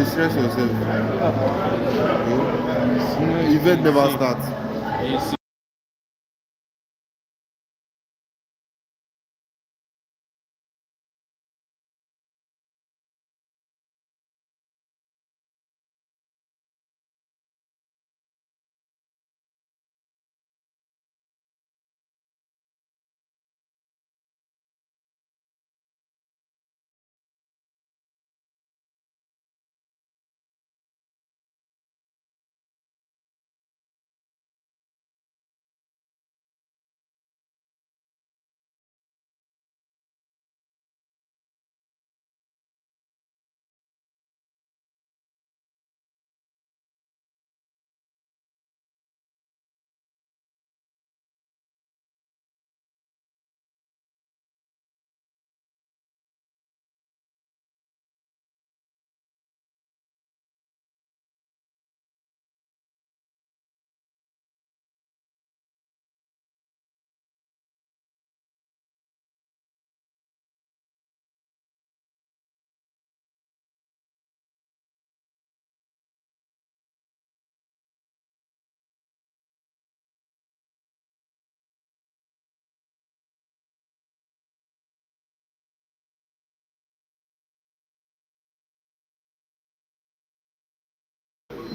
Stress yourself. Event never starts.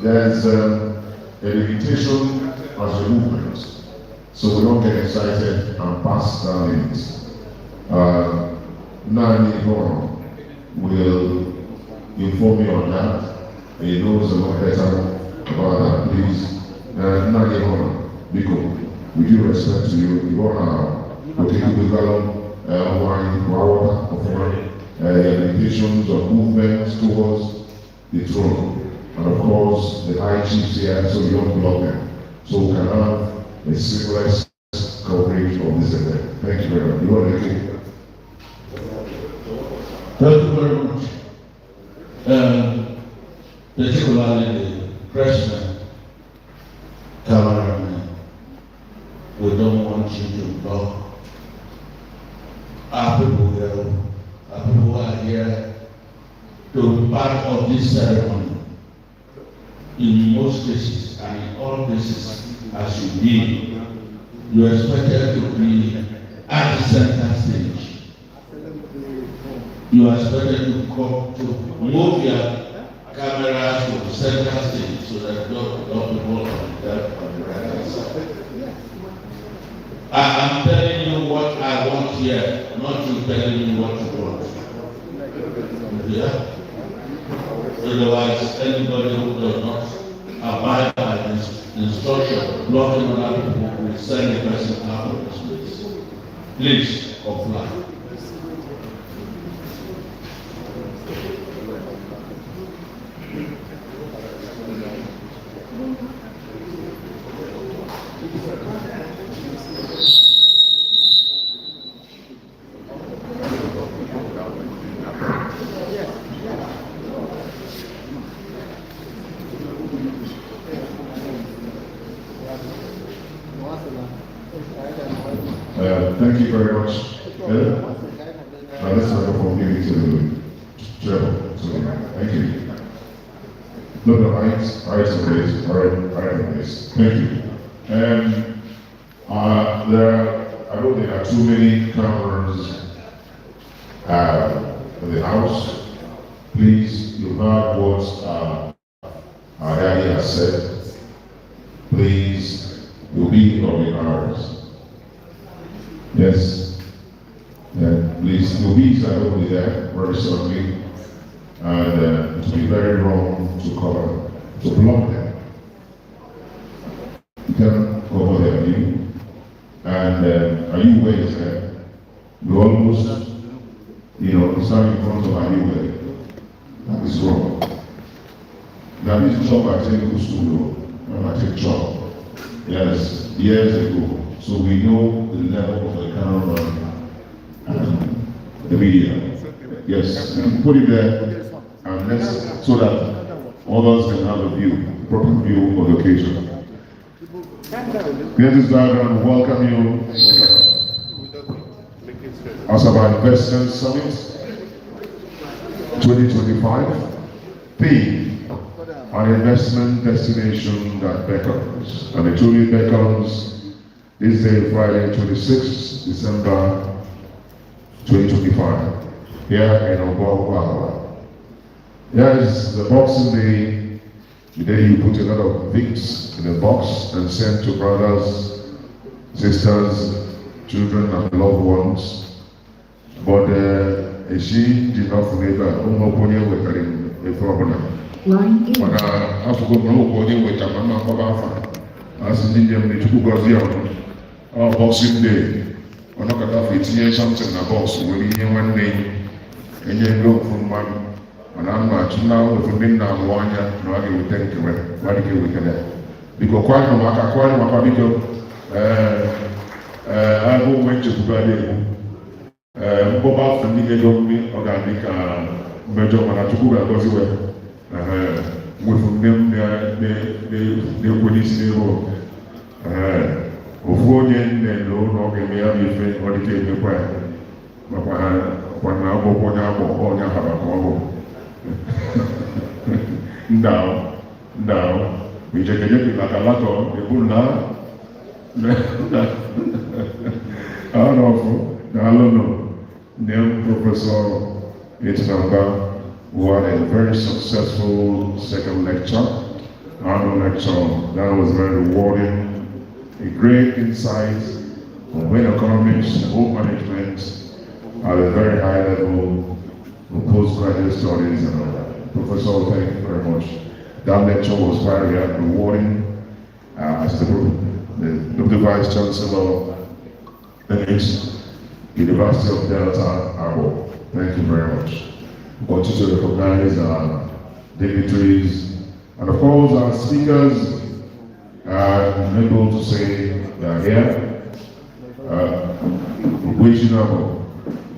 there's a limitation as a movement, so we don't get excited and pass down limits. Nani will inform me on that. He knows a lot better about that. Please, Nani Biko, with due respect to you, you want to develop limitations of movements towards the throne. And of course, the high chiefs here, so you don't block them. So we can have a seamless coverage of this event. Thank you very much. You want to Thank you very much. Particularly the freshman cameraman, we don't want you to block our people here. Our people who are here to be part of this ceremony. In most cases, and in all cases, as you did, you are expected to be at the center stage. You are expected to come to move your camera to the center stage so that not people on the right side. I'm telling you what I want here, not you telling me what you want. Yeah? Otherwise, anybody who does not abide by this instruction, blocking other people, will send the person out of this place. Please comply. Thank you very much. Let's microphone give it to Trevor. So, thank you. No, heights of this. All right, this. Thank you. I know there are too many cameras in the house. Please, you heard what our daddy has said. Please, you'll be on the hours. Yes. Please, you'll be there very shortly. And it will be very wrong to block them. You can cover their view. And are you aware that you almost, stand in front of a new way? That is wrong. Now this job I take to school, when I take job, yes, years ago. So we know the level of the camera and the media. Yes, put it there, and let's, so that others can have a view, proper view of the occasion. This diagram, welcome you. Asaba Investment Summit 2025. Theme: an investment destination that beckons. And it truly beckons this day, Friday, 26th December 2025. Here in Ogwa. Here is the Boxing Day. The day you put a lot of things in a box and send to brothers, sisters, children, and loved ones. But she did not forget that. A problem. But I forgot with a mama as in the Boxing Day. I'm not going to fit something in a box with one name and you look from one. And I'm not now if we now one year, no, I will thank you. What do you get? Because quite no matter quite my video, I go went to Bugatti. Go back from the Edomi organic major Manatuka goes away. With them, they police neighbor. Of one end, and no, me have you friend or the came required. One now, one Ahaba. Now, we take a look like a lot of the bull now. I don't know. Then Professor Itinamba, who had a very successful second lecture, annual lecture. That was very rewarding. A great insight on when economics and home management at a very high level of postgraduate studies and all that. Professor, thank you very much. That lecture was very rewarding. As the Vice Chancellor, Phoenix, University of Delta, Ahaba. Thank you very much. We continue to recognize our dignitaries and of course our speakers. I'm able to say that here,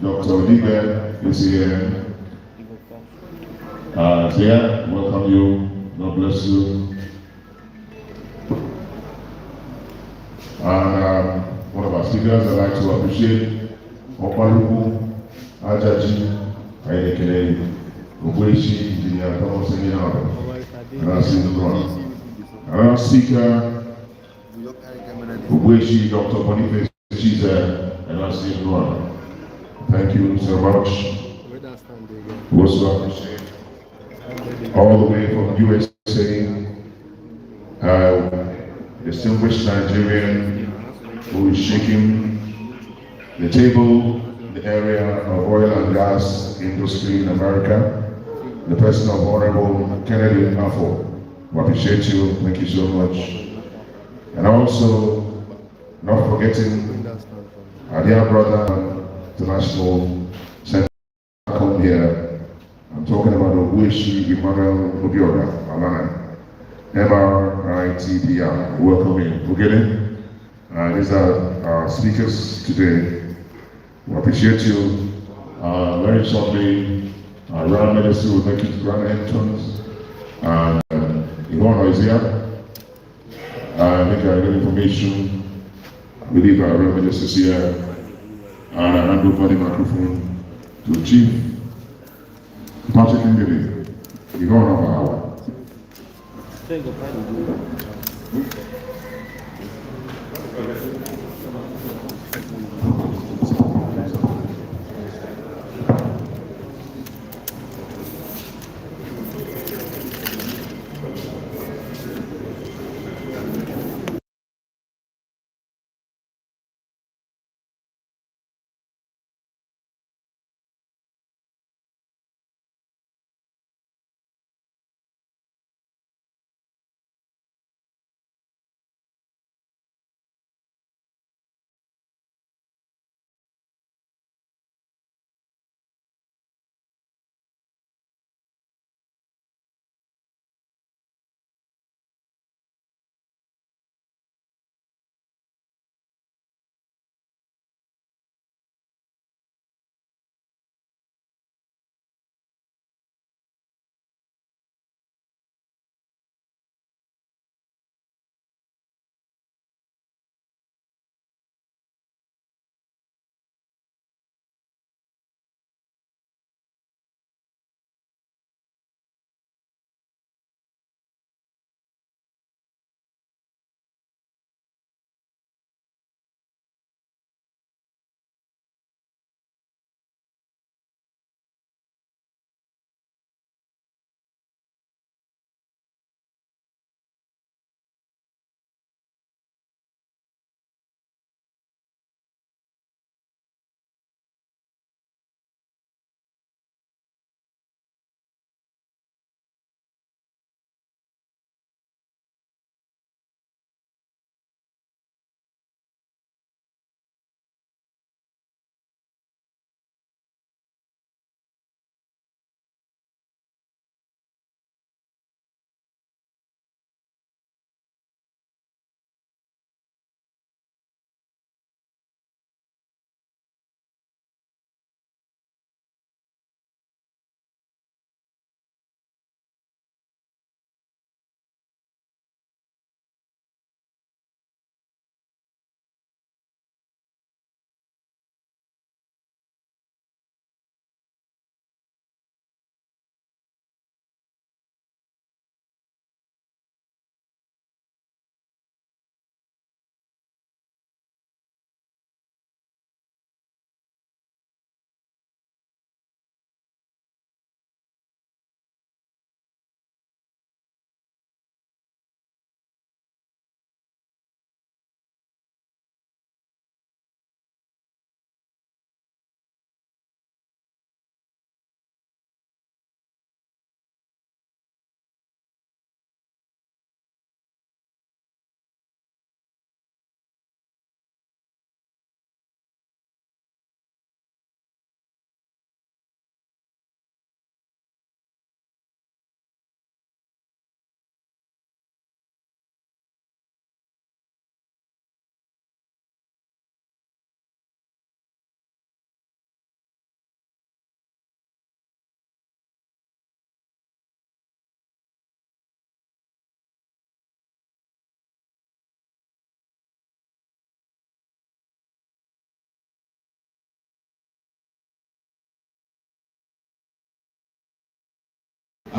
Dr. Oliver is here. Here, welcome you. God bless you. And one of our speakers, I'd like to appreciate Okwaluku, Ajaji, Ayenekele, Ogweshi, Engineer Thomas Eminado, and our speaker, Ogweshi, Dr. Boniface Chiza, and our speaker. Thank you so much. We also appreciate all the way from USA, distinguished Nigerian who is shaking the table in the area of oil and gas industry in America, the person of Honorable Kennedy Afo. We appreciate you, thank you so much. And also, not forgetting our dear brother, International Center here. I'm talking about Ogweshi Emmanuel Obioda, Alana. MRITPR, welcome in. Ugele. These are our speakers today. We appreciate you. Very shortly, Round Minister will make his grand entrance. And Yvonne is here. I think I got information. I believe our Round Minister is here. And I hand over the microphone to Chief Patrick Ndidi, Yvonne of Ahaba.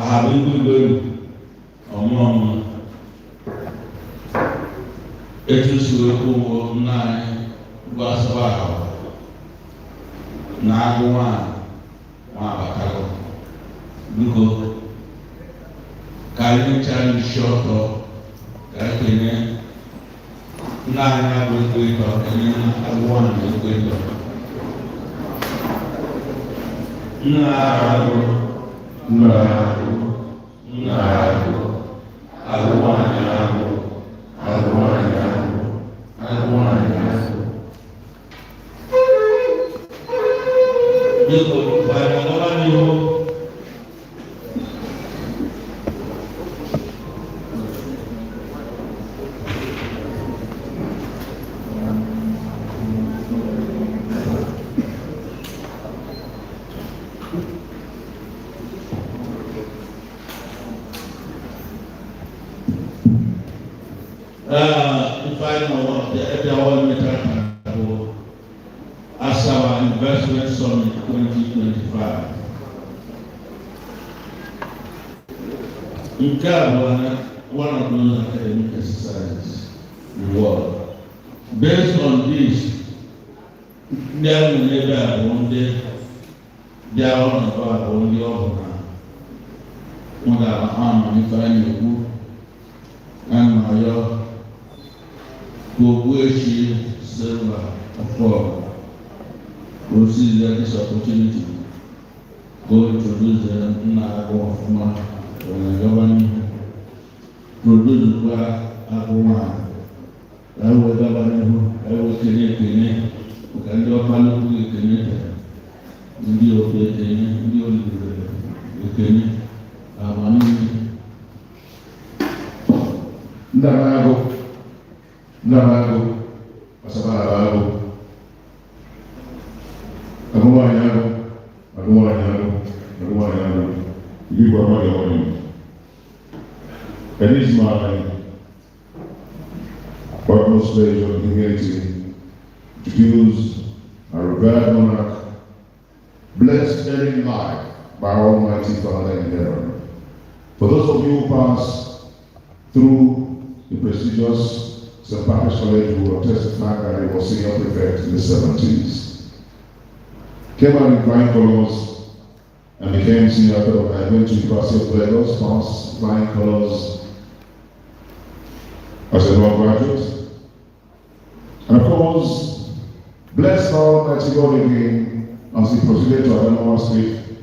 Ahaba Ukwu ọmụọmụ etu si okwu nna anyị bụ Asaba Ahaba na agụ nwaanyị nwa abakalụ biko ka anyị nchara isi ọtọ ka ekenye nna anyị abụ ekwe ịtọ kenye agụ nwaanyị ekwe ịtọ nna agụ agụ nwaanyị biko gbara ọba n'ihu Asaba Investment Summit 2025. Nke a bụ one of those academic exercises in the world. Based on this, ndị ahụ n'ebe a bụ ndị dị ahụ n'ọba bụ ndị ọ bụ na ọ ga-ama ife anyị ekwu na ayọ Ogwa Silva for who sees this opportunity go introduce the Nnago of Man when the government produce Agwa. I will govern I will connect in who can do a panel to connect in the open in the Nnago, Asaba, you were my own. And it's my utmost pleasure and humility to use a revered monarch, blessed in life by Almighty Father in heaven. For those of you who pass through the prestigious St. Patrick's College who will testify that he was senior prefect in the 70s. Came out in flying colors and became senior fellow. I went to University of Lagos, passed flying colors as a law graduate. And of course, blessed Almighty God again as he proceeded to Adamawa State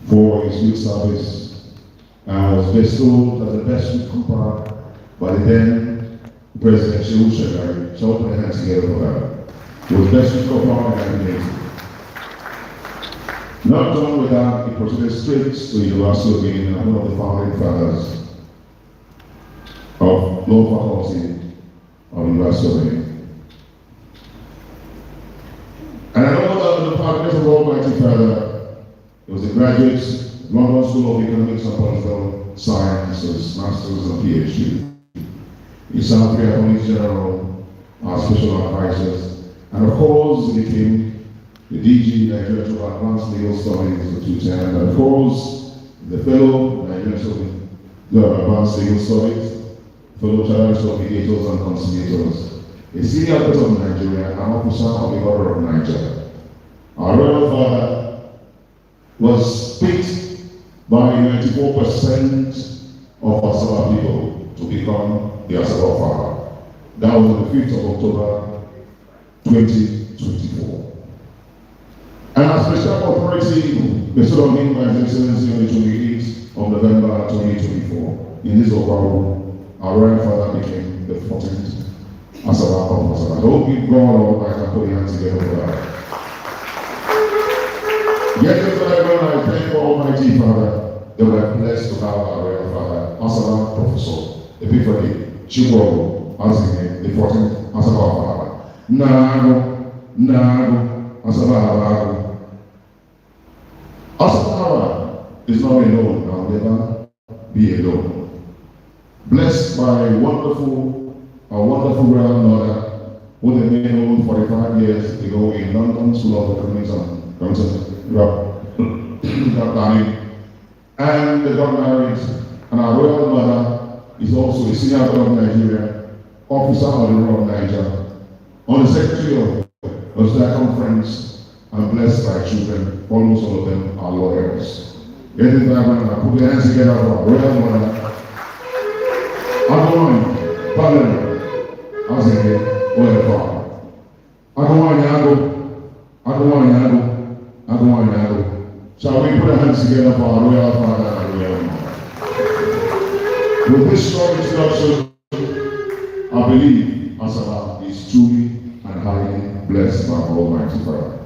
for his youth service and was bestowed as the best youth cooper by the then President Shehu Shagari. Shall we put our hands together for that? He was best youth cooper in 1980. Not done with that, he proceeded straight to the University of Benin and one of the founding fathers of law faculty of University of Benin. And I know that with the partners of Almighty Father, he was a graduate, London School of Economics and Political Sciences, Masters and PhD. He served three Attorneys General, our special advisors, and of course he became the DG Nigerian School of Advanced Legal Studies Institute, and of course the fellow Nigerian School of Advanced Legal Studies, fellow Chartered School of Mediators and Conciliators, a senior officer of Nigeria, an officer of the Order of Nigeria. Our Royal Father was picked by 94% of Asaba people to become the Asaba Father. That was on the 5th of October 2024. And as special authority bestowed on him by His Excellency on the 28th of November 2024, in this Ogwa, our Royal Father became the 14th Asaba of Asaba. Don't give God all I can put your hands together for that. Yet as I thank Almighty Father that we are blessed to have our Royal Father, Asaba Professor Epiphany Chiboro, Azine, the 14th Asaba Father. Nago, Asaba. Asaba is not alone, and will never be alone. Blessed by a wonderful grandmother who they made old 45 years ago in London School of Economics and and the governorate, and our royal mother is also a senior governor of Nigeria, officer of the Royal of Nigeria, on the secretary of the conference, and blessed by children. Almost all of them are lawyers. Ladies and gentlemen, put your hands together for our royal mother. Agawani, Valerie, Azeke, Oyefa. Agawani Ago, Agawani Ago, Agawani Ago. Shall we put our hands together for our royal father and royal mother? With this strong introduction, I believe Asaba is truly and highly blessed by Almighty Father.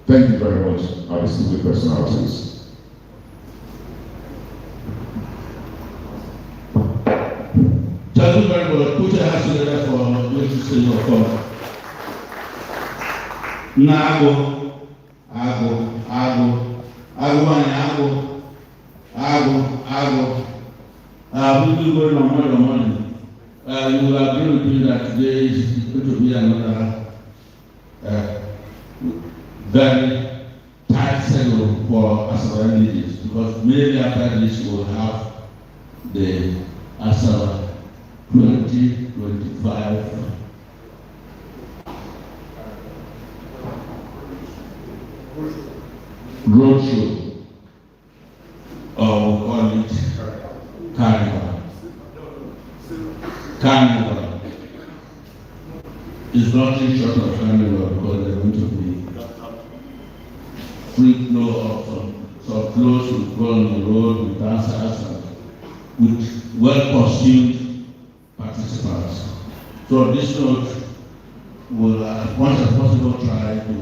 Thank you very much, our distinguished personalities. Thank you very much. Put your hands together for those who say your call. Nago, Ago, Ago, Agwani, Ago, Ago, Ago. We will go on morning. You will agree with me that today is going to be another very tight schedule for Asaba leaders, because immediately after this we will have the Asaba 2025 roadshow, or we call it carnival. Carnival is nothing short of carnival, because they're going to be free flow of some clothes will go on the road with dancers and with well-costumed participants. So on this note, will as much as possible try to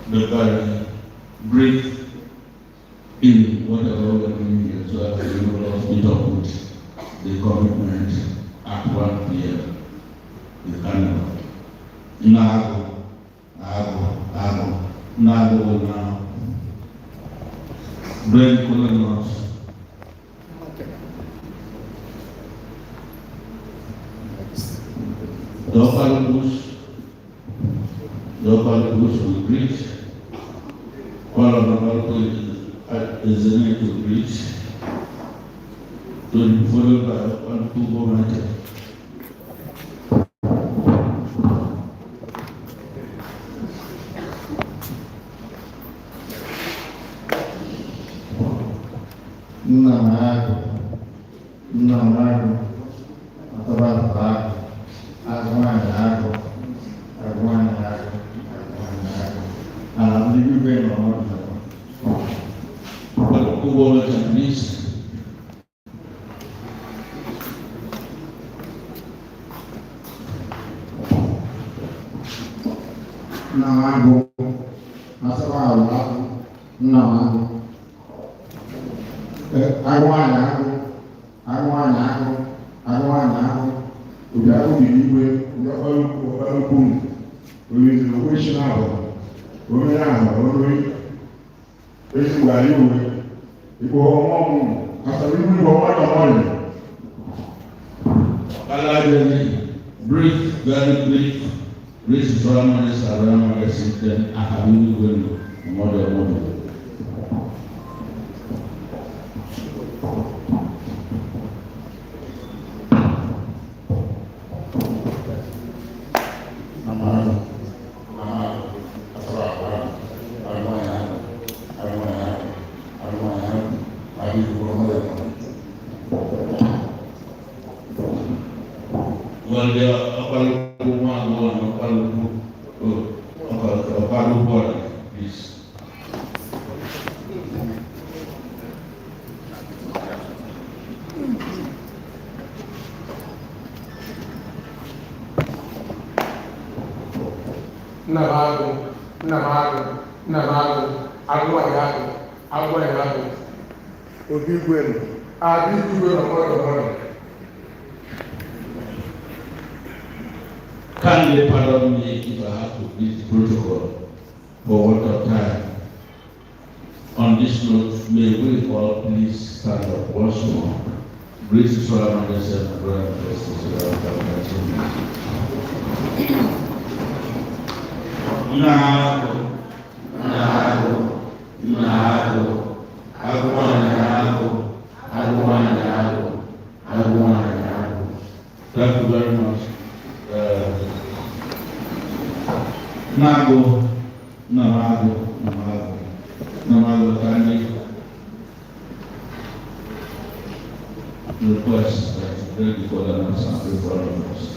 be very brief in whatever we're doing here, so that we will meet up with the commitment at 1 p.m. the carnival. Nago, Nago will now bring colonels. The Opalibus will greet. All of the Opalibus is the name to greet. To be followed by Ukwu government. Namago, Asaba, Agwani, you very much. Ukwu government, please. Namago, Asaba, Namago. Agwani, Ujago Biwe, Ujago we is the question now. We are only basically you. People after we go on Brief, very brief. Brief ceremony is around the system. Ahaba will model. Well, they are Opalu, please. Namago, Agwani, Obigwenu, Abigwenu, Can they pardon me if I have to read the protocol for what of time? On this note, may we all please stand up once more. Greet the solemn yourself and royal blessings around Nago, Nago, Kandi request that you pray before the Lord and before all of us.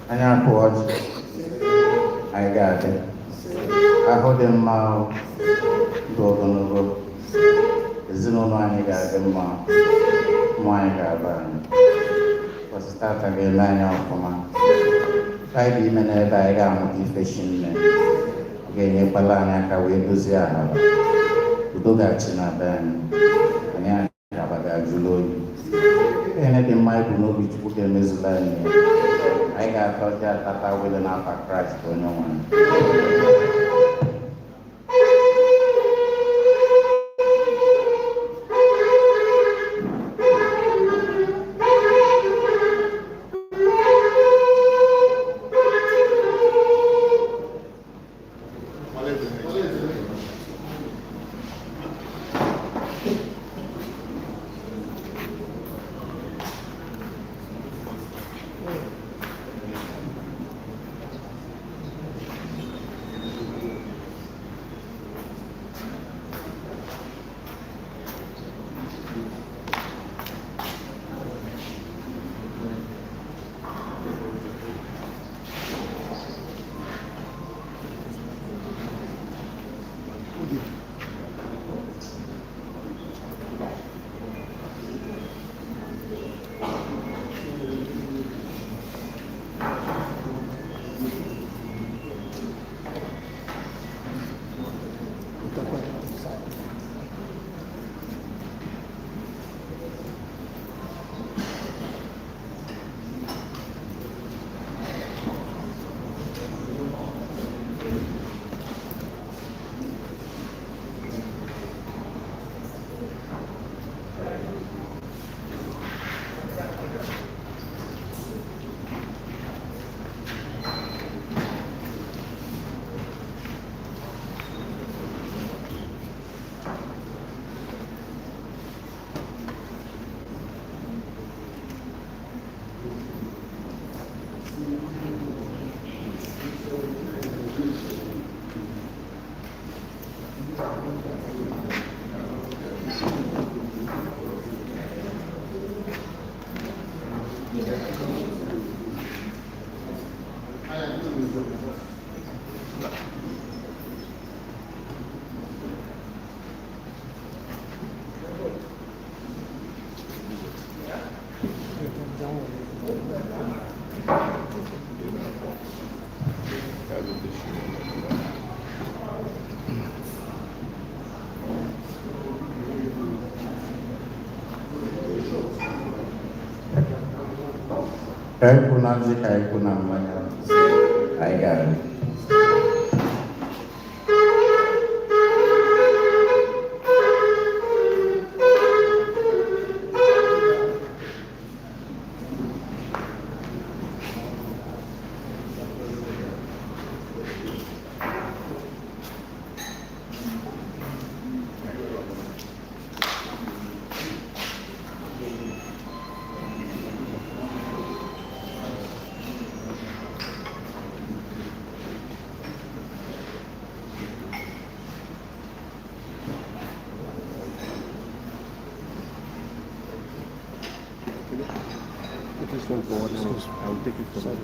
Anya pode. I got it. I hold them go. Zino no I got them I got ban. Was start again line out for man. I be men I got motivation. Again, you palanya ka we do Ahaba. Do that in a band. Anya Ahaba Julo. Anything might be no which book and misleading. I got thought that I will not have Christ for no one. Kai kuna manya. I got it. This one forward now. I will take it forward.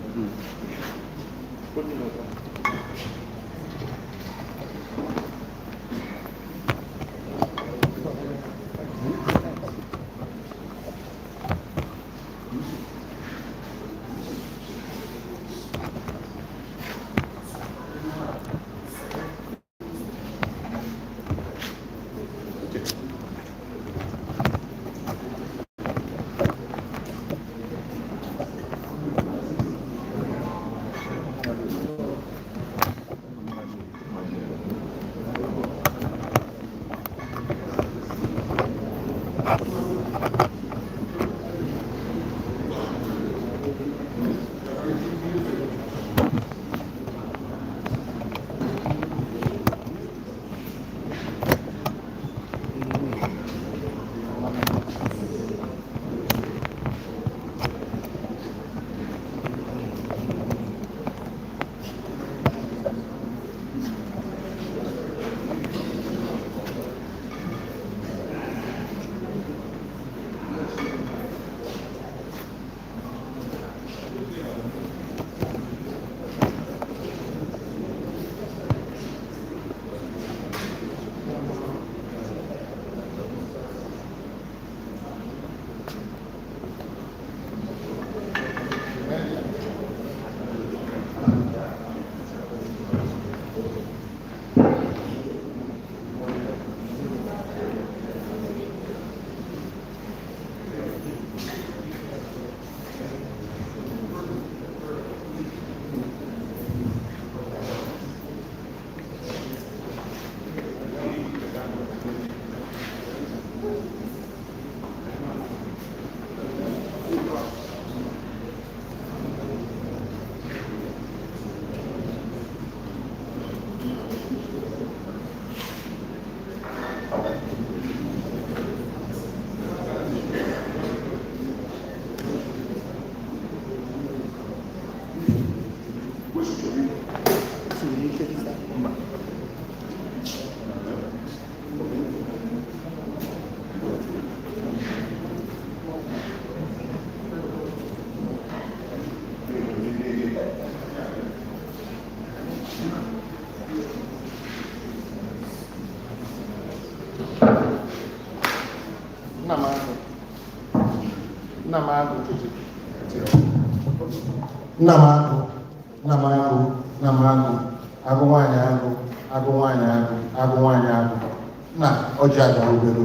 na ọjị aga obere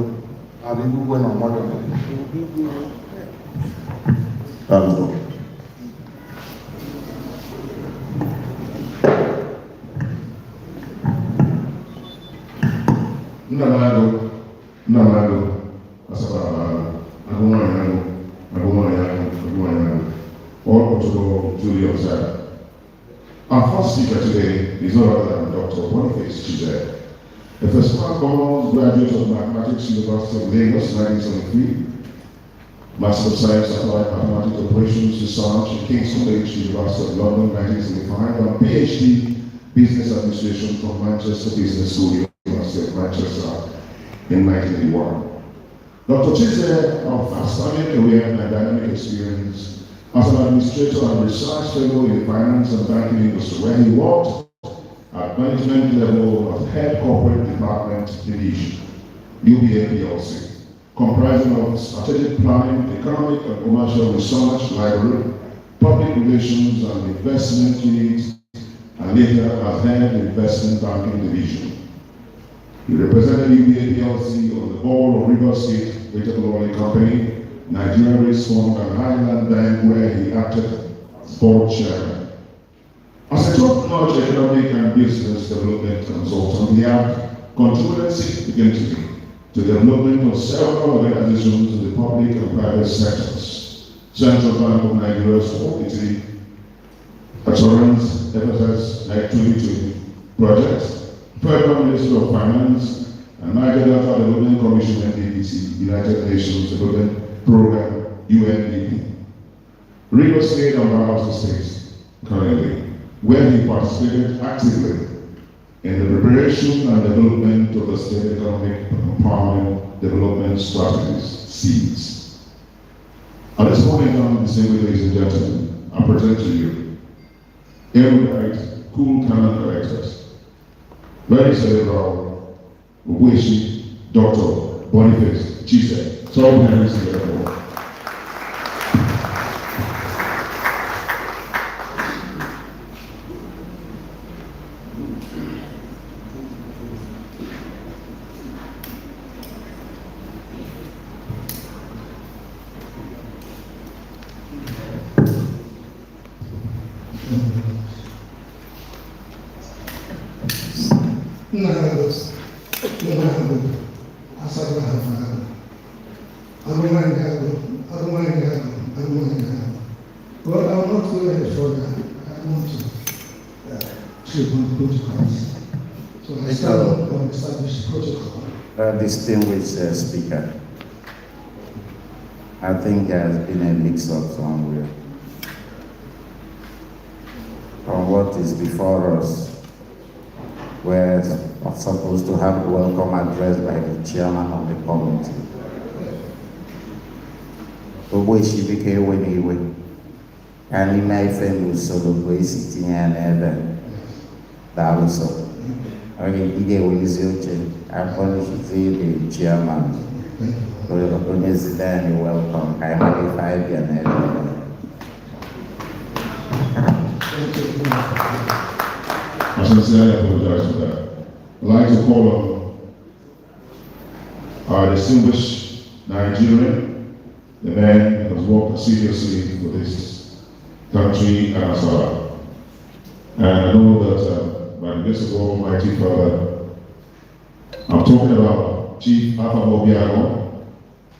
abụ igwe na ọmọdụ Nnamagụ, Asaba, Agụnwaanyị, all protocol duly observed. Our first speaker today is no other than Dr. Boniface Chize, a first-class honors graduate of Mathematics University of Lagos, 1973, Master of Science Applied Mathematics Operations Research at King's College, University of London, 1975, and PhD Business Administration from Manchester Business School, University of Manchester, in 1981. Dr. Chize, of outstanding career and dynamic experience as an administrator and research fellow in the finance and banking industry, where he worked at management level of head corporate department division, UBA PLC, comprising of strategic planning, economic and commercial research library, public relations and investment unit, and later as head investment banking division. He represented UBA PLC on the board of River State Greater Colony Company, Nigeria Race Fund and Highland Bank, where he acted as board chairman. As a top-notch economic and business development consultant, he had contributed significantly to the development of several organizations in the public and private sectors. Central Bank of Nigeria's Equity Assurance FSS 2020 project, Federal Ministry of Finance, and Niger Delta Development Commission NDPC, United Nations Development Program UNDP. River State and Barbados State currently, where he participated actively in the preparation and development of the State Economic Empowerment Development Strategies, SEEDS. At this point, ladies and gentlemen, I present to you erudite, cool canon characters, very cerebral, Ogwa, Dr. Boniface Chize. So hands together. Asaba, well, I will not go any further. I want to treat on the protocols. So I start on established protocol. Distinguished speaker, I think there has been a mix-up somewhere. From what is before us, we're supposed to have a welcome address by the chairman of the committee. Ogwa Shibike Weniwe, and my friend was solo sitting and ever. That was so. I mean, he was I apologize to the chairman. Welcome. I have a 5 year I sincerely apologize for that. I'd like to call on our distinguished Nigerian, the man who has worked seriously for this country and Asaba. And I know that by the grace of Almighty Father, I'm talking about Chief Ahaba,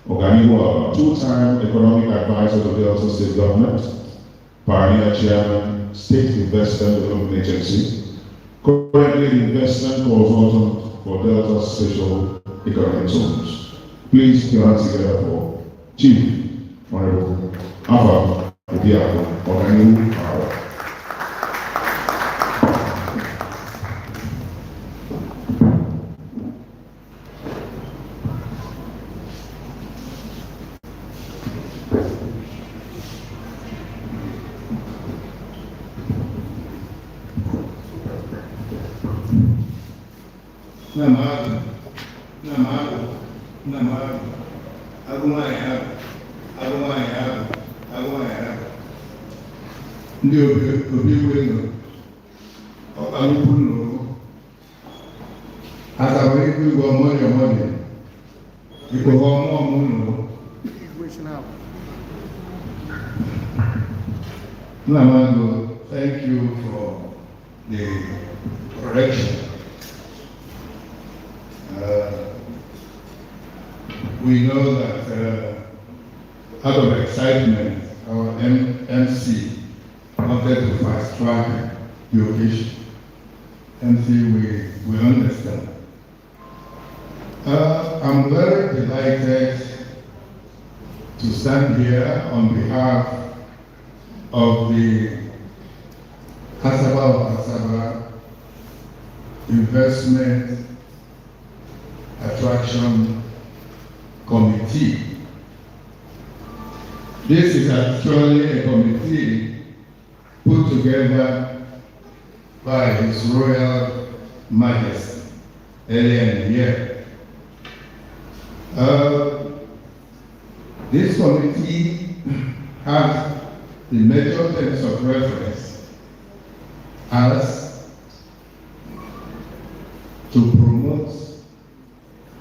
Organiwa, two-time economic advisor of the Delta State Government, pioneer chairman, State Investment Development Agency, currently the investment consultant for Delta Special Economic Zones. Please put your hands together for Chief Honorable Ahaba, Organiwa. Namado, Agumaya, agụmaghị ahụ ndị obi igwe nọ ọkpalukwu nọ Asaba ikwu igwe ọmọdé ikwu ọmụ nọ Namago, thank you for the correction. We know that out of excitement, our MC wanted to fast track the occasion. MC, we understand. I'm very delighted to stand here on behalf of the Asaba Investment Attraction Committee. This is actually a committee put together by His Royal Majesty earlier in the year. This committee has the major terms of reference as to promote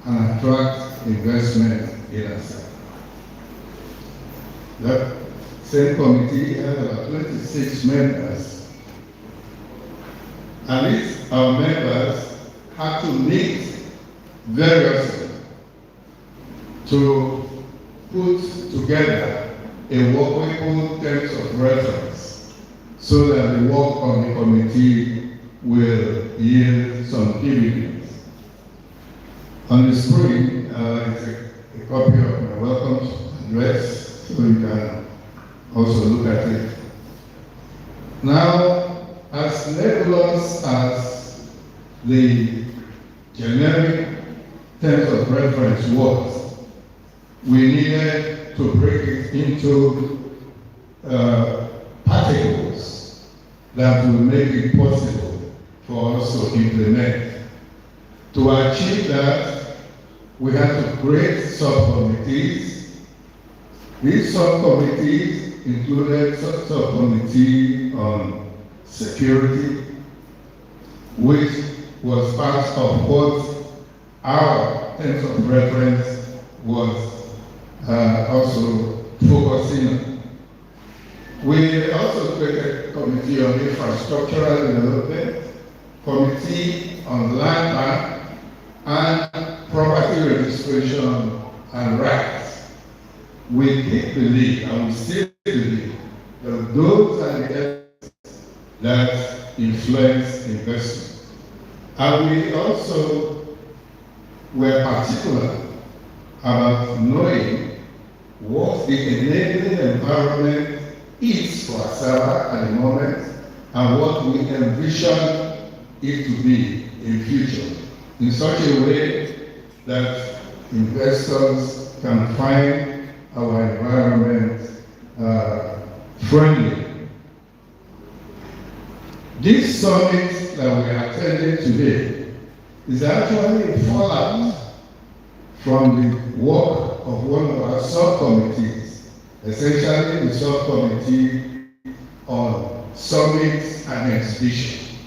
and attract investment in Asaba. That same committee has about 26 members, and our members have to meet variously to put together a workable terms of reference so that the work of the committee will yield some dividends. On the screen is a copy of my welcome address, so you can also look at it. Now, as nebulous as the generic terms of reference was, we needed to break it into particles that will make it possible for us to implement. To achieve that, we had to create subcommittees. These subcommittees included subcommittee on security, which was part of what our terms of reference was also focusing on. We also created a committee on infrastructural development, committee on land bank, and property registration and rights. We did believe, and we still believe, that those are the elements that influence investment. And we also were particular about knowing what the enabling environment is for Asaba at the moment and what we envision it to be in future, in such a way that investors can find our environment friendly. This summit that we are attending today is actually a fallout from the work of one of our subcommittees, essentially the subcommittee on summits and exhibition.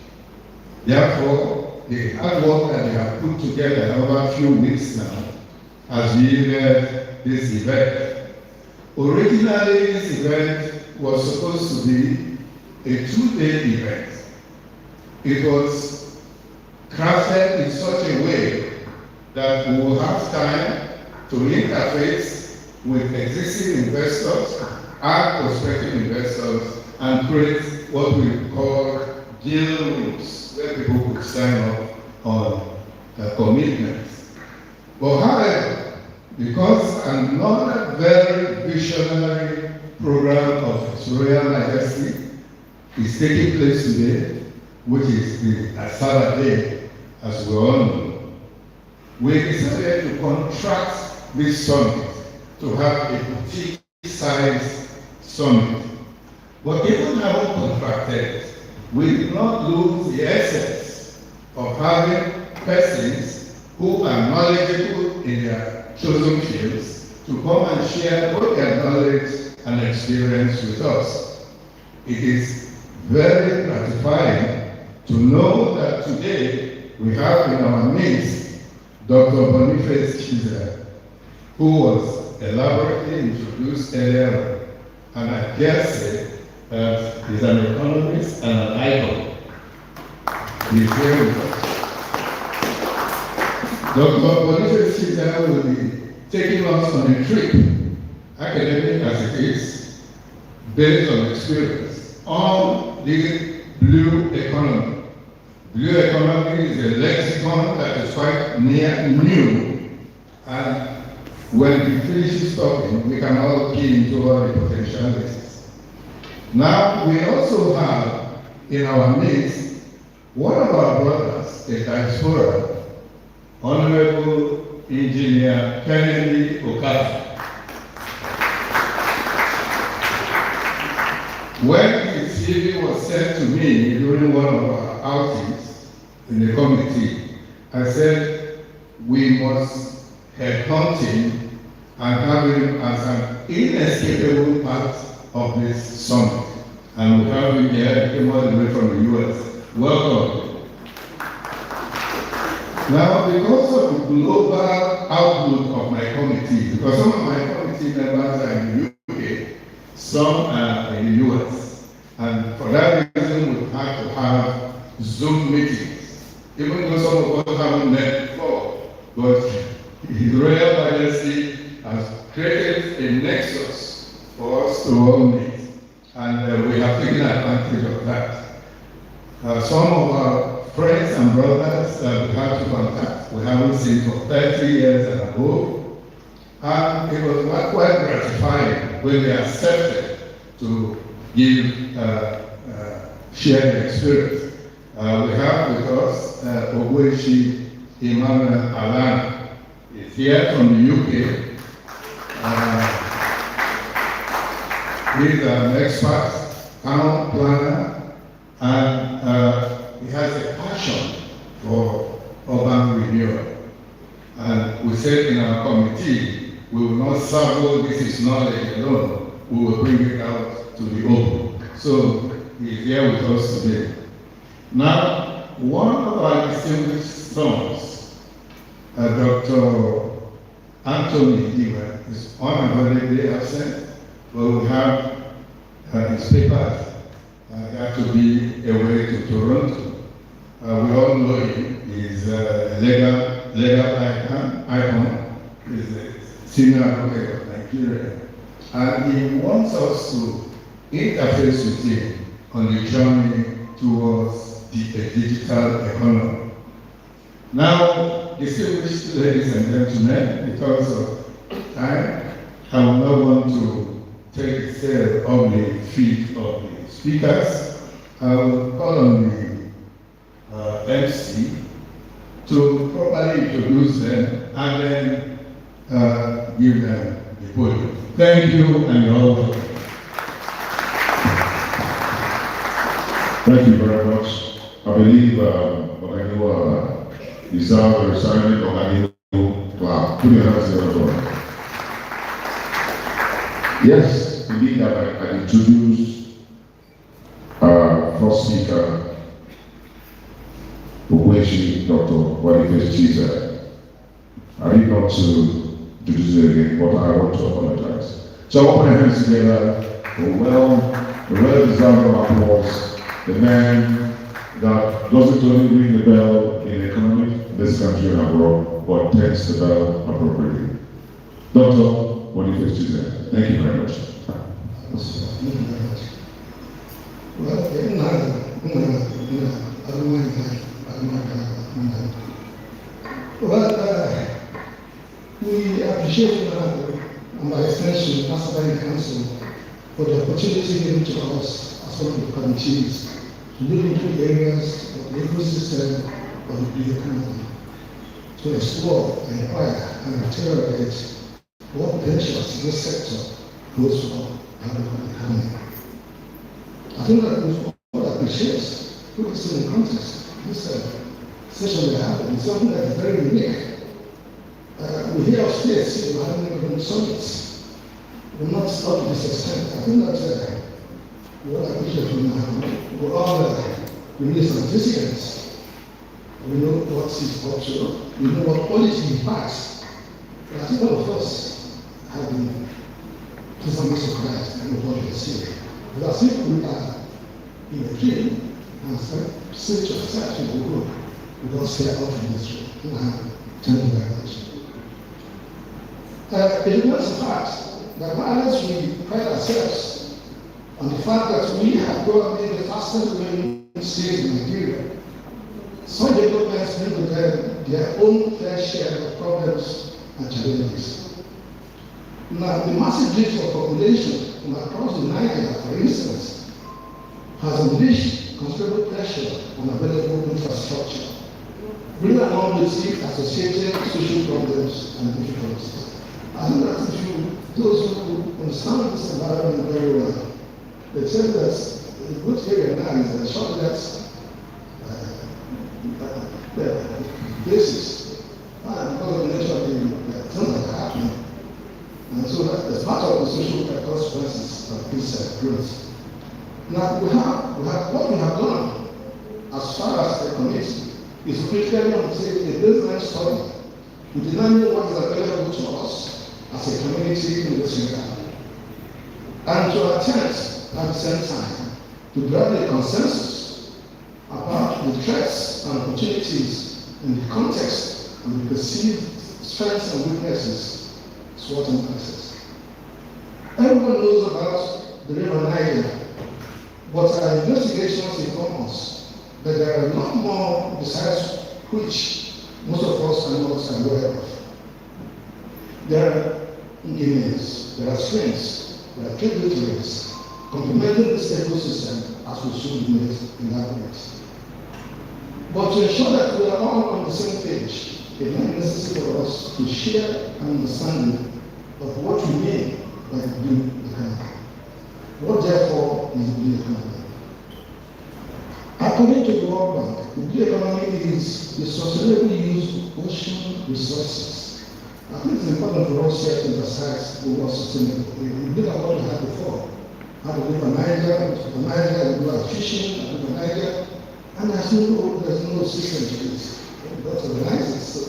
Therefore, the hard work that they have put together over a few weeks now has yielded this event. Originally, this event was supposed to be a 2-day event. It was crafted in such a way that we will have time to interface with existing investors and prospective investors and create what we call deal rooms where people could sign up on commitments. But however, because another very visionary program of His Royal Majesty is taking place today, which is the Asaba Day, as we all know, we decided to contract this summit to have a boutique-sized summit. But even having contracted, we did not lose the essence of having persons who are knowledgeable in their chosen fields to come and share both their knowledge and experience with us. It is very gratifying to know that today we have in our midst Dr. Boniface Chiza, who was elaborately introduced earlier, and I dare say that he's an economist and an icon. He's here with us. Dr. Boniface Chiza will be taking us on a trip, academic as it is, based on experience, on the blue economy. Blue economy is a lexicon that is quite new, and when he finishes talking, we can all key into all the potentialities. Now, we also have in our midst one of our brothers, a diaspora, Honorable Engineer Kennedy Okafor. When his CV was sent to me during one of our outings in the committee, I said we must headhunt him and have him as an inescapable part of this summit. And we have him here, he came all the way from the US. Welcome. Now, because of the global outlook of my committee, because some of my committee members are in the UK, some are in the US, and for that reason, we have to have Zoom meetings, even though some of us haven't met before, but His Royal Majesty has created a nexus for us to all meet, and we have taken advantage of that. Some of our friends and brothers that we have to contact, we haven't seen for 30 years and above, and it was quite gratifying when they accepted to give, share their experience. We have with us Ogwa Emmanuel Alana. He's here from the UK. He's an expert, town planner, and he has a passion for urban renewal. And we said in our committee, we will not sabo this is knowledge alone, we will bring it out to the open. So he's here with us today. Now, one of our distinguished sons, Dr. Anthony Diwa, is unavoidably absent, but we have his papers. He had to be away to Toronto. We all know him. He's a legal icon. He's a senior advocate of Nigeria. And he wants us to interface with him on the journey towards the digital economy. Now, distinguished ladies and gentlemen, because of time, I will not want to take the sale of the feet of the speakers. I will call on the MC to properly introduce them and then give them the podium. Thank you, and you're all welcome. Thank you very much. I believe Oganiwa deserves a resigning Oganiwa. Wow, put your hands together. Yes, indeed, I introduced first speaker, Ukwu, Dr. Boniface Chiza. I need not to do this again, but I want to apologize. So open your hands together for a well-deserved applause. The man that doesn't only ring the bell in economy, this country and abroad, but takes the bell appropriately. Dr. Boniface Chiza, thank you very much. Thank you very much. Well, we appreciate and by extension, Asaba Council for the opportunity given to us as one of the committees to look into areas of the ecosystem of the blue economy, to explore, inquire, and interrogate what potentials this sector holds for our economy. I think that we all appreciate, put this in context, this session we have is something that is very unique. we hear of states who are having summits. We're not to this extent. I think that what I appreciate from now, we're all really some dissidents. We know what is culture, we know what policy impacts. But I think all of us have been pleasantly surprised and what we see. Because I think we are in a dream and say to ourselves, we don't stay out of this dream. Thank you very much. It was the fact that while we pride ourselves on the fact that we have probably the fastest growing state in Nigeria, some developments bring with them their own fair share of problems and challenges. Now, the massive drift of population from across the Niger, for instance, has unleashed considerable pressure on available infrastructure, bringing along with it associated social problems and difficulties. I think that if those who understand this environment very well, they tell us the good area now is the shortcuts places, because of the nature of the things that are happening. And so that is part of the social consequences of this growth. Now, what we have done as far as the committee is critically on say a baseline study to determine what is available to us as a community in this regard, and to attempt at the same time to drive a consensus about the threats and opportunities in the context of the perceived strengths and weaknesses SWOT analysis. Everyone knows about the river Niger, but our investigations inform us that there are a lot more besides which most of us are not aware of. There are ingredients, there are strengths, there are tributaries, complementing this ecosystem as we should make in that place. But to ensure that we are all on the same page, it is necessary for us to share an understanding of what we mean by the blue economy. What therefore is the blue economy? According to the World Bank, the blue economy is the sustainable use of ocean resources. I think it's important for us here to emphasize the word sustainable. We did a lot of that before. How to live in Niger, we do fishing, live in Niger, and there's no system to this. We got to organize it. So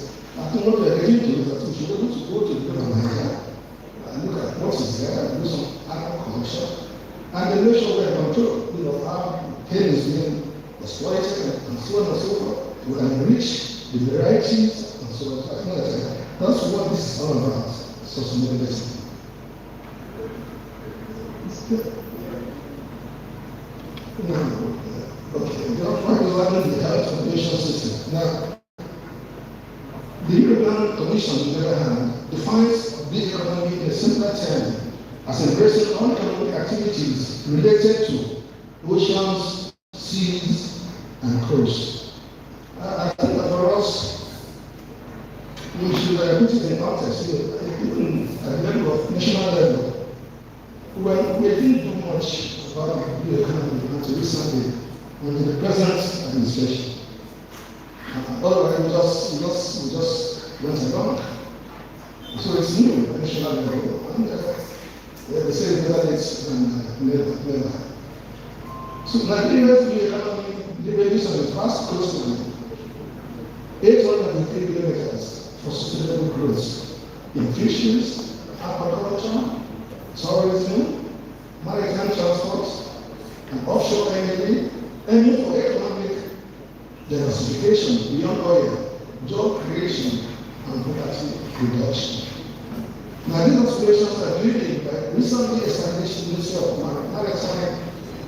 I think what we are getting to is that we should be able to go to the river Niger and look at what is there, do some aquaculture, and then make sure we have control, how cane is being exploited and so on and so forth. We can enrich the varieties and so on. I think that's what this is all about, sustainability. Okay, regarding the health foundation system. Now, the European Commission, on the other hand, defines the economy in a simpler term as embracing all economic activities related to oceans, seas, and coasts. I think that for us, we should put it in context, even at the level of national level. Well, we didn't do much about the economy until recently under the present administration. Otherwise, we just went along. So it's new at national level. And they say that it's never. So Nigeria's new economy leverage on the vast coastline, 803 kilometers for sustainable growth in fisheries, aquaculture, tourism, maritime transport, and offshore energy, aiming for economic diversification beyond oil, job creation, and poverty reduction. Now, these aspirations are driven by recently established Ministry of Maritime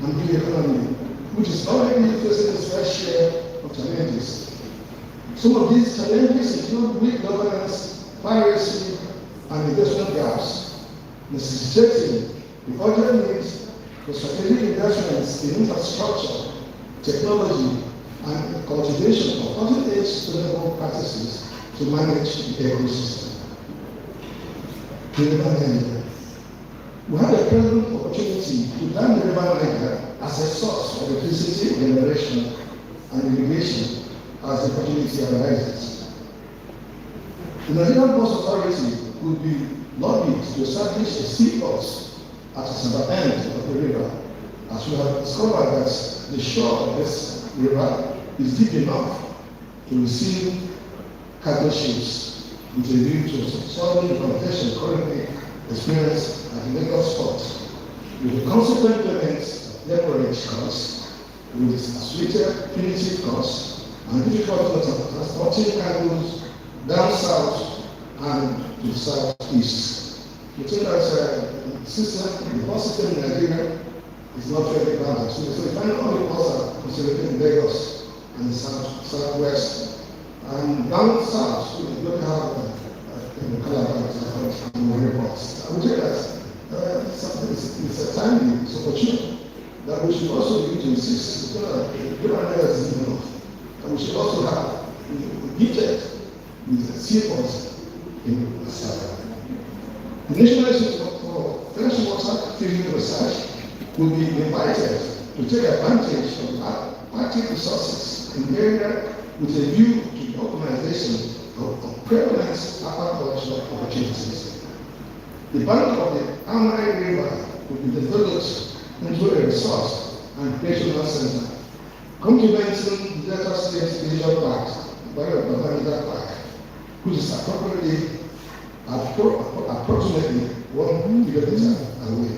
and Blue Economy, which is already facing its fair share of challenges. Some of these challenges include weak governance, piracy, and investment gaps, necessitating the urgent needs for strategic investments in infrastructure, technology, and cultivation of cutting-edge sustainable practices to manage the ecosystem. The river Niger. We have a present opportunity to dam the river Niger as a source of electricity generation and irrigation as the opportunity arises. The Nigerian Ports Authority could be lobbied to establish a seaport at the southern end of the river, as we have discovered that the shore of this river is deep enough to receive cargo ships with a view to solving the congestion currently experienced at the Lagos port, with the consequent payments of demurrage costs, with associated punitive costs, and difficulty of transporting cargoes down south and to the southeast. We think that the system, the bus system in Nigeria is not very balanced. So we find all the buses are concentrated in Lagos and the southwest. And down south, we don't have the Calabar and reports. I would say that it's a timely, it's opportunity that we should also be to insist. Good ideas is enough. And we should also have gifted with the seaports in Asaba. The National Institute for Freshwater Fisheries Research will be invited to take advantage of aquatic resources in the area with a view to the optimization of prevalent aquaculture opportunities. The bank of the Ahaba River will be developed into a resource and recreational center, complementing the Delta State Leisure Park, Biomedical Park, which is approximately 1 kilometer away.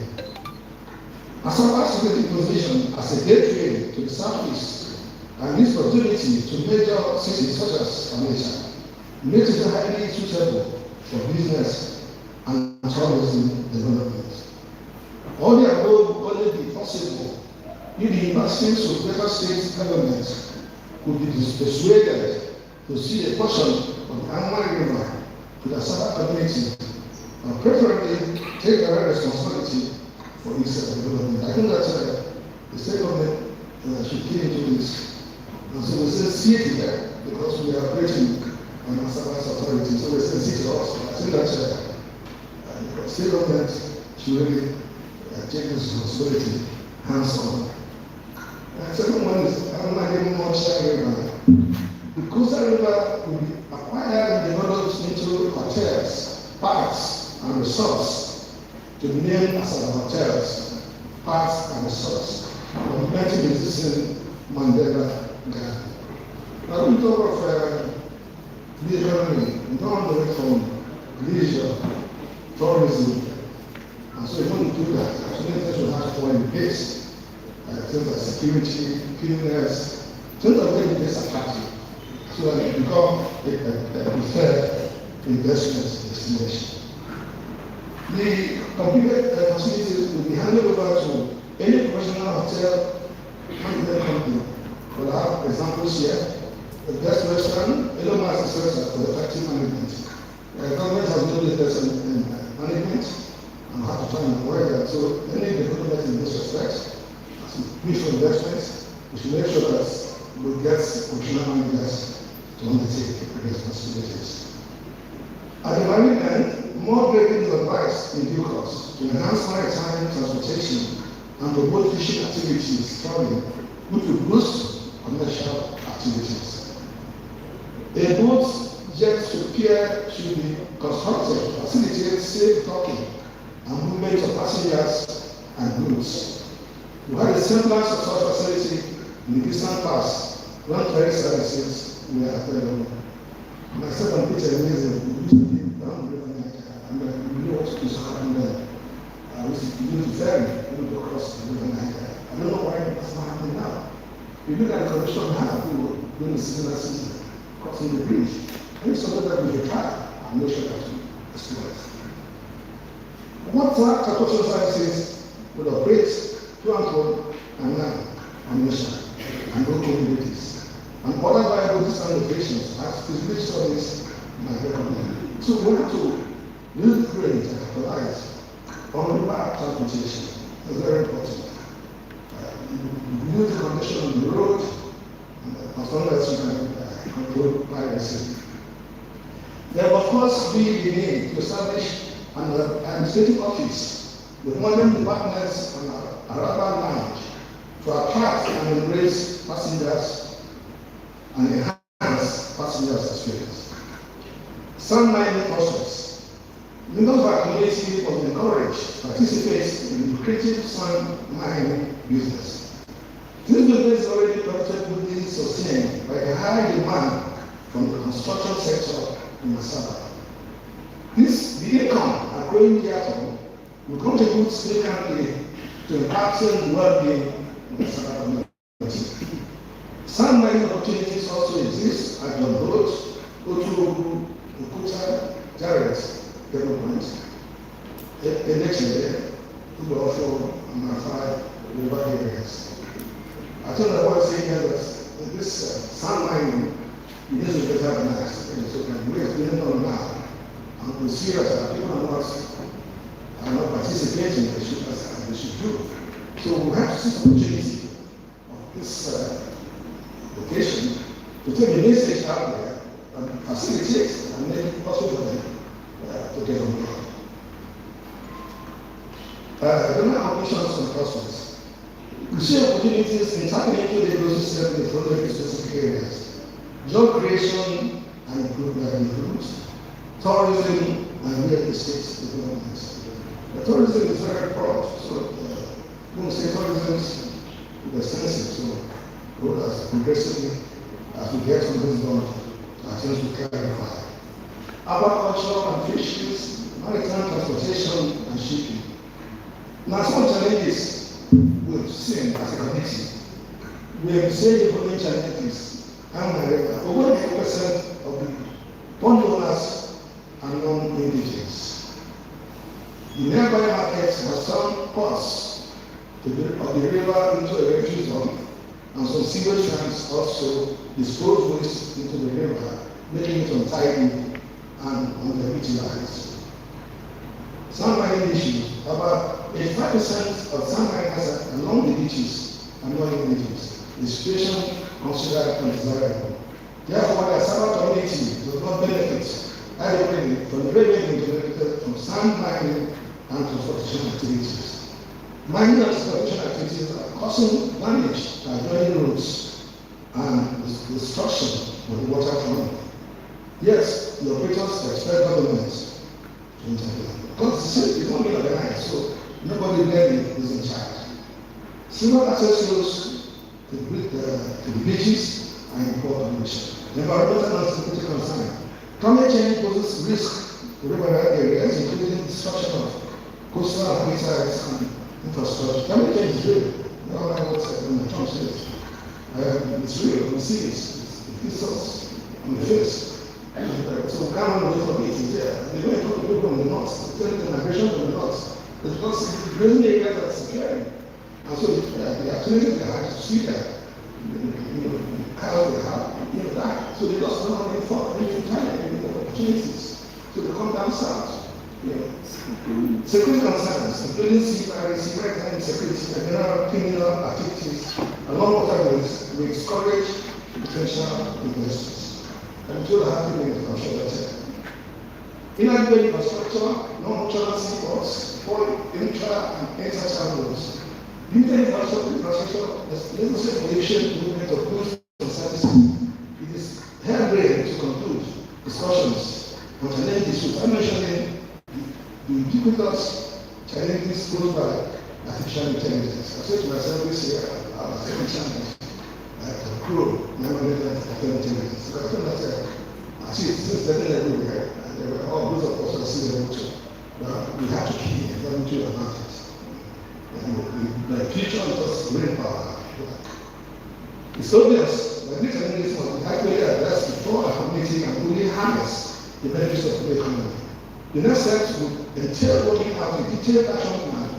Asaba's strategic position as a gateway to the southeast and its proximity to major cities such as Onitsha makes it highly suitable for business and tourism development. All the above will only be possible if the universities of Delta State government could be persuaded to see a portion of the Ahaba River to the Asaba community, and preferably take direct responsibility for its development. I think that the state government should key into this. And so we say see it here because we are operating on Asaba's authority. So we say see it also. I think that the state government should really take this responsibility hands on. And the second one is Ahaba River. The coastal river will be acquired and developed into hotels, parks, and resorts to be named Asaba hotels, parks, and resorts, complementing the existing Mandela Garden. Now we talk of the economy, we don't want to wait from leisure, tourism, and so we want to do that. Actually, things will have to fall in place. Things like security, cleanliness, things that make this attractive, so that it become a preferred investment destination. The completed facilities will be handed over to any professional hotel management company. We'll have examples here. The best restaurant, Elon Musk serves for effective management. The government has no business in management and have to find a way that. So any development in this respect, as we for investments, we should make sure that we get professional managers to undertake the responsibilities. At the marine end, more grading is advised in due course to enhance maritime transportation and promote fishing activities, traveling, which will boost commercial activities. A boat jet to pier should be constructed to facilitate safe docking and movement of passengers and goods. We had a semblance of such facility in the Eastern Pass when ferry services were available. Myself and Peter Amazing, we used to be down the river Niger, and we knew what was happening there. We used to do the ferry, we would go across the river Niger. I don't know why that's not happening now. If you look at the condition we have, we were doing the season, crossing the bridge. And it's something that we try and make sure that we exploit. What transportation services would operate to and from and now on mission and go communities and other viable distant locations as feasibility studies might recommend. So we have to really create and capitalize on river transportation. It's very important. Use the condition on the road as long as you can control piracy. There will of course be the need to establish an administrative office with modern departments and Ahaba lounge to attract and embrace passengers and enhance passengers' experience. Sand mining process. Members of our community was encouraged to participate in lucrative sand mining business. This business is already profitably sustained by the high demand from the construction sector in Asaba. The income and growing capital will contribute significantly to impacting the well-being of the Asaba community. Sand mining opportunities also exist at the road, Ogwa, Ukwu, development, Election, also Ahaba river areas. I told I was saying here that this sand mining, it is better than us, and so we are doing on now. And we see that people are not participating as they should do. So we have to see the opportunity of this location to take the message out there and facilitate and make it possible for them to get on board. There are ambitions and prospects. We see opportunities in tapping into the ecosystem in the following specific areas: job creation and improvement, tourism and real estate development. The tourism is very broad, so when we say tourism is extensive, so road as progressively as we get on this board, I think we clarify. Agriculture and fisheries, maritime transportation and shipping. Now some challenges we've seen as a committee. We have seen the following challenges. Over 80% of the pond owners are non-indigenous. The nearby markets have some ports of the river into a refugee zone, and some sewage tanks also dispose waste into the river, making it untidy and underutilized. Sand mining issues. About 85% of sand miners along the beaches are non-indigenous. The situation considered undesirable. Therefore, the Asaba community does not benefit adequately from the revenue generated from sand mining and transportation activities. Mining and transportation activities are causing damage by joining roads and destruction of the water economy. Yes, the operators expect governments to intervene. Because it's not being organized, so nobody really is in charge. Similar access roads to the beaches are important. Environmental and security concern. Climate change poses risk to river areas, including destruction of coastal habitats and infrastructure. Climate change is real. We all know what's in the Trump says. It's real. We see it. It hits us on the face. So we can't run away from it. It's there. They're going to put people from the north. They're taking the migration from the north. It's because the grazing areas are securing. And so the opportunity they have to see that, cows they have, that. So they just don't have any opportunities. So they come down south. Security concerns, including sea maritime security and general criminal activities along waterways, will discourage potential investors. And to the happy with infrastructure. Inadequate infrastructure, non-functional seaports, poor intra and inter-channel roads. Limited infrastructure, necessary pollution, movement of goods and services. It is hair-brained to conclude discussions on challenges without mentioning the ubiquitous challenges posed by artificial intelligence. I said to myself this year, our second challenge. Grow, never let artificial intelligence. So I told myself, actually, since then everywhere, and there were all those of us who see them too. We have to keep them to advantage. The future is just brain power. It's obvious that these challenges must be accurately addressed before our community can fully harness the benefits of the economy. The next steps would entail working out a detailed action plan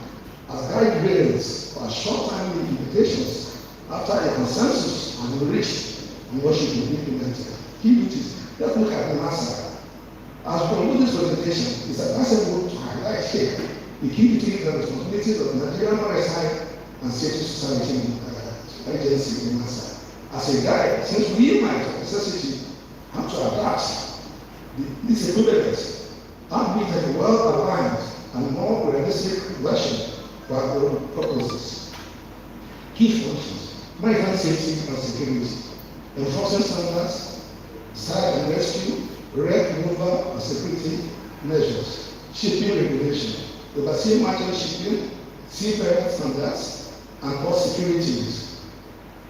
as guide rails for short-term implementations after a consensus has been reached on what should be implemented. Key duties. Let's look at the master. As we conclude this presentation, it's advisable to highlight here the key duties and responsibilities of the Nigerian Maritime and Safety Society Agency in master. As a guide, since we might of necessity have to adapt this equivalence, and be a well-aligned and more realistic version for our own purposes. Key functions. Maritime safety and security, enforcing standards, search and rescue, red removal of security measures, shipping regulation, overseeing merchant shipping, seafarer standards, and port securities,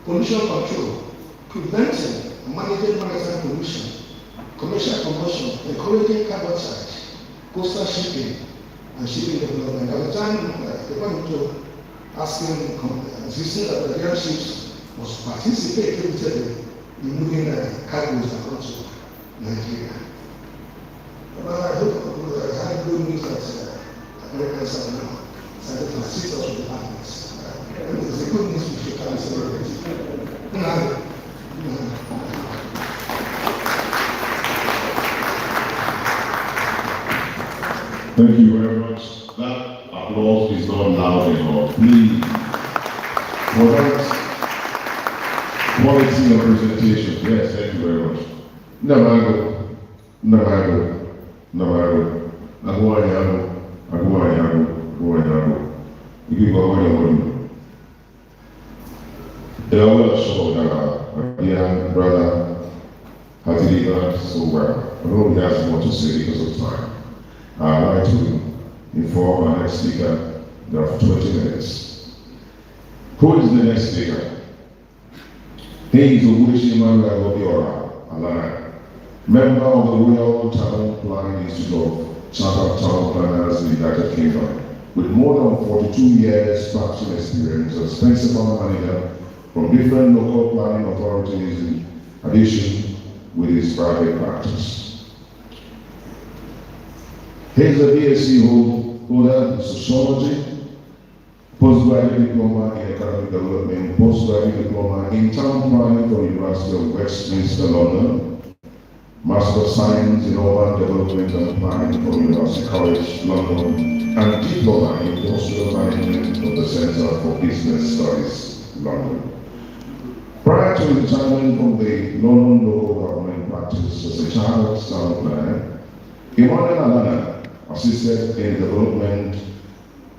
pollution control, preventing and managing maritime pollution, commercial promotion, encouraging carbon charge, coastal shipping, and shipping development. At the time, they went to asking existing Nigerian ships must participate actively in moving cargoes across Nigeria. But I hope I had good news that Americans are now started to assist us with the partners. It's a good news we should celebrate. Thank you very much. That applause is not loud enough. Please, for that quality of presentation. Yes, thank you very much. Namago. You give God money. I will show that dear brother has delivered so well. I know he has more to say because of time. I'd like to inform our next speaker there are 20 minutes. Who is the next speaker? He is Ogwa Alana, member of the Royal Town Planning Institute of Chartered Town Planners in the United Kingdom, with more than 42 years practical experience as principal manager from different local planning authorities in addition with his private practice. He is a BSc holder in sociology, postgraduate diploma in economic development, postgraduate diploma in town planning from the University of Westminster, London, Master of Science in Urban Development and Planning from University College, London, and diploma in industrial management from the Center for Business Studies, London. Prior to retirement from the London local government practice as a chartered town planner, Alana assisted in the development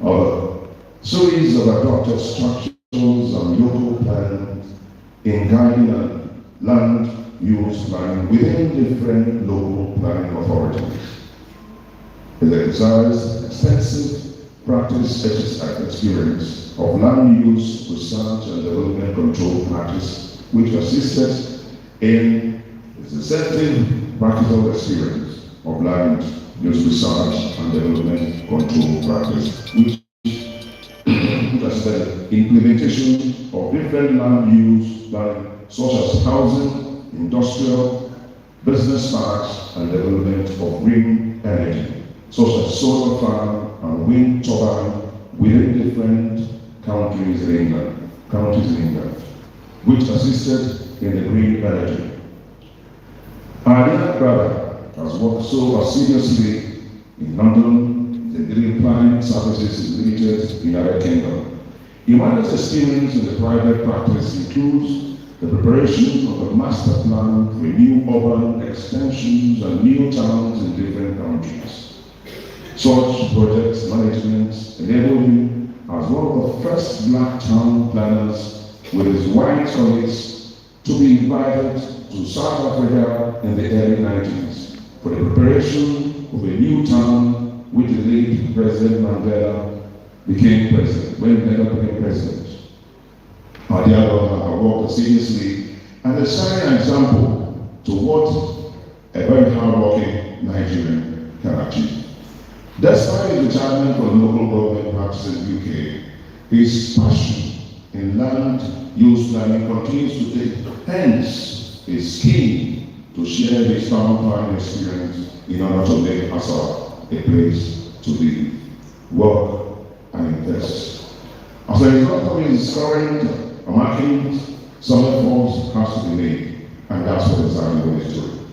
of a series of adopted structures and local plans in guiding and land use planning within different local planning authorities. It exercised extensive practice experience of land use research and development control practice, which assisted in the effective practical experience of land use research and development control practice, which as the implementation of different land use planning such as housing, industrial, business parks, and development of green energy, such as solar farm and wind turbine within different counties in England, which assisted in the green energy. Our dear brother has worked so assiduously in London, the Green Planning Services Limited, United Kingdom. Emmanuel's experience in the private practice includes the preparation of a master plan for new urban extensions and new towns in different countries. Such project management enabled him as one of the first black town planners with his white colleagues to be invited to South Africa in the early 90s for the preparation of a new town which the late President Mandela became president, when Mandela became president. Ahaba worked assiduously and a shining example to what a very hard-working Nigerian can achieve. Despite his retirement from local government practice in the UK, his passion in land use planning continues to take, hence is keen to share his town planning experience in order to make Asaba a place to live, work, and invest. As a result of his current marketing, some efforts has to be made, and that's what exactly what he's doing.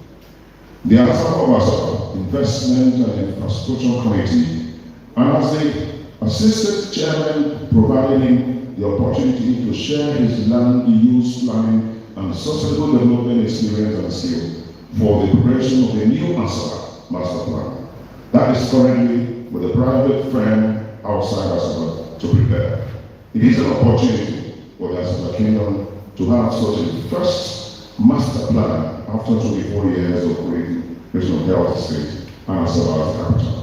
The Asaba Investment and Infrastructure Committee, and as the assistant chairman, providing him the opportunity to share his land use planning and sustainable development experience and skill for the preparation of the new Asaba master plan. That is currently with a private firm outside Asaba to prepare. It is an opportunity for the Asaba Kingdom to have such a first master plan after 24 years of operating National Health State, and Asaba capital.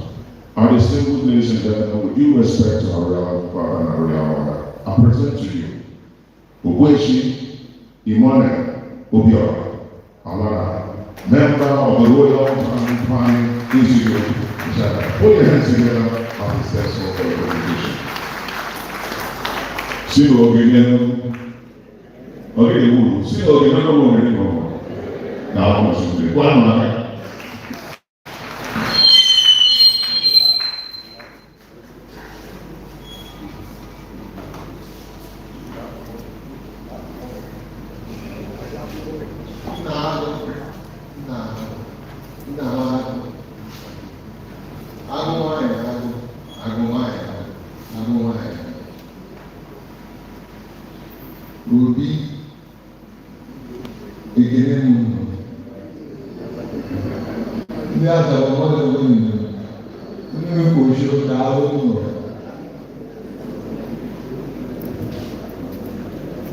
And distinguished ladies and gentlemen, with due respect to our real father and our real mother, I present to you Ogwa Imane Obiora Alana, member of the Royal Planning Institute. Put your hands together on the steps of the presentation. Sino Ogene, Ogene, Sino Ogene, now I'm going to one.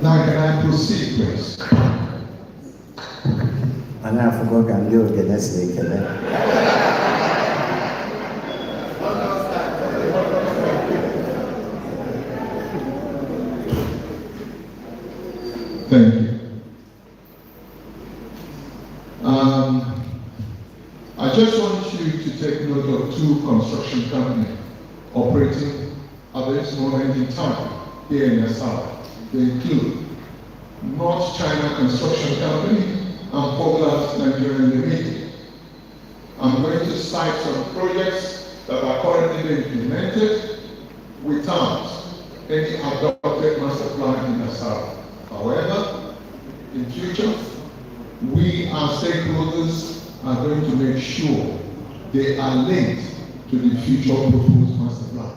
Now can I proceed, please? And I forgot can do it next week. Thank you. I just want you to take note of two construction companies operating at this moment in time here in Asaba. They include North China Construction Company and Fogland Nigeria Limited. I'm going to cite some projects that are currently being implemented without any adopted master plan in Asaba. However, in future, we as stakeholders are going to make sure they are linked to the future proposed master plan.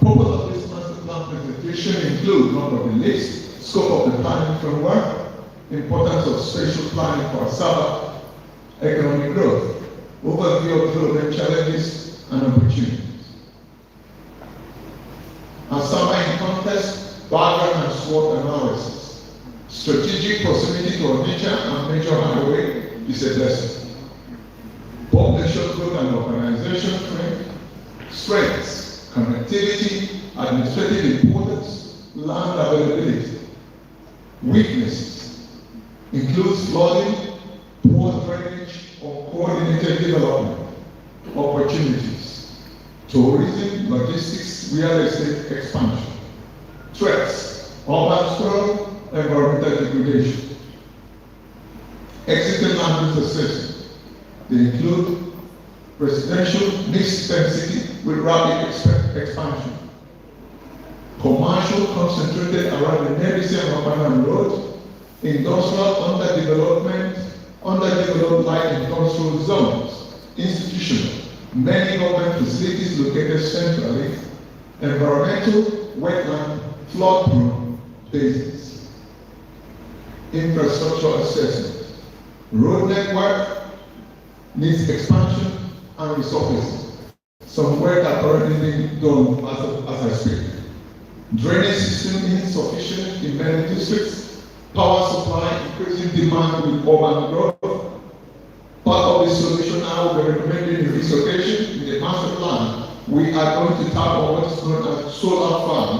Purpose of this master plan presentation include not of the list, scope of the planning framework, importance of spatial planning for Asaba, economic growth, overview of development challenges and opportunities. Asaba in context, background and SWOT analysis. Strategic proximity to Onitsha and major highway is a blessing. Population growth and urbanization strengths, connectivity, administrative importance, land availability. Weaknesses includes flooding, poor drainage, or coordinated development. Opportunities: tourism, logistics, real estate expansion. Threats: urban sprawl, environmental degradation. Existing land use assessment. They include residential mixed density with rapid expansion. Commercial concentrated around the Nebisi and Mapanam Road. Industrial underdeveloped light industrial zones. Institutional, many government facilities located centrally. Environmental, wetland, flood-prone basins. Infrastructure assessment. Road network needs expansion and resurfacing. Some work are currently being done as I speak. Drainage system insufficient in many districts. Power supply increasing demand with urban growth. Part of the solution I will be recommending in this occasion in the master plan. We are going to tap on what is known as solar farm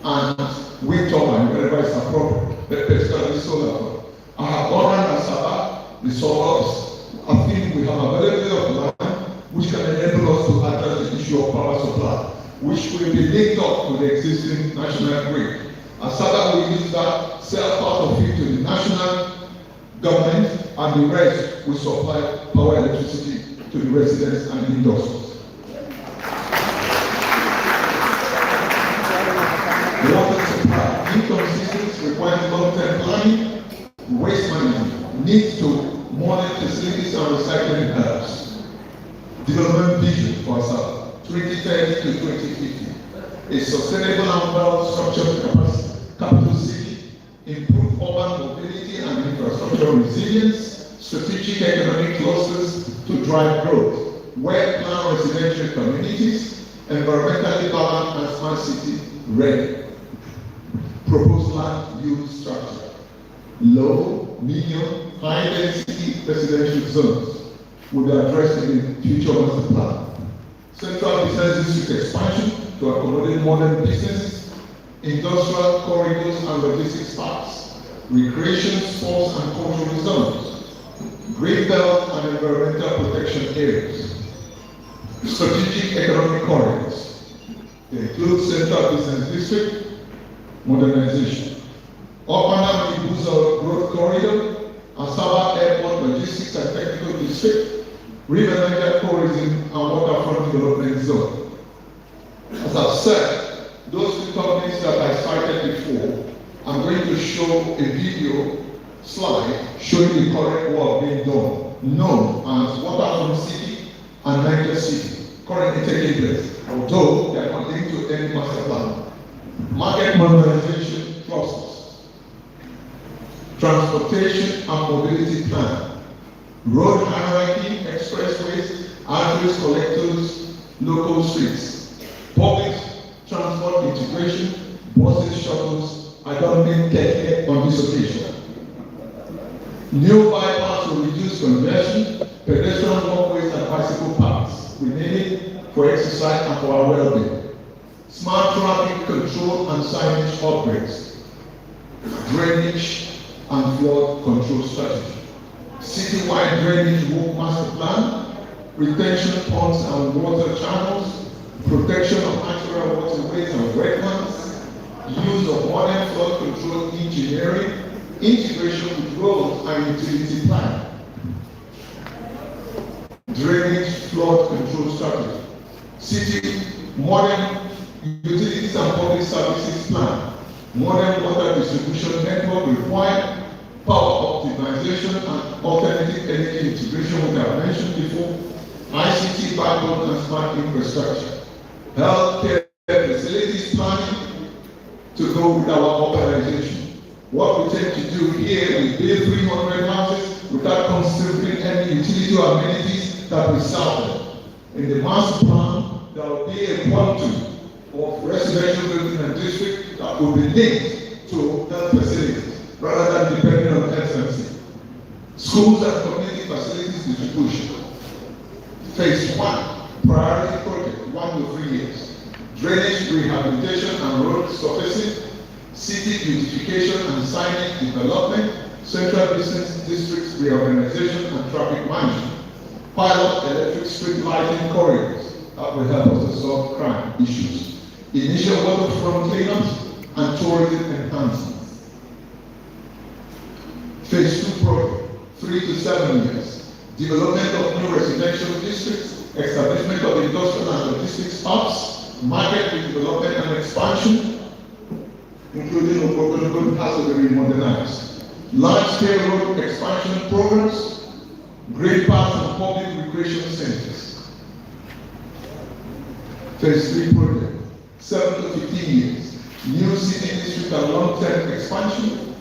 and wind turbine wherever it's appropriate, especially solar farm. Ahaba and Asaba, the suburbs, I think we have availability of land which can enable us to address the issue of power supply, which will be linked up to the existing national grid. Asaba will use that, sell part of it to the national government, and the rest will supply power electricity to the residents and industries. Water supply inconsistencies requires long-term planning. Waste management needs to monitor facilities and recycling hubs. Development vision for Asaba 2030 to 2050. A sustainable and well-structured capital city, improve urban mobility and infrastructure resilience, strategic economic clusters to drive growth, well-planned residential communities, environmentally balanced and smart city ready. Proposed land use structure. low, medium, high density residential zones will be addressed in the future master plan. Central business district expansion to accommodate modern businesses, industrial corridors and logistics parks, recreation, sports and cultural zones, green belt and environmental protection areas, strategic economic corridors. They include Central Business District modernization, Okana Ibuza Growth Corridor, Asaba Airport Logistics and Technical District, River Niger Tourism and Waterfront Development Zone. As I've said, those two companies that I cited before, I'm going to show a video slide showing the current work being done, known as Waterfront City and Niger City, currently taking place, although they are not linked to any master plan. Market modernization clusters, transportation and mobility plan, road hierarchy, expressways, arteries, collectors, local streets, public transport integration, buses, shuttles. I don't mean get on this occasion. New bypass will reduce congestion, pedestrian walkways and bicycle paths. We need it for exercise and for our well-being. Smart traffic control and signage upgrades, drainage and flood control strategy, citywide drainage walk master plan, retention ponds and water channels, protection of natural waterways and wetlands, use of modern flood control engineering, integration with roads and utility plan, drainage flood control strategy, city modern utilities and public services plan, modern water distribution network required, power optimization and alternative energy integration, which I mentioned before, ICT backbone and smart infrastructure, healthcare facilities planning to go with our organization. What we tend to do here, we build 300 houses without considering any utility or amenities that we sell them. In the master plan, there will be a quantum of residential building and district that will be linked to health facilities rather than depending on SMC. Schools and community facilities distribution. Phase 1, priority project, 1 to 3 years. Drainage rehabilitation and road surfacing, city beautification and signage development, central business districts reorganization and traffic management. Pilot electric street lighting corridors that will help us to solve crime issues. Initial waterfront cleanups and tourism enhancements. Phase 2 project, 3 to 7 years. Development of new residential districts, establishment of industrial and logistics hubs, market redevelopment and expansion, including Ukwu has to be modernized. Large-scale road expansion programs, green parks and public recreation centers. Phase 3 project, 7 to 15 years. New city district and long-term expansion,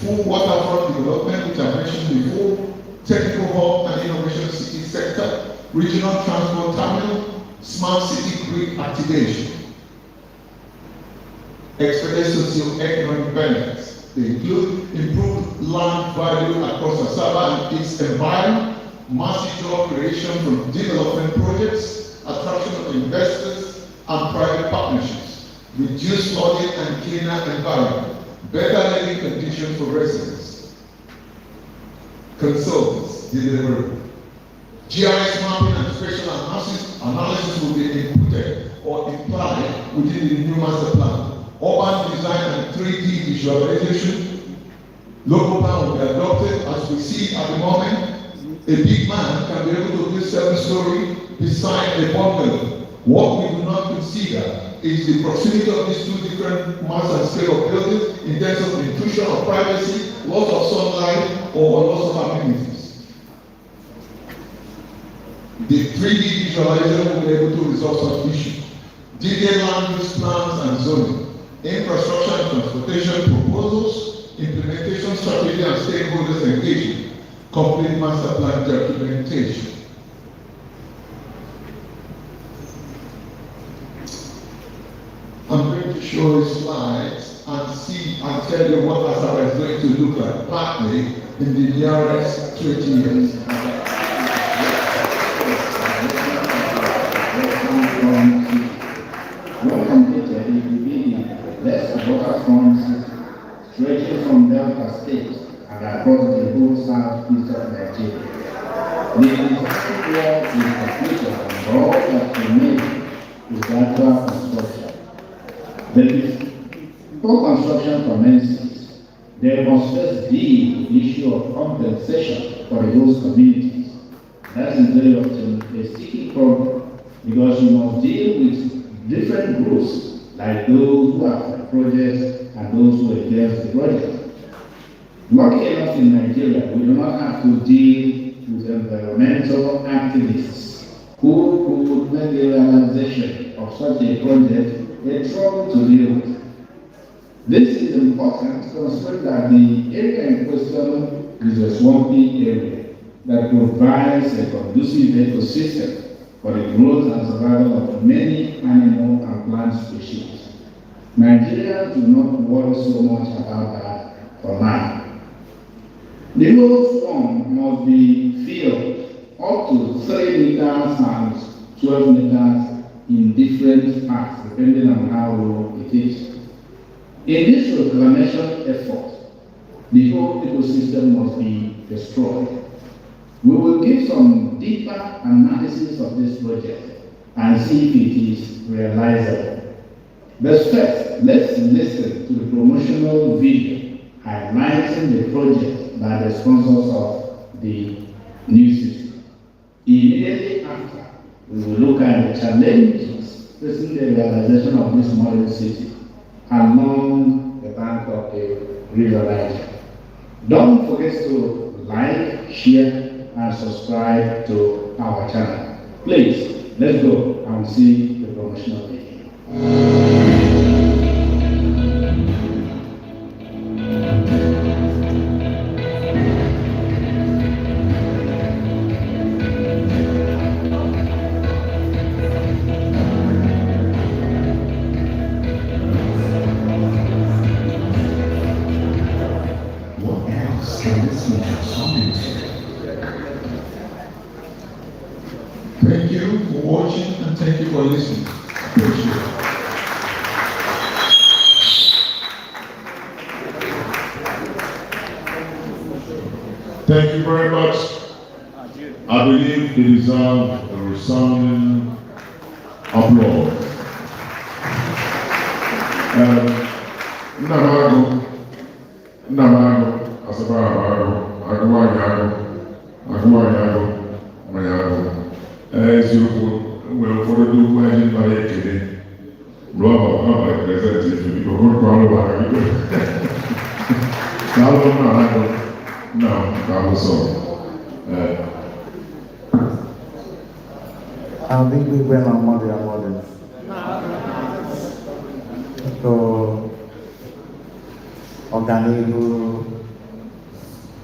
full waterfront development, which I mentioned before, technical hub and innovation city sector, regional transport terminal, smart city grid activation. Expected socio-economic benefits. They include improved land value across Asaba and its environment, massive job creation from development projects, attraction of investors and private partnerships, reduced flooding and cleaner environment, better living conditions for residents. Consultants, delivery. GIS mapping and spatial analysis will be inputted or implied within the new master plan. Urban design and 3D visualization. Local plan will be adopted as we see at the moment. A big man can be able to build 7-story beside a bungalow. What we do not consider is the proximity of these two different mass and scale of buildings in terms of the intrusion of privacy, loss of sunlight, or loss of amenities. The 3D visualization will be able to resolve such issues. Detailed land use plans and zoning. Infrastructure and transportation proposals, implementation strategy and stakeholders engagement, complete master plan documentation. I'm going to show a slide and and see and tell you what Asaba is going to look like partly in the nearest 20 years. When completed, it will be the best waterfront stretching from Delta State and across the whole southeast of Nigeria. The existing work is completed and all that remains is actual construction. But before construction commences, there must first be the issue of compensation for the host communities. That is very often a sticky problem because you must deal with different groups, like those who are for the project and those who are against the project. Lucky enough in Nigeria, we do not have to deal with environmental activists who could make the realization of such a project a trouble to deal with. This is important considering that the area in question is a swampy area that provides a conducive ecosystem for the growth and survival of many animal and plant species. Nigerians do not worry so much about that for now. The whole swamp must be filled up to 3 meters and 12 meters in different parts, depending on how low it is. In this reclamation effort, the whole ecosystem must be destroyed. We will give some deeper analysis of this project and see if it is realizable. But first, let's listen to the promotional video highlighting the project by the sponsors of the new system. Immediately after, we will look at the challenges facing the realization of this model city along the bank of the River Niger. Don't forget to like, share, and subscribe to our channel. Please, let's go and see the promotional video. What else can this make summit? Thank you for watching and thank you for listening. Appreciate it. Thank you very much. I believe they deserve a resounding applause. Nnamagụ, Asaba Agụwanyagụ, Mayagụ. Eziokwu, nwere ụfọdụ ndị ugwu anyị mara ekele. Rụọ ha ma representative, biko hụrụ ọrụ maka biko. Daalụ Nnamagụ, nna m ka bụ sọ. Abigwe na mmadụ ya mmadụ. So, ọganihu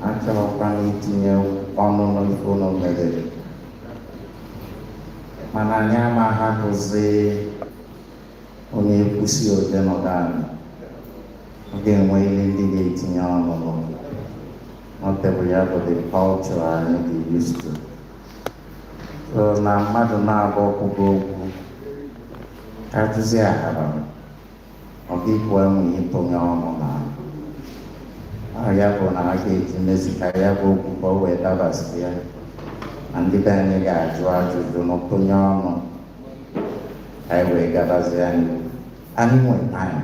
achọrọkwa n'itinye ọnụ n'ife ụlọ mere. Mana anyị amaghị akụzi onye ekwusi oje nọdụ anyị. Ọ ga-enwe ihe ndị ga-etinye ọnụ n'ọtebụl ya bụ the culture anyị dị used to. So na mmadụ na-abụ ọkwụgo okwu ajụzi Ahaba ọ ga-ekwu enweghị itonye ọnụ na ya bụ na a ga-eji mezi ka ya bụ okwu ka o wee dabasị ya na ndị be anyị ga-ajụ ajụjụ n'otonye ọnụ ka anyị wee gabazie anyị nwe time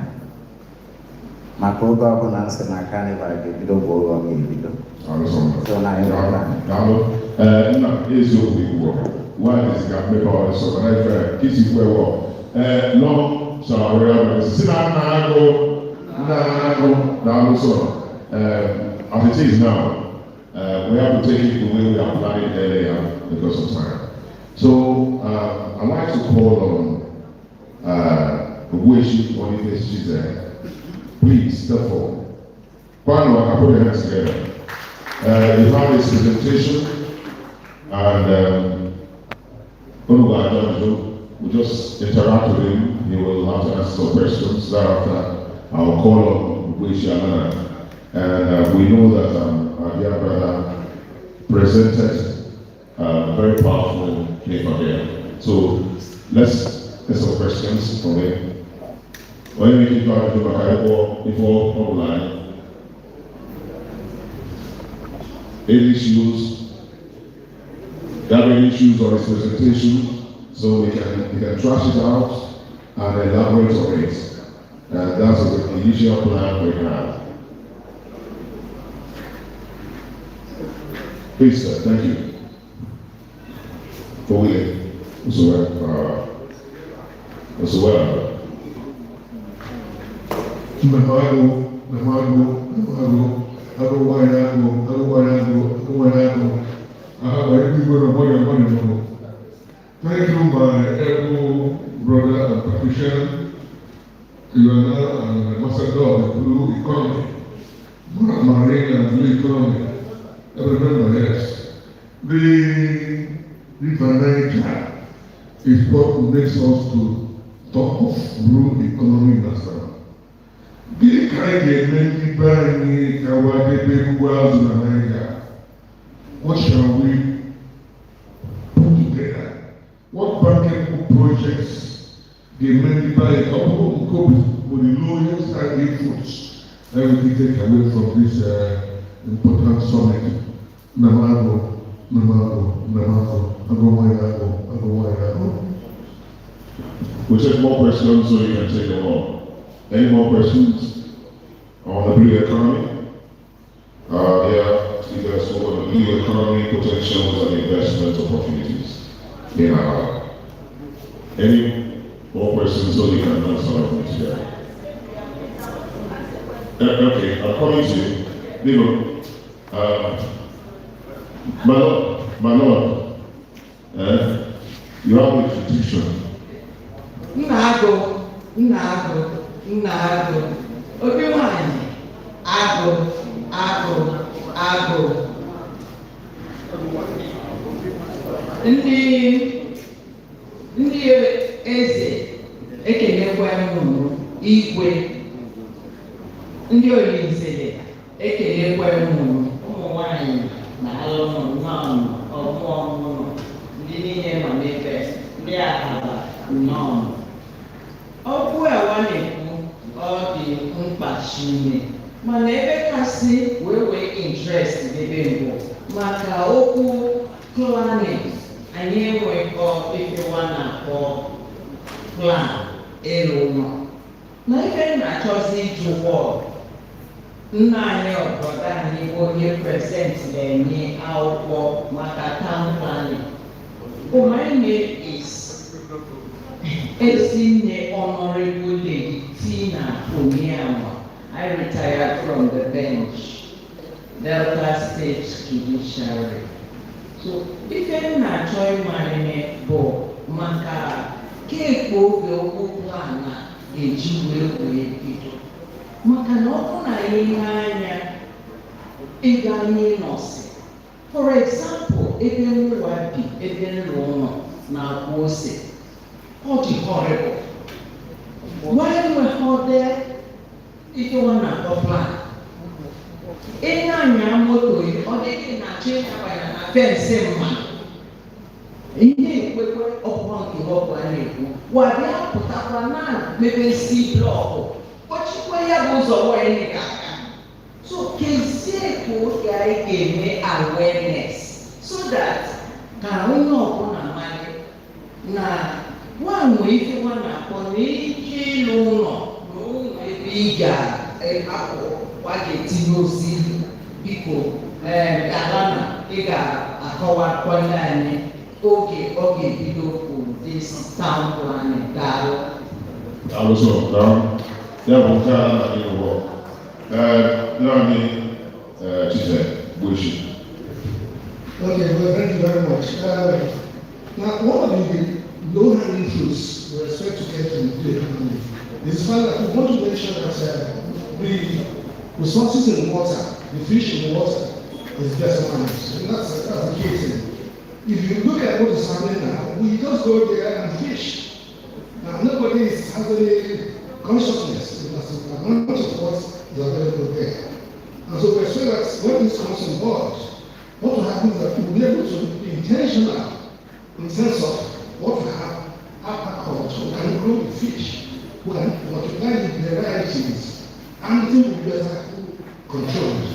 maka oge ọbụla nsị na carnival ga-ebido bụ oge ọ ga-ebido. So na anyị nwere Daalụ. Nna eziokwu igbo nwaanyị si ka mmepe ọsọ mana ife kisi kwe wọ nọ sọrọ ya bụ si na nna agụ daalụ sọ. As it is now, we have to take it the way we are planning earlier because of time. So I'd like to call on Ogwa she's there. Please step forward. Kwano, I can put your hands together. You've had this presentation, and we'll just interact with him. He will have to answer some questions. Thereafter, I'll call on Wishamana. And we know that our dear brother presented a very powerful paper here. So let's get some questions from him. When you make it back to before online, any issues, gathering issues on his presentation, so we can trash it out and elaborate on it. That's the initial plan we have. Please, sir, thank you. For William, as well. Thank you, my able brother and practitioner. You are now an ambassador of the blue economy, marine and blue economy. I remember, yes. The Niger is what makes us to talk of blue economy national. Gịnị ka anyị ga-eme ndị be anyị ka wadebe ugbo azụ na Naịjirịa? What shall we put together? What bankable projects ga-eme ndị be anyị ka ọ bụrụ nke obi for the lowest hanging fruits that we can take away from this important summit? We'll take more questions so you can take them all. Any more questions on the blue economy? You guys spoke on the blue economy potentials and investment opportunities in Ahaba. Any more questions so you can answer them together? Okay, I'm coming to you. My Lord, you have a tradition. Nnago, obi nwanyị, agụ. Ndị eze ekenekwa unu igwe, ndị Olise ekenekwa unu ụmụ nwanyị na alụmụ nnọọ ọmụmụ ndị niile nọ n'ebe ndị Ahaba nnọọ. Okwu awa na-ekwu ọ dị mkpa Chineke, mana ebe kasị wee interest ebe mbụ maka okwu planning. Anyị enwekọ ifewa na-akpọ plan ịrụ ụlọ. Na ife na-achọzi ịjụ nna anyị obodo anyị onye present na-enye akwụkwọ maka town planning. My name is Ezinne Honorable Lady Tina Onyama. I retired from the bench, Delta State Judiciary. So, if you're not trying my board, maka ke oge okwu plan ga-eji wee bido. Maka na ọkụ na ihe anya ịga n'ịnọsị. For example, ebe nwa bi, ebe nlụ ụlọ na-akwụ ose. Ọ dị horrible. Why we there if you want to plan? Ị na-anya moto yi, ọ dịghị na chi abanya na fensị mma. Ihe ekwekwe ọkwa nke ọkwa na-ekwu. Wabịa pụtakwa na mepesi blọkụ. Kpọchikwa ya bụ ụzọ wee ga-aga. So kezie ka oge anyị ga-eme awareness so that ka onye ọbụla mmadụ na nwanwe ife nwa na-akpọ na ike ịlụ ụlọ na ụlọ ebe ị ga-apụ kwa ga-etinye ozi biko galana ị ga-akọwakwa ndị anyị oge ọ ga-ebido kwuru this town planning daalụ. Alụsọ, ya bụ nke a na ịrụọ. Naanị Chize Bushi. Okay, well, thank you very much. Now, one of the low-hanging fruits we expect to get from the economy is the fact that we want to make sure that the resources in the water, the fish in the water, is better managed. And that's the key thing. If you look at what is happening now, we just go there and fish. Now, nobody has any consciousness. when this comes on board, what will happen is that we'll be able to be intentional in the sense of what we have aquaculture. We can grow the fish, we can multiply the varieties, and it will be better controlled.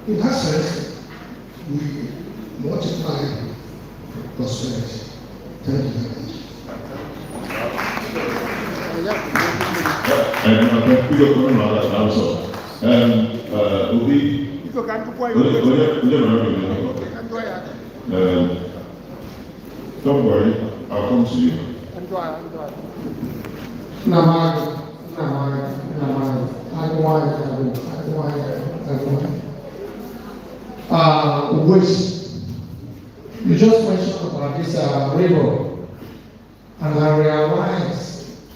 In that sense, we multiply prosperity. Thank you very much. Don't worry, I'll come to you. Which you just mentioned about this river, and I realized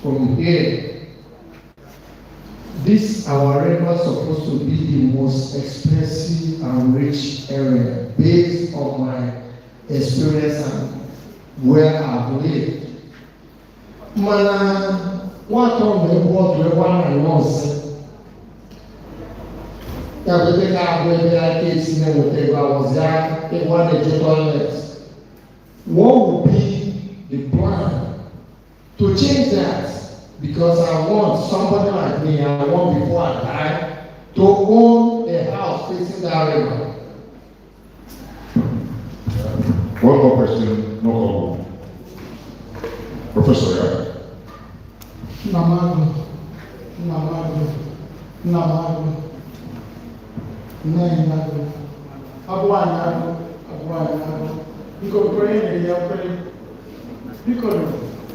from here, this our river is supposed to be the most expensive and rich area based on my experience and where I've lived. Mana, what on the board we want and once. That we take our baby like it's in whatever was there, they want the toilet. What would be the plan to change that? Because I want somebody like me, I want before I die, to own a house facing that river. One more question, no problem. Professor, yeah. Namadu. Abuanadu. Because praying, they are praying. Because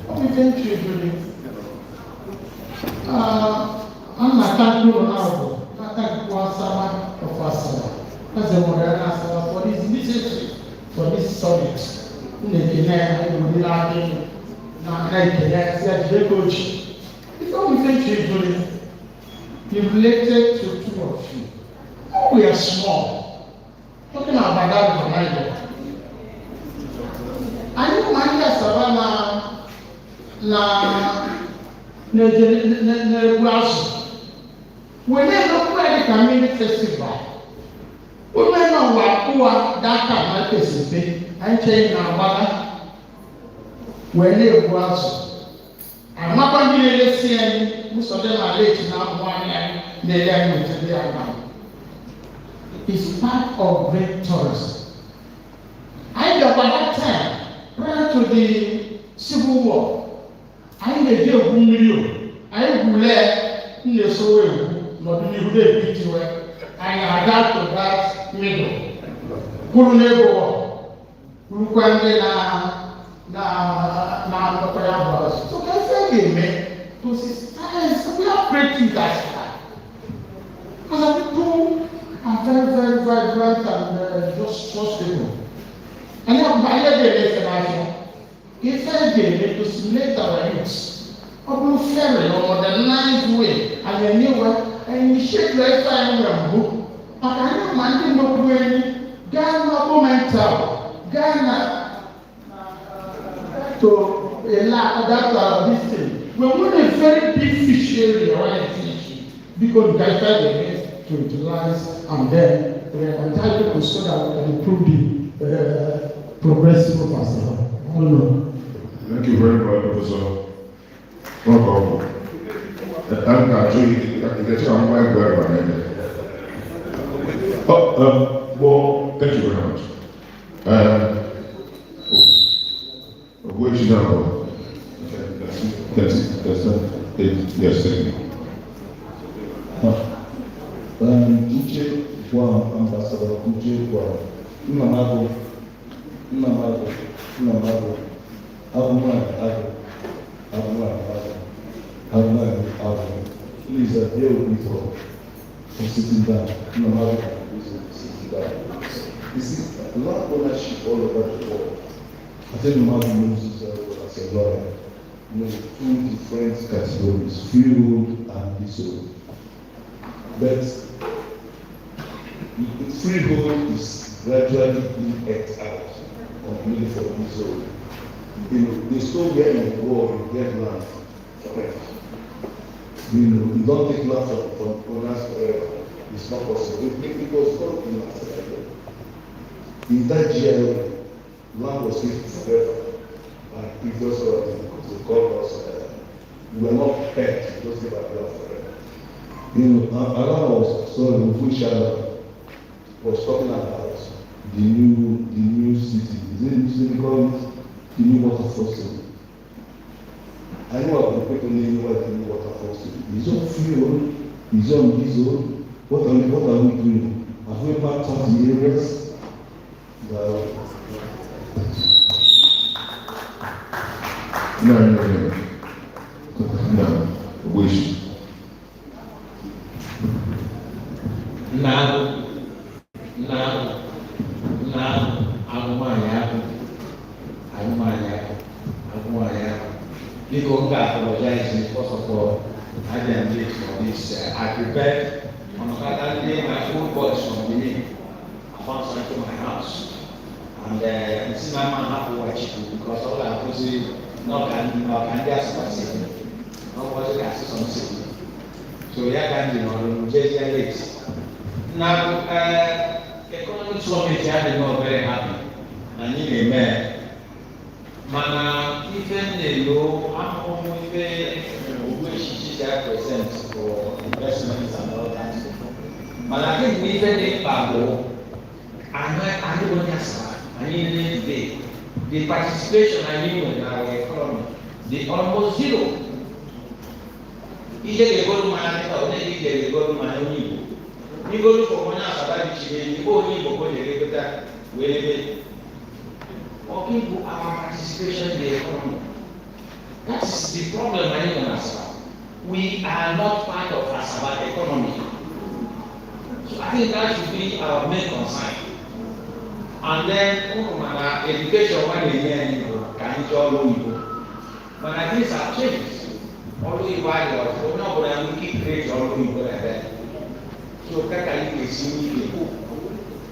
what we can choose I'm not thanking you now. I'm thanking you Asaba of Asaba. That's the modern Asaba for this initiative, for this summit. Before we can choose you've related to two of you. Oh, we are small. Talking about that behind it. I know my Asaba we may not play the community festival. We may not work that can participate and change our mother. When they was, I'm not going to see any, most of them are late now, 1 year, they are going to be around. It's part of great tourism. I know by that time, prior to the Civil War, I need a million. I will let in the soil, not the new and adapt to that middle. So can say me to see we are creating that because people are very vibrant and just trustable. And I have the lesson. If I did to simulate our youths, open ferry or modernized way, and a new one, and initiate lifestyle book. But I know man not doing Ghana mental, Ghana to a lot that this thing. We want a very big fish area when I finish because we can try the best to utilize and then we are entitled so that we can improve the progressive of us. Thank you very much, Professor. No problem. I'm actually I'm quite glad about it. Well, thank you very much. Which now? That's it. Yes, thank you. Uche kwa ambassador Uche kwa Nnamagụ please deal with me for sitting down. Nnamagụ sitting down. You see, a lot of ownership all over the world. I think Nnamagụ knows himself as a lawyer. You know, 2 different categories, freehold and leasehold. But freehold is gradually being eked out completely for leasehold. You know, they still get in the war, you get land forever. You know, you don't take land from owners forever. it's not possible. Because God in Asaba, in that GRA, land was given forever by previous because the God was, we were not prepared to just give our land forever. Ahaba was talking about the new city. Is it called the new waterfall city? I know about the people name what the new waterfall city. Is it free? Is it on this road? What are we doing? Have we mapped out the areas? No. Wish. Now, people apologize first of all. I didn't wait for this. I prepared on Saturday my own boys from Benin. I found some to my house. And it's my man have to watch it because all I was saying, no can just pass. No was it some city. So yeah, can do just late. Now, economic summit had been very happy. And you may Mana, even the low, I'm only which 65% for investments and all that. But I think even the Pabo, I don't want to I need the participation I need in our economy, the almost zero. Either they go to my or they go to my own. You go for one house, you go to the way. Or people our participation in the economy. That's the problem I need in Asaba. We are not part of Asaba economy. So I think that should be our main concern. And then education when they can you all Igbo. But I think have changed. All Igbo was nobody keep create all Igbo like that. So can you see people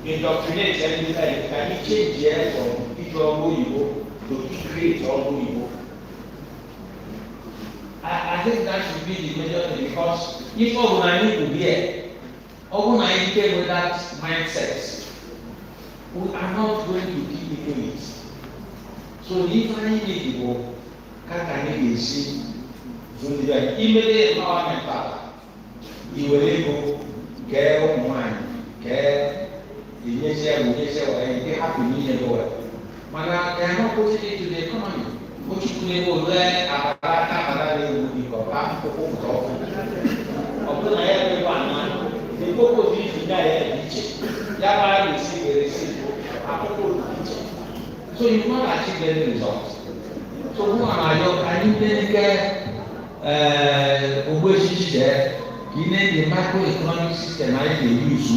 indoctrinate everything? Can you change here from Igbo to create Igbo? I think that should be the major thing because if Ogwa to be here, Ogwa came with that mindset, we are not going to keep doing it. So if I need Igbo, can see the immediate empowerment, you will able care of mind, care. We have to meet the world. But they are not putting it to the economy. What you can do there, the people is so you not achieve any results. So who are you? I need to get there. You need the macroeconomic system I use.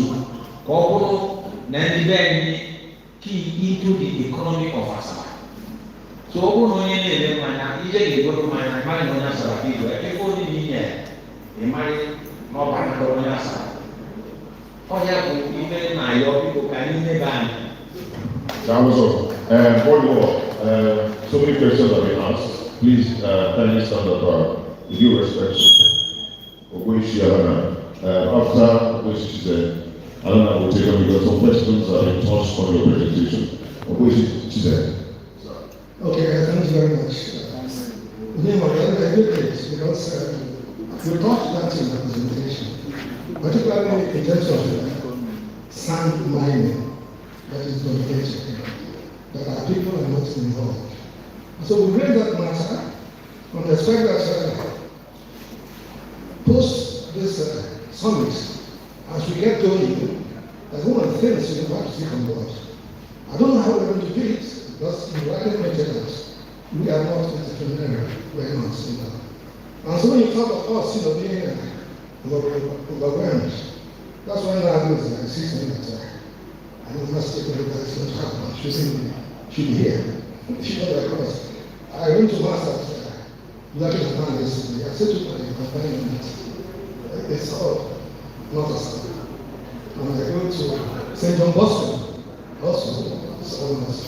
Then key into the economy of Asaba. So who either you go to my money on Asaba, people in here, they marry more than Asaba. Oh yeah, even now your people can even ban. That was all. So many questions have been asked. Please kindly stand up with due respect. After what she said, I don't know, we'll take on because some questions are in touch on your presentation. Okay, thank you very much. I did this because we talked that in the presentation, particularly in terms of sand mining that is dominated, that our people are not involved. So we raise that matter on the fact that post this summit, as we get going, there's one of the things you have to take on board. I don't know how we're going to do it, because in writing maintenance, we are not entrepreneurial, we're not single. And so when you talk of us, being overwhelmed, that's why now I see something that I don't know if that's going to happen. Should be here. She know that course. I went to Mass at Lucky Japan yesterday. I said to my companion, it's all not Asaba. And I go to St. John Boston, also, it's almost.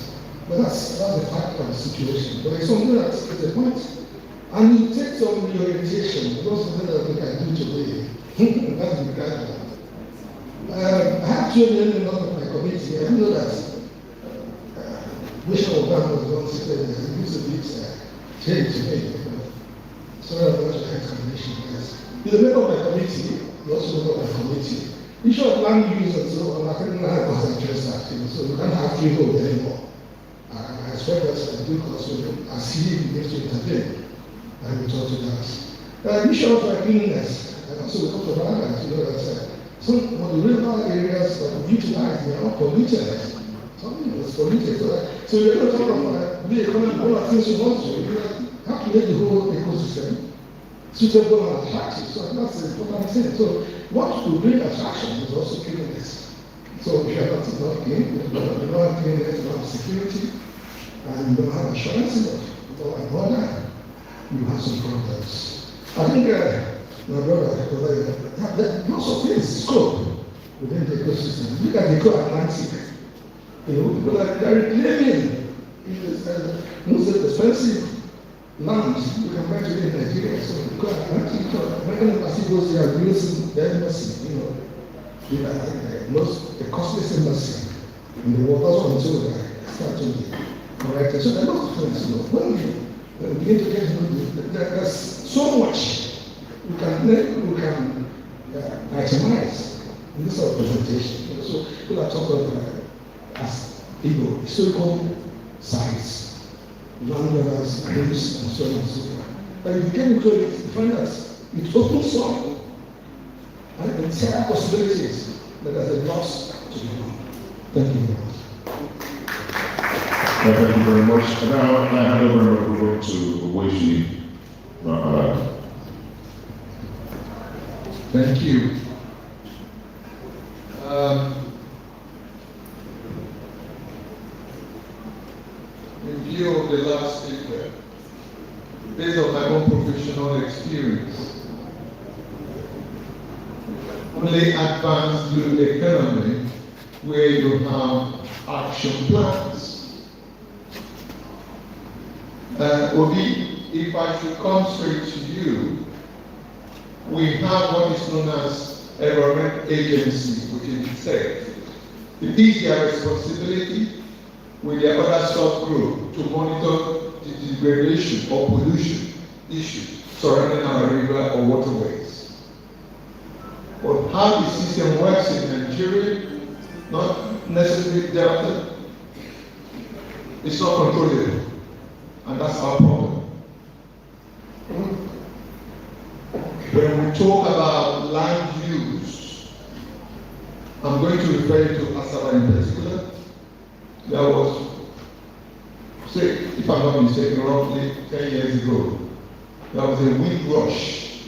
But that's the fact of the situation. But it's something that is a point. And it takes some reorientation. Because something that we can do today, that's the guideline. I have children in one of my committee. I know that Bishop Obama was the one sitting there. It used to be change to me. Sorry about the explanation, guys. He's a member of my committee. He also a member of my committee. Issue of land use and so on, I think I have address that, so we can't have freehold anymore. I expect that due course, as he needs to intervene, I will talk to that. Issue of cleanliness, and also we talked about that, you know that some of the river areas that we utilize, they are not polluted. Something is polluted. So you're going to talk about the economic, one of the things you want to do, you have to make the whole ecosystem suitable and attractive. So that's the important thing. So what will bring attraction is also cleanliness. So if you are not clean, you don't have cleanliness, you don't have security, and you don't have assurance of law and order, you have some problems. I think my brother, there's lots of things, scope within the ecosystem. Look at the co-Atlantic. You know, people are reclaiming most expensive lands you can buy today in Nigeria. So the co-Atlantic, American embassy goes there and builds the embassy, you know. The costliest embassy in the world, that's what I'm told that start to be corrected. So there are lots of things, you know. When we begin to get into there's so much we can itemize in this sort of presentation. You know, so people are talking about as historical sites, landowners, graves, and so on and so forth. But if you get into it, you find that it opens up entire possibilities that are lost to be known. Thank you very much. Thank you very much. Now I hand over the microphone to Ogwa. Thank you. In view of the last speaker, based on my own professional experience, only advanced blue economy where you have action plans. Obi, if I should come straight to you, we have what is known as environment agency within the state. It is their responsibility with their other subgroup to monitor the degradation or pollution issues surrounding our river or waterways. But how the system works in Nigeria, not necessarily Delta, it's not controllable, and that's our problem. When we talk about land use, I'm going to refer to Asaba in particular. There was, say, if I'm not mistaken, roughly 10 years ago, there was a wind rush.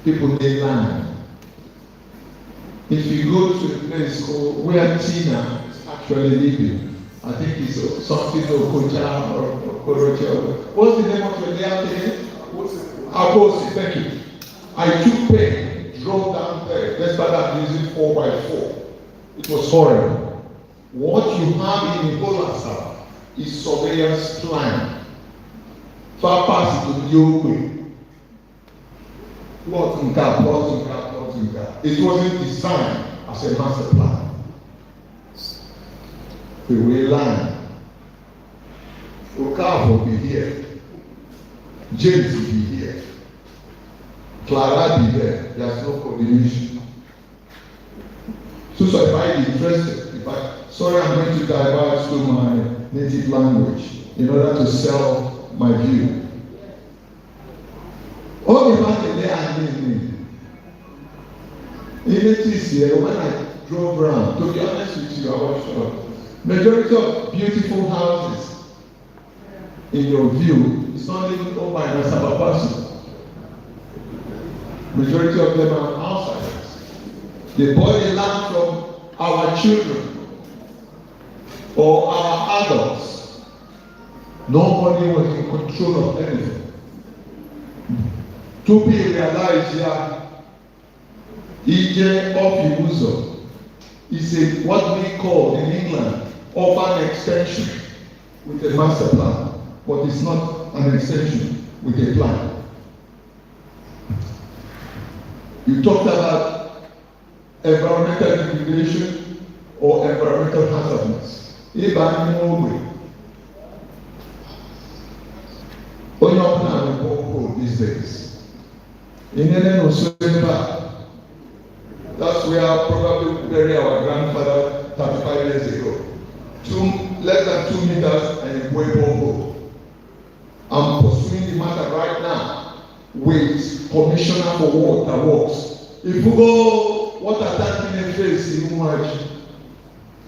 People made land. If you go to a place called where Tina is actually living, I think it's something Okocha or Okorocha. What's the name of your layout again? Abosi, thank you. I took pain, drove down there, despite that using 4x4. It was horrible. What you have in Asaba is surveillance plan. Far pass it to the Ukwu. Plot in car. It wasn't designed as a master plan. The way land. Okafor will be here. James will be here. Clara be there. There's no coordination. So if I be interested, sorry, I'm going to divert to my native language in order to sell my view. All the money there are in this year, when I drove around, to be honest with you, I was shocked. Majority of beautiful houses in your view is not even owned by an Asaba person. Majority of them are outsiders. They buy the land from our children or our adults. Nobody was in control of anything. To be realized here, Ije Opibuzo is a what we call in England urban extension with a master plan, but it's not an extension with a plan. You talked about environmental degradation or environmental hazardness. Even more onye ọbụla na-ekwu these days. In any Australia, that's where I probably buried our grandfather 35 years ago. Less than 2 meters and a borehole. I'm pursuing the matter right now with Commissioner for Water Works. If you go water tank in the face, you much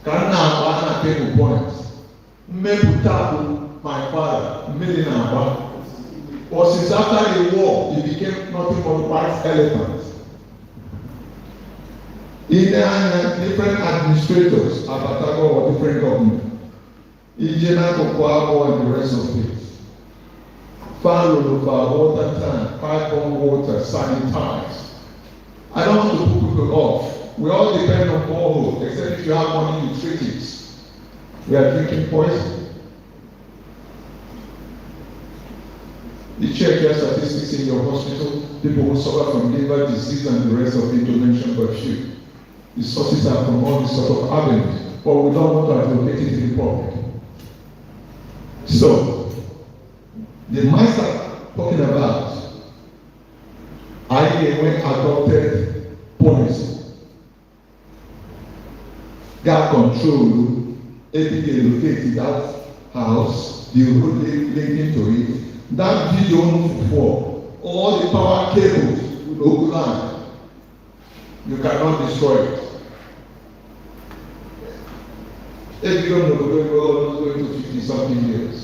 can now take a point. Maybe my father, Millionaire. Or since after the war, he became nothing but white elephant. In different administrators, Abatago or different government, Ijena Kokwabo and the rest of it. Follow of our water tank, pipe-on water, sanitize. I don't want to put people off. We all depend on borehole, except if you have money, you treat it. We are drinking poison. You check your statistics in your hospital, people who suffer from liver disease and the rest of it, to mention but few. The sources are from all these sort of avenues, but we don't want to advocate it in the public. So, the master talking about, I went adopted policy. Got control, everything located that house, the road linking to it. That video for all the power cables with Ogwa, you cannot destroy it. If you don't know, going to 50-something years.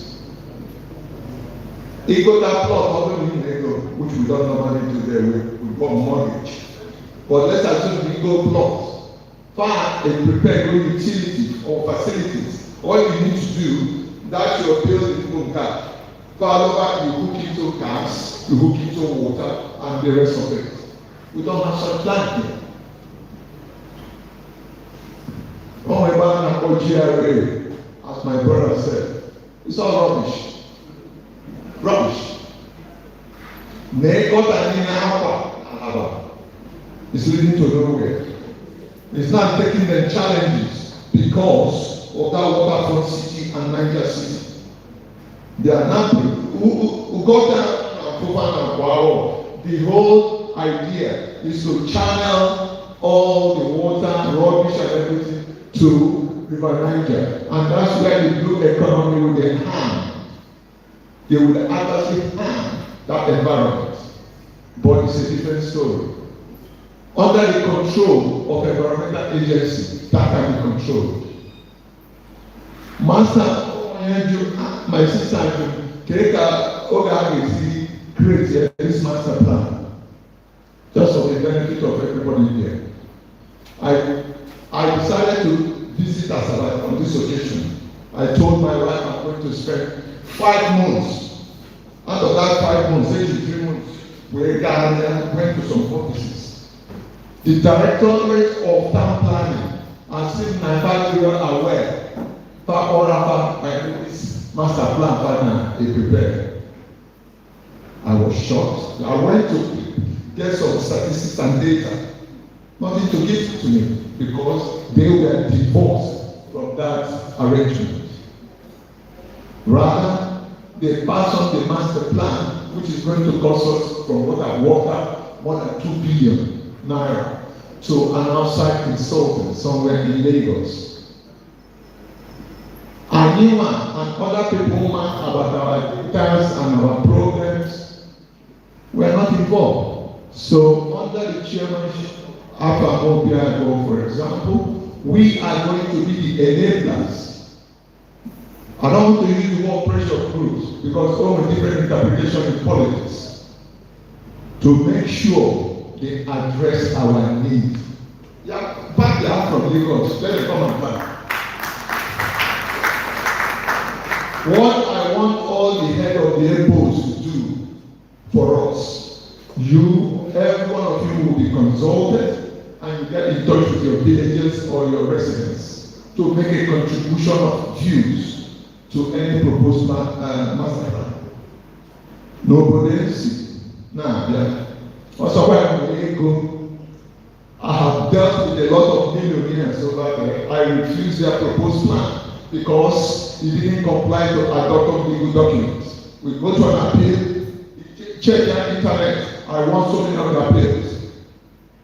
He got that plot which we don't normally do there, we got mortgage. But let's assume we go plot, find and prepare good utility or facilities. All you need to do, that's your building boom card. Follow you hook into gas, you hook into water, and the rest of it. We don't have such land here. Oh, my man, GRA, as my brother said, it's all rubbish. Rubbish. Ahaba. It's leading to nowhere. It's not taking the challenges because of that waterfront city and Niger City. They are not who got down. The whole idea is to channel all the water, rubbish, and everything to River Niger, and that's where the blue economy will then harm. They will adversely harm that environment, but it's a different story. Under the control of environmental agency, that can be controlled. Master. My sister Ogwa create this master plan just for the benefit of everybody here. I decided to visit Asaba on this occasion. I told my wife I'm going to spend 5 months. Out of that 5 months, 3 months, we went to some offices. The Directorate of Town Planning and City Nigeria were aware. Master plan partner is prepared. I was shocked. I went to get some statistics and data. Nothing to give to me because they were divorced from that arrangement. Rather, they passed on the master plan, which is going to cost us from what I worked out more than 2 billion naira to an outside consultant somewhere in Lagos. Anyone and other people about our details and our programs were not involved. So under the chairmanship of Ahaba, for example, we are going to be the enablers. I don't want to use the word pressure groups because all the different interpretation in politics to make sure they address our needs. Yeah, back the out from Lagos, let them come and back. What I want all the head of the airports to do for us, every one of you will be consulted and you get in touch with your villages or your residents to make a contribution of views to any proposed master plan. Nobody see. Now, yeah. Also, where I have dealt with friends over there, I refused their proposed plan because it didn't comply to adopt legal documents. We go to an appeal, check their internet. I want so many other appeals.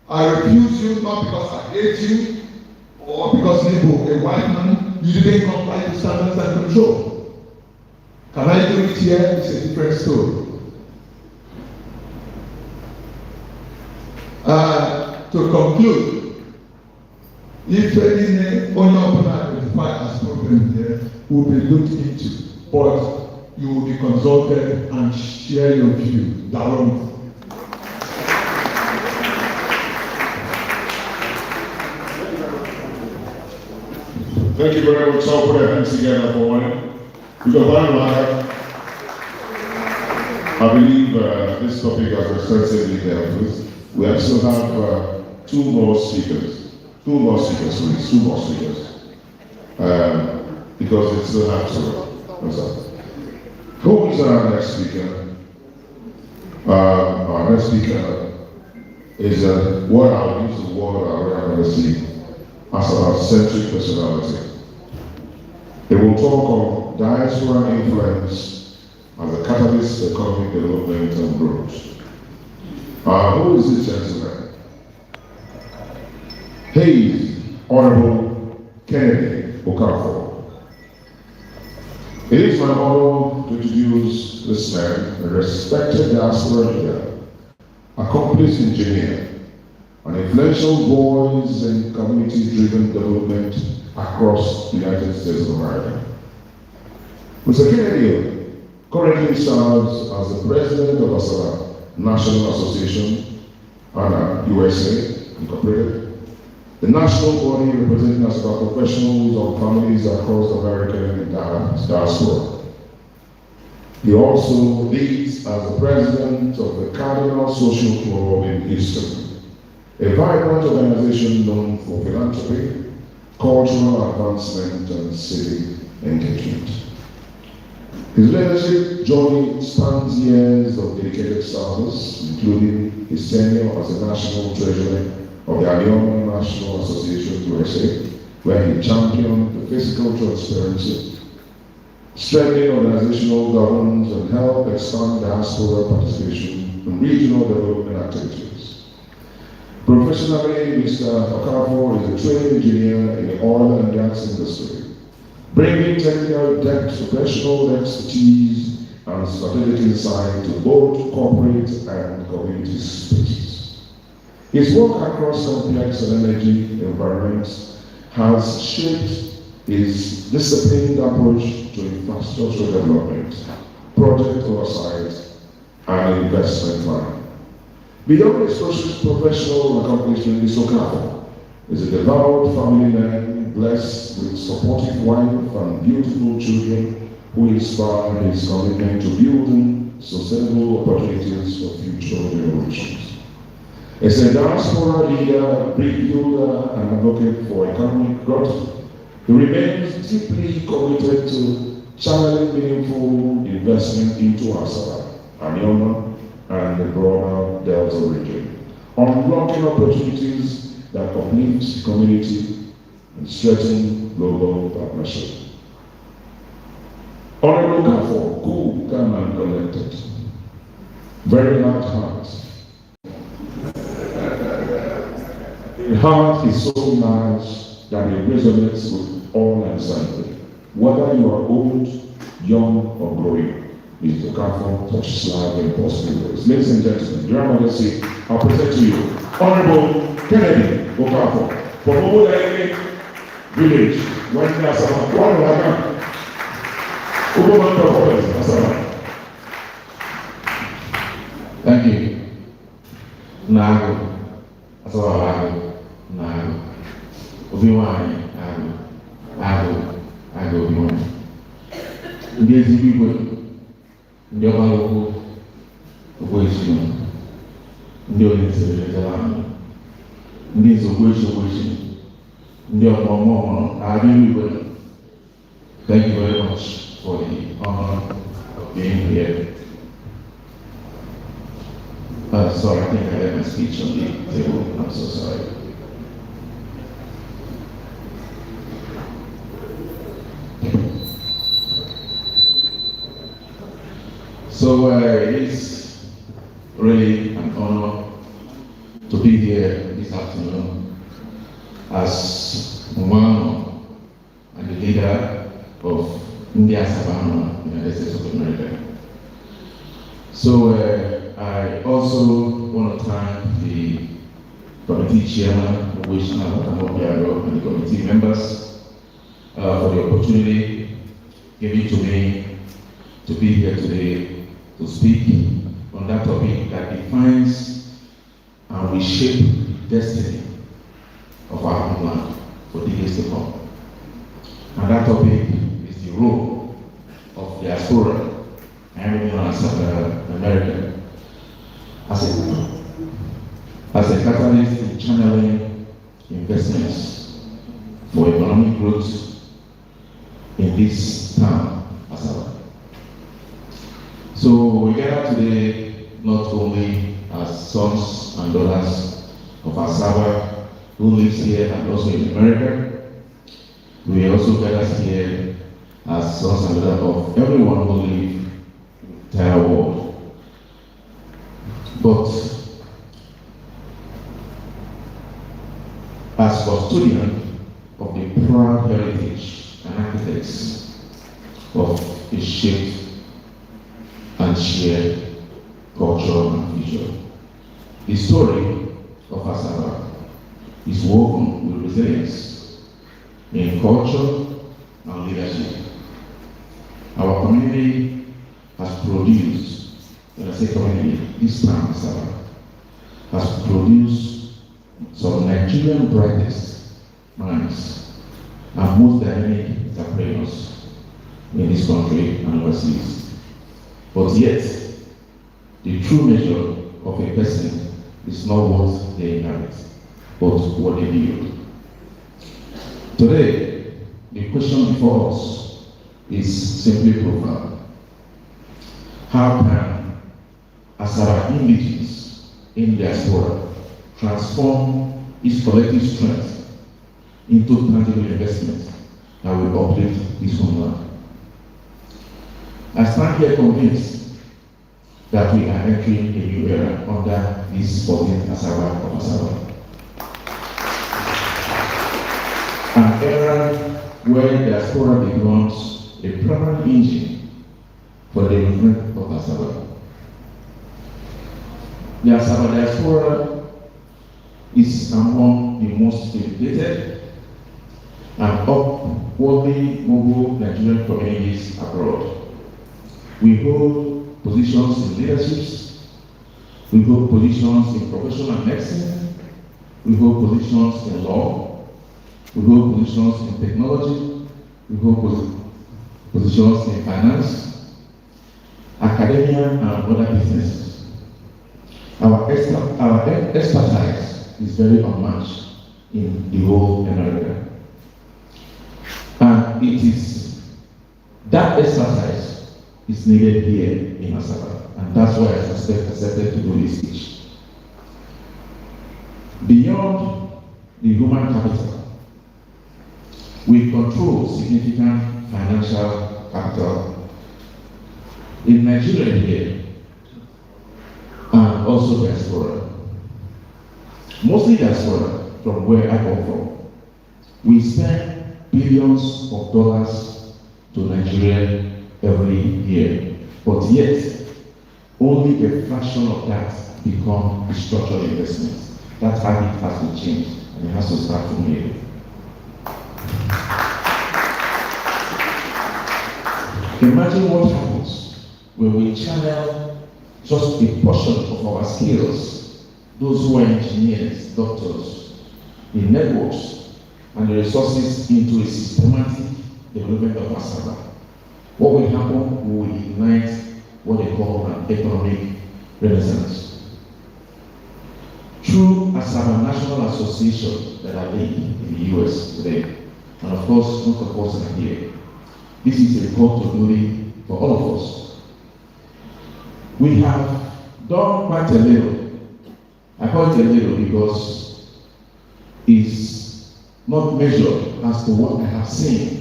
I refuse you not because I hate you or because Nebo, a white man, you didn't comply to standards and control. Can I do it here? It's a different story. To conclude, if any owner identified as problem there will be looked into, but you will be consulted and share your view. Thank you very much. I'll put our hands together for one. Because I believe this topic has extensively dealt with. We also have two more speakers, because it still has to. Who is our next speaker? Our next speaker is what I'll use the word I'll never see as a centric personality. They will talk of diaspora influence as a catalyst for economic development and growth. Who is this gentleman? He is Honorable Kennedy Okafor. It is my honor to introduce this man, a respected diaspora leader, accomplished engineer, an influential voice in community-driven development across the United States of America. Mr. Kennedy currently serves as the president of Asaba National Association, USA Incorporated, the national body representing Asaba professionals of families across the American diaspora. He also leads as the president of the Cardinal Social Club in Houston, a vibrant organization known for philanthropy, cultural advancement, and civic engagement. His leadership journey spans years of dedicated service, including his tenure as the National Treasurer of the Aliona National Association USA, where he championed the fiscal transparency, strengthening organizational governance, and helped expand diaspora participation in regional development activities. Professionally, Mr. Okafor is a trained engineer in the oil and gas industry, bringing technical depth, professional expertise, and strategic insight to both corporate and community spaces. His work across complex energy environments has shaped his disciplined approach to infrastructure development, project oversight, and investment planning. Beyond his professional accomplishment, Mr. Okafor is a devout family man, blessed with supportive wife and beautiful children who inspire his commitment to building sustainable opportunities for future generations. As a diaspora leader, bridge builder, and advocate for economic growth, he remains deeply committed to channeling meaningful investment into Asaba, Anioma, and the broader Delta region, unlocking opportunities that uplift community and strengthen global partnership. Honorable Okafor, cool, calm, and collected, very large heart. The heart is so large that it resonates with all anxiety, whether you are old, young, or growing. Mr. Okafor touches life in possible ways. Ladies and gentlemen, Your Majesty, I'll present to you Honorable Kennedy Okafor from Ogwa village, when Asaba, one Lagan, Asaba. Thank you. Nago, Asaba, Nago, Obi-Wan, Ago, Obi-Wan. Ngezi Bigwe, ndị ọba okwu esi ndị Olisiri ndị nzogbu esi ndị ọmụmụ na-abịa Igwe. Thank you very much for the honor of being here. Sorry, I think I had my speech on the table. I'm so sorry. So it is really an honor to be here this afternoon as one and the leader of India Asaba, United States of America. So I also want to thank the committee chairman, which and the committee members for the opportunity given to me to be here today to speak on that topic that defines and reshape the destiny of our homeland for decades to come. And that topic is the role of diaspora and America as a catalyst in channeling investments for economic growth in this town, Asaba. So we gather today not only as sons and daughters of Asaba who lives here and also in America, we also gather here as sons and daughters of everyone who lives in the entire world. But as custodian of the proud heritage and architects of a shaped and shared culture and future, the story of Asaba is woven with resilience in culture and leadership. Our community has produced, when I say community, this town Asaba has produced some Nigerian brightest minds and most dynamic entrepreneurs in this country and overseas. But yet, the true measure of a person is not what they inherit, but what they build. Today, the question before us is simply profound. How can Asaba indigenous in diaspora transform its collective strength into tangible investment that will uplift this homeland? I stand here convinced that we are entering a new era under this 14th Asaba of Asaba. An era where diaspora becomes a primary engine for the development of Asaba. The Asaba diaspora is among the most educated and upwardly mobile Nigerian communities abroad. We hold positions in leaderships, we hold positions in professional medicine, we hold positions in law, we hold positions in technology, we hold positions in finance, academia, and other businesses. Our expertise is very unmatched in the whole America. And it is that expertise is needed here in Asaba, and that's why I accepted to do this speech. Beyond the human capital, we control significant financial capital in Nigeria here, and also diaspora. Mostly diaspora from where I come from. We spend billions of dollars to Nigeria every year, but yet only a fraction of that become the structural investments. That habit has to change, and it has to start from here. Imagine what happens when we channel just a portion of our skills, those who are engineers, doctors, in networks, and the resources into a systematic development of Asaba. What will happen? We will ignite what they call an economic renaissance. Through Asaba National Association that are laid in the US today, and of course, most of us are here. This is a call to duty for all of us. We have done quite a little. I call it a little because it's not measured as to what I have seen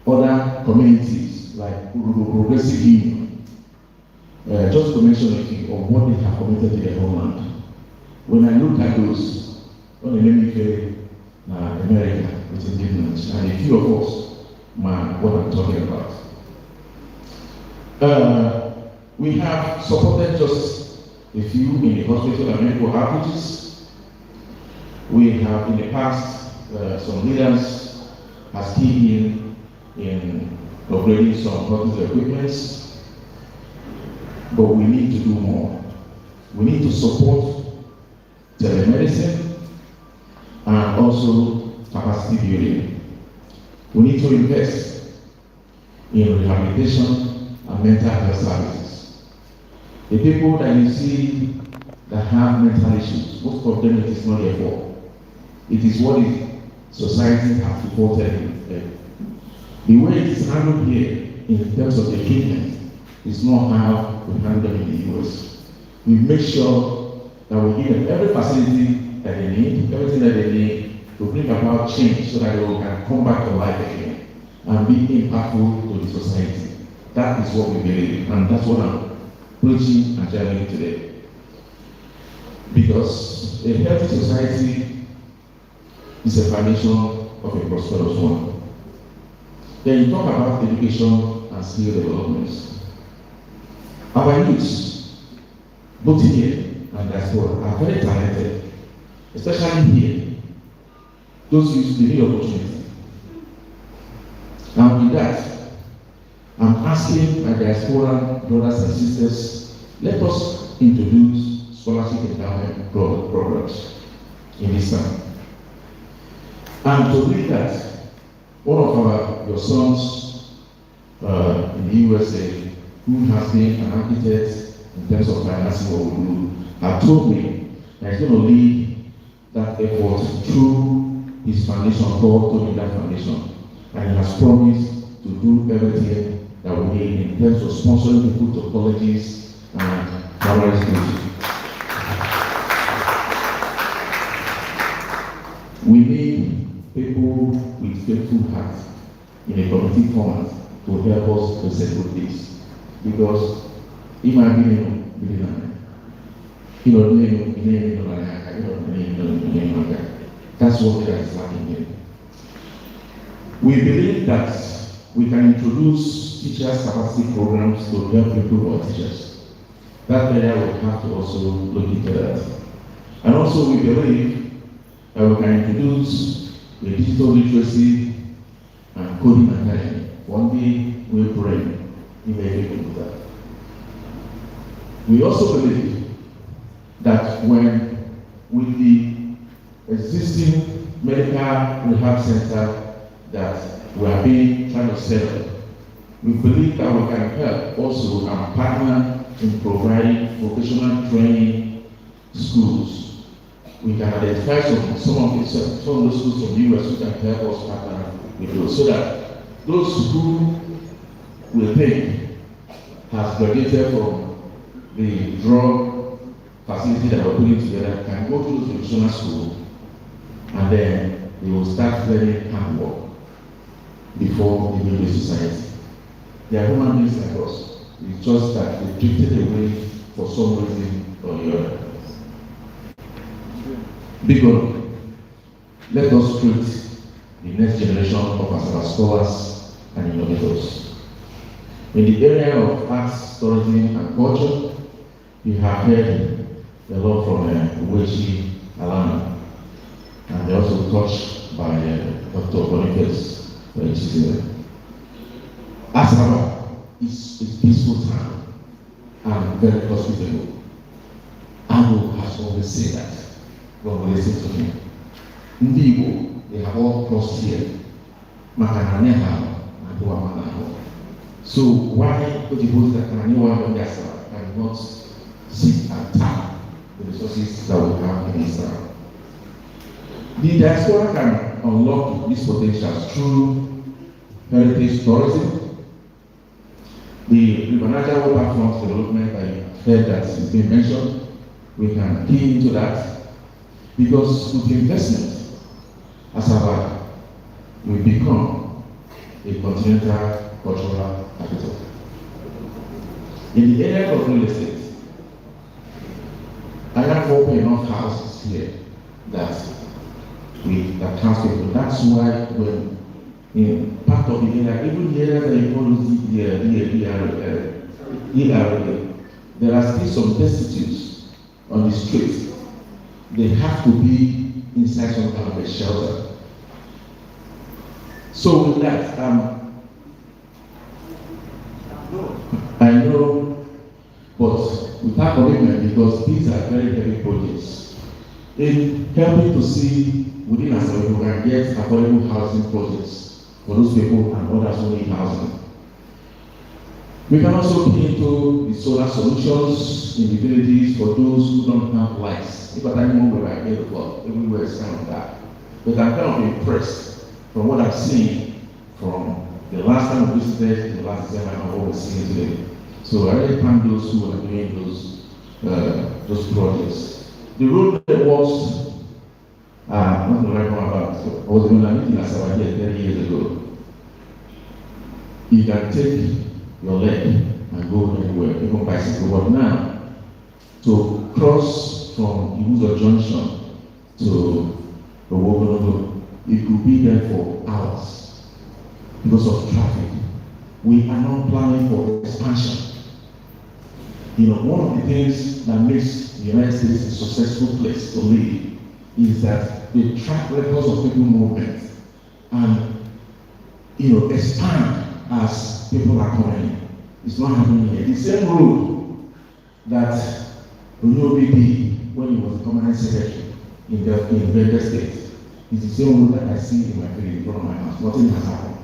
other communities like Progressive Union just to mention a few of what they have committed to the homeland. When I look at those, let me say, America with indigenous, and a few of us, what I'm talking about. We have supported just a few in the hospital and medical outreaches. We have in the past, some leaders have keyed in upgrading some hospital equipment, but we need to do more. We need to support telemedicine and also capacity building. We need to invest in rehabilitation and mental health services. The people that you see that have mental issues, most of them it is not their fault. It is what society has reported. The way it is handled here in terms of the treatment is not how we handle them in the US. We make sure that we give them every facility that they need, everything that they need to bring about change so that they can come back to life again and be impactful to the society. That is what we believe, and that's what I'm preaching and telling today. Because a healthy society is a foundation of a prosperous one. Then you talk about education and skill development. Our youths, both here and diaspora, are very talented, especially here. Those youths need opportunity. And with that, I'm asking my diaspora brothers and sisters, let us introduce scholarship endowment programs in this time. And to do that, one of your sons in the USA, who has been an architect in terms of financing what we do, have told me that he's going to lead that effort through his foundation called Tony That Foundation. And he has promised to do everything that we need in terms of sponsoring people to colleges and primary schools. We need people with faithful hearts in a community format to help us to settle this. Because if I believe that's what that is lacking here. We believe that we can introduce teachers' capacity programs to help improve our teachers. That area will have to also look into that. And also we believe that we can introduce a digital literacy and coding academy. One day we'll pray in the that. We also believe that when with the existing medical rehab center that we are trying to set up, we believe that we can help also and partner in providing vocational training schools. We can identify some of those schools from the US who can help us partner with those, so that those who we think has graduated from the drug facility that we're putting together can go to the vocational school, and then they will start learning handwork before they leave the society. They are human beings like us. It's just that they drifted away for some reason or the other. Big one, let us create the next generation of Asaba scholars and innovators. In the area of arts, tourism, and culture, we have heard a lot from Uwechi Alana, and they also touched by Dr. Boniface. Asaba is a peaceful town and very hospitable. Anu has always said that when we listen to him. Ndigo, they have all crossed here. So why would you put that anyone in Asaba and not sit and tap the resources that we have in Asaba? The diaspora can unlock these potentials through heritage tourism, the River waterfront development. I heard that has been mentioned. We can key into that because with investment, Asaba will become a continental cultural capital. In the area of real estate, I have opened enough houses here that house people. That's why when in part of the area, even the area that you call there are still some destitutes on the street. They have to be inside some kind of a shelter. So with that, I know, but without commitment, because these are very heavy projects, in helping to see within Asaba, we can get affordable housing projects for those people and others who need housing. We can also look into the solar solutions in the villages for those who don't have lights. If at any moment we're at 8 o'clock, everywhere is kind of dark. But I'm kind of impressed from what I've seen from the last time I visited, the last December, and what we're seeing today. So I really thank those who are doing those projects. The road networks not the right one about. I was in a meeting in Asaba here 30 years ago. You can take your leg and go anywhere, even bicycle. But now, to cross from Ibuzo Junction to Ogwa, it could be there for hours because of traffic. We are not planning for expansion. One of the things that makes the United States a successful place to live is that they track records of people movement and expand as people are coming in. It's not happening here. The same road that Onyobi did when he was the permanent secretary in Delta State is the same road that I see in my field in front of my house. Nothing has happened.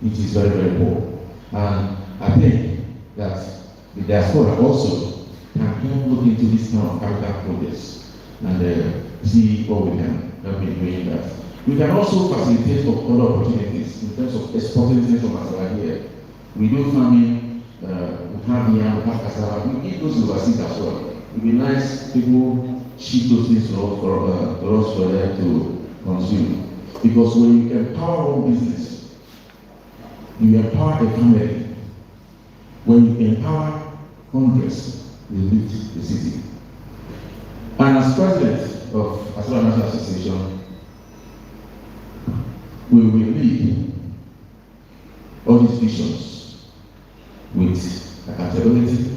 It is very, very poor. And I think that the diaspora also can look into this kind of capital projects and see what we can help in doing that. We can also facilitate other opportunities in terms of exporting things from Asaba here. We do farming, we have yam, we have cassava, we eat those overseas as well. It would be nice people ship those things to us for them to consume. Because when you empower one business, you empower a family. When you empower hundreds, you lift the city. And as president of Asaba National Association, we will lead all these visions with accountability.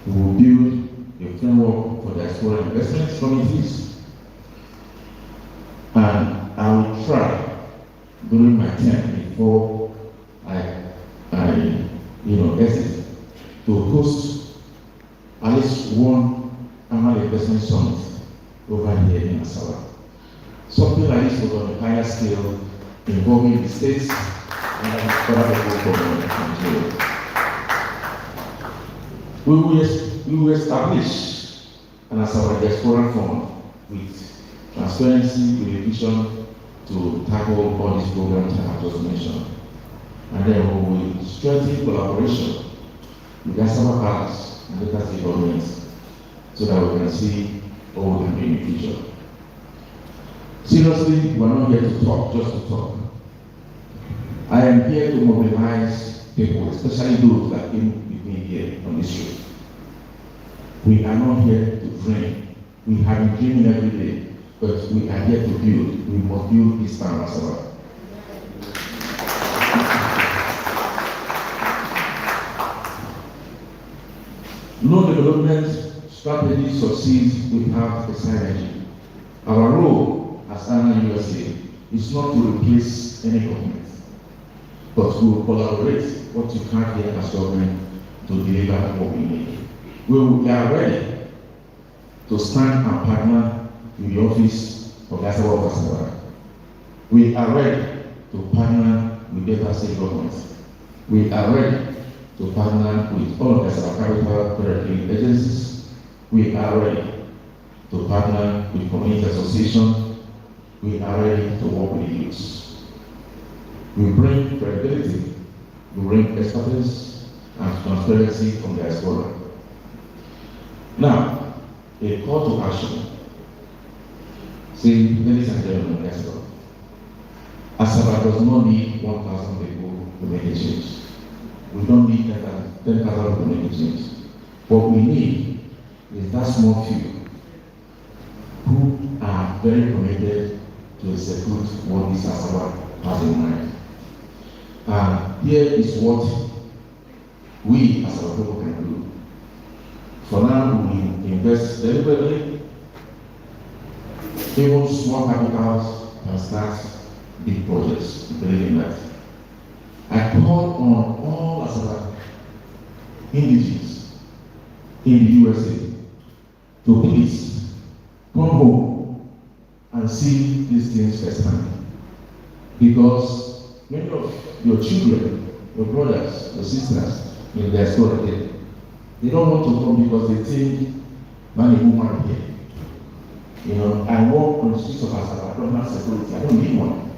We will build a framework for diaspora investment committees, and I will try during my term before I exit to host at least one annual investment summit over here in Asaba. Something like this was on a higher scale involving the states and other people from Nigeria. We will establish an Asaba Diaspora Fund with transparency, with a vision to tackle all these programs that I have just mentioned. And then we will strengthen collaboration with the Asaba Palace and the state governments so that we can see what we can do in the future. Seriously, we are not here to talk, just to talk. I am here to mobilize people, especially those that came with me here on this street. We are not here to dream. We have been dreaming every day, but we are here to build. We must build this town as well. No development strategy succeeds without a synergy. Our role as Ghana USA is not to replace any government, but to collaborate what you can't hear as government to deliver what we need. We are ready to stand and partner in the office of the Asaba of Asaba. We are ready to partner with Delta State government. We are ready to partner with all of the Asaba Capital Territory agencies. We are ready to partner with community associations. We are ready to work with the youth. We bring credibility, we bring expertise and transparency from the diaspora. Now, a call to action. See, ladies and gentlemen, let's go. Asaba does not need 1,000 people to make a change. We don't need 10,000 communities. What we need is that small few who are very committed to execute what this Asaba has in mind. And here is what we as our people can do. For now, we invest deliberately. Even small capitals can start big projects, believe in that. I call on all Asaba indigenous in the USA to please come home and see these things firsthand. Because many of your children, your brothers, your sisters in their story, they don't want to come because they think money woman here. You know, I walk on the streets of Asaba, I don't have security, I don't need one.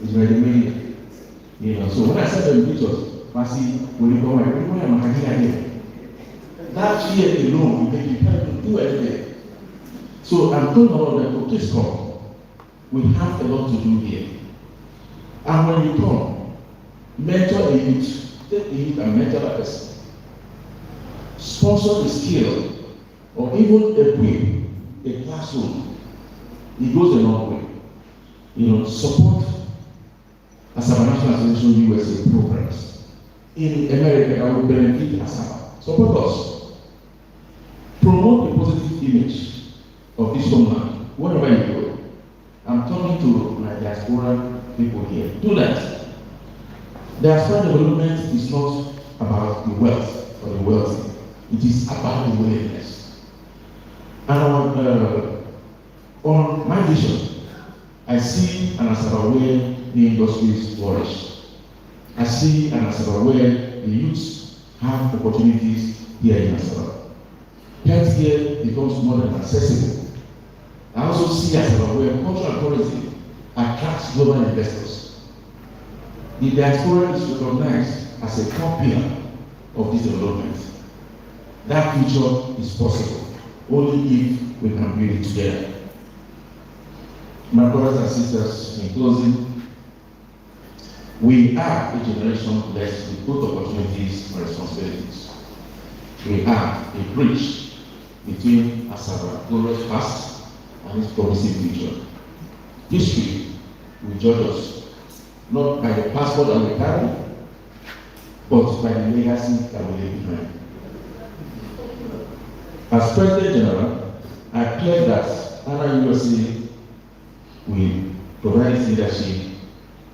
It's ready made. You know, so when I said the pictures, I see, when you go, I'm here. That fear alone will make you can't do anything. So I'm told all of them to please come. We have a lot to do here. And when you come, mentor a youth, take a youth and mentor a person. Sponsor the skill, or even equip a classroom. It goes a long way. You know, support Asaba National Association USA programs. In America, that will benefit Asaba. Support us. Promote a positive image of this homeland, wherever you go. I'm talking to my diaspora people here. Do that. Diaspora development is not about the wealth or the wealthy. It is about the willingness. And on my vision, I see an Asaba where the industries flourish. I see an Asaba where the youths have opportunities here in Asaba. Healthcare becomes more than accessible. I also see Asaba where cultural tourism attracts global investors. The diaspora is recognized as a core pillar of this development. That future is possible only if we can build it together. My brothers and sisters, in closing, we are a generation blessed with both opportunities and responsibilities. We are a bridge between Asaba's glorious past and its promising future. History will judge us not by the passport that we carry, but by the legacy that we leave behind. As President General, I pledge that Ahaba USA will provide its leadership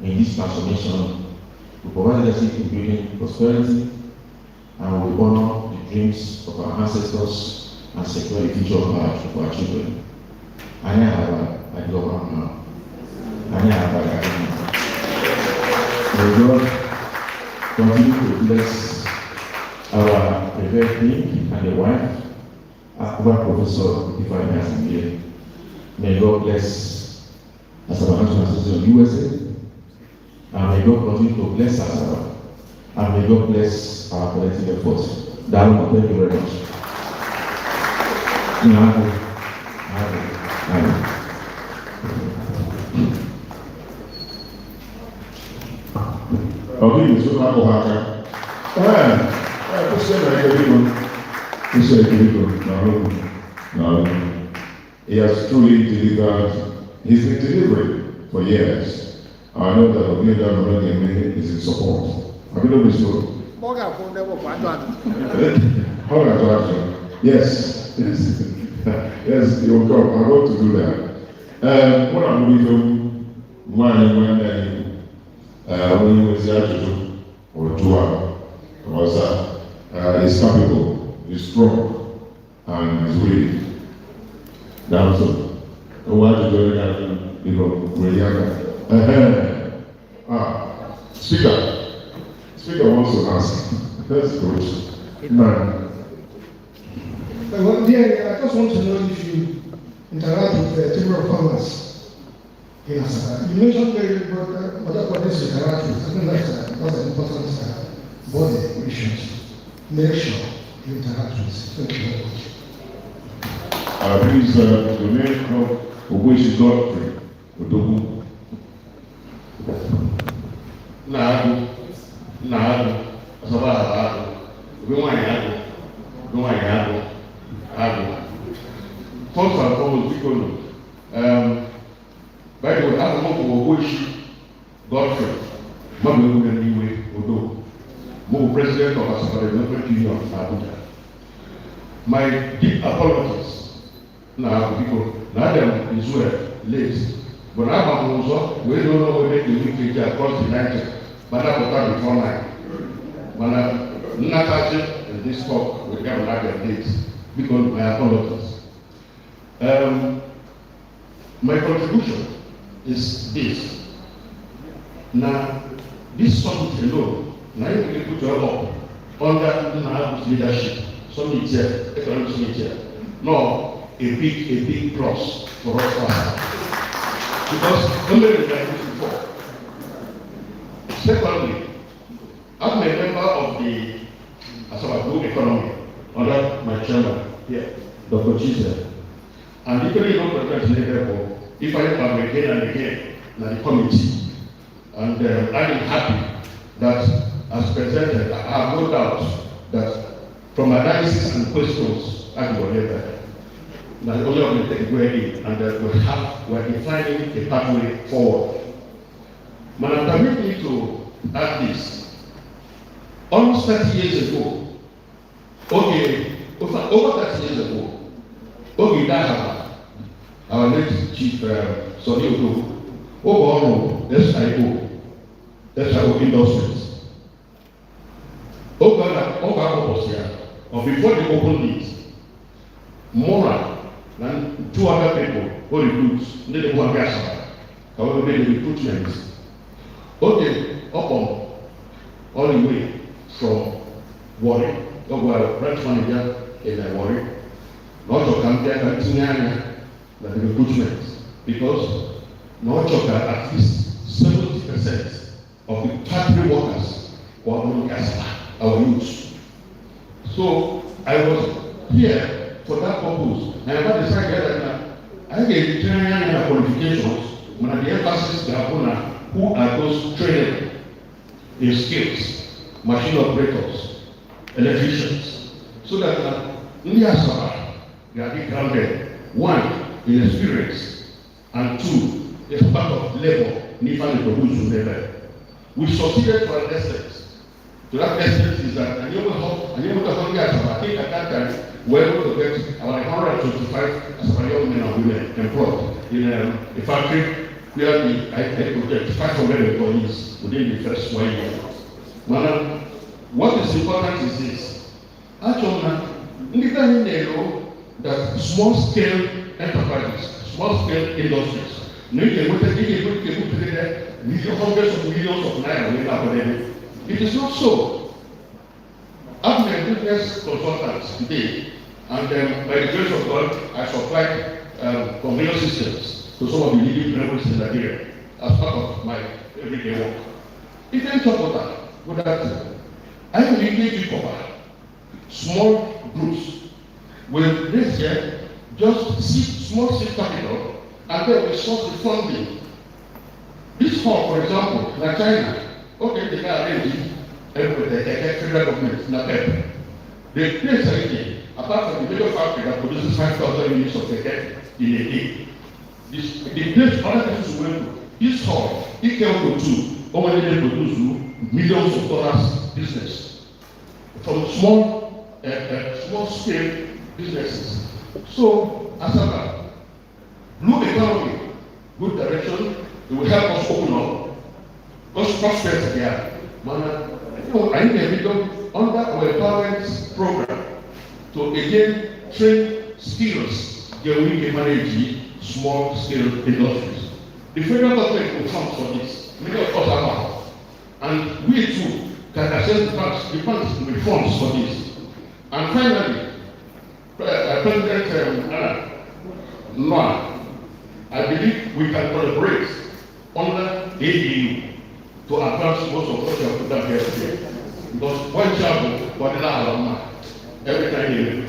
in this transformation, will provide leadership in building prosperity, and will honor the dreams of our ancestors and secure the future of our children. Ahaba, I do now. Ahaba, may God continue to bless our revered king and the wife, Ahaba Professor 55 years in here. May God bless Asaba National Association USA, and may God continue to bless Asaba, and may God bless our collective efforts. Darling, thank you very much. Okay, so now Ohaka. He has truly delivered. He's been delivering for years. I know that Ogwa is in support. I don't know this one. Yes, yes, yes, you will come. I'm going to do that. What I'm going to do, when you was to or was is capable, is strong, and is willing. That's all. What to do that, you know, Speaker wants to ask. That's good. Man. Well, I just want to know if you interact with the Chamber of Commerce in Asaba. You mentioned very good what bodies you interact with. I think that's an important body we should make sure you interact with. Thank you very much. Please, the name of which is not free. Asaba Ahaba, Ogwa First and foremost, people by the way, I'm not going to Godfrey, Mo president of Asaba Development Union, Abuja. My deep apologies. Now, people, now them is well late. But now I'm also, we don't know whether the week across the night, but I will come before night. When I'm not touching in this talk, we can have a date because my apologies. My contribution is this. Now, this summit alone, now you can put your up under Nahabu's leadership. Summit here, economic summit here. No, a big plus for us. Because only like this before. Secondly, I'm a member of the Asaba economy under my chairman here, Dr. Chise. And equally not representative if I am again and again in the committee. And I am happy that as presented, I have no doubt that from analysis and questions I will later. That only of the take away and that we're defining a pathway forward. Madam, permit me to add this. Almost 30 years ago, over 30 years ago, Ahaba, our late chief Ukwu, SIO Industries. Ogwa was here, or before the open leads, more than 200 people who recruits, they want to Asaba. However, many recruitments. All the way from Warri, Ogwa branch manager in Warri, not to come there continue the recruitment because not to at least 70% of the factory workers were on Asaba, our youth. So I was here for that purpose. And I decided that I get training qualifications when the emphasis who are those trained in skills, machine operators, electricians, so that in the Asaba, they are grounded, one, in experience, and two, as part of labor, needed to produce labor. We succeeded to an extent. To that extent is that I think at that time, we were able to get about 125 Asaba young men and women employed in a factory where I project 500 employees within the first 1 year. Now, what is important is this. Actually, they know that small scale enterprises, small scale industries, hundreds of millions of naira. It is not so. I'm a business consultant today, and by the grace of God, I supplied conveyor systems to some of the leading railways in Nigeria as part of my everyday work. If you talk about that, I will engage with small groups will this year just small seed capital, and then we source the funding. This hall, for example, like China, okay, they can arrange with the federal government, NAPEP. They place anything, apart from the major factory that produces 5,000 units of keke in a day. The place other countries went to, this hall, it came to two, only they produce millions of dollars business from small scale businesses. So, Asaba, blue economy, good direction, it will help us open up. Because prospects there. I need a video under our parents program to again train skills we can manage small scale industries. The federal government will fund for this. Many of us are out. And we too can access the funds with funds for this. And finally, President Noah, I believe we can collaborate under the ADU to advance most of what you have put down here today. Because one child, what is that? Every time you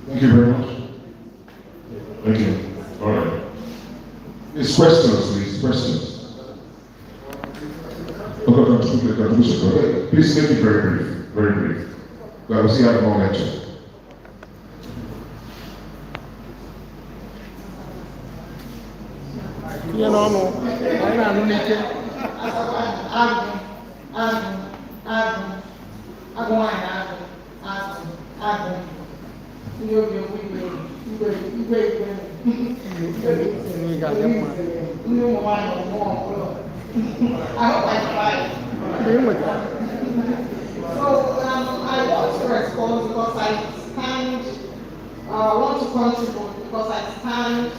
Thank you very much. Thank you. All right. These questions, please. questions. Okay, contribution. Okay. Please make it very brief. Very brief. I will see you have more lecture. You know, I'm not I hope I tried. So I want to respond because I stand, want to contribute because I stand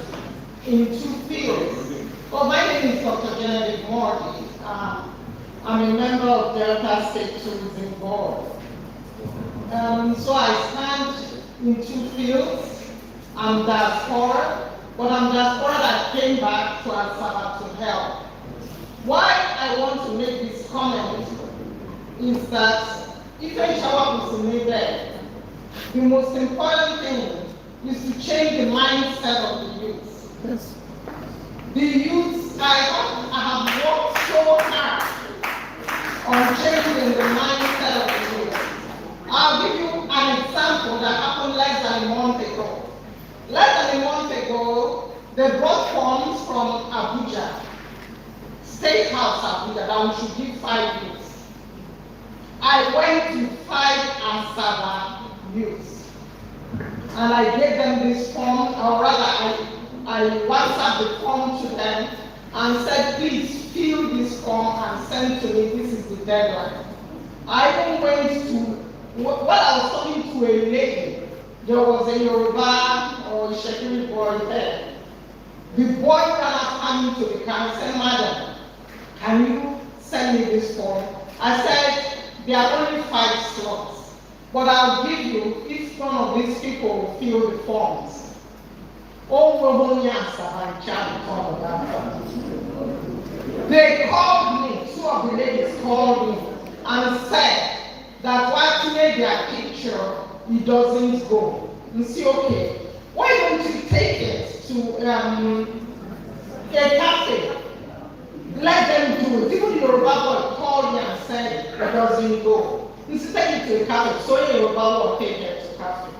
in two fields. Well, my name is Dr. Genevieve Morty. I'm a member of Delta State Tourism Board. So I stand in two fields. I'm diaspora, but I'm diaspora that came back to Asaba to help. Why I want to make this comment is that if a shower is needed, the most important thing is to change the mindset of the youth. Yes. The youth, I have worked so hard on changing the mindset of the youth. I'll give you an example that happened less than a month ago. Less than a month ago, they brought forms from Abuja, State House Abuja, that we should give 5 youths. I went to 5 Asaba youths, and I gave them this form, or rather, I WhatsApped the form to them and said, please fill this form and send to me, this is the deadline. I even went to, while I was talking to a lady, there was a Yoruba or a Shekiri boy there. The boy ran after me to the car and said, madam, can you send me this form? I said, there are only 5 slots, but I'll give you if one of these people will fill the forms. They called me, 2 of the ladies called me and said that while to make their picture, it doesn't go. You see, okay, why don't you take it to a cafe? Let them do it. Even the Yoruba boy called me and said it doesn't go. You see, take it to a cafe. So the Yoruba boy take it to a cafe.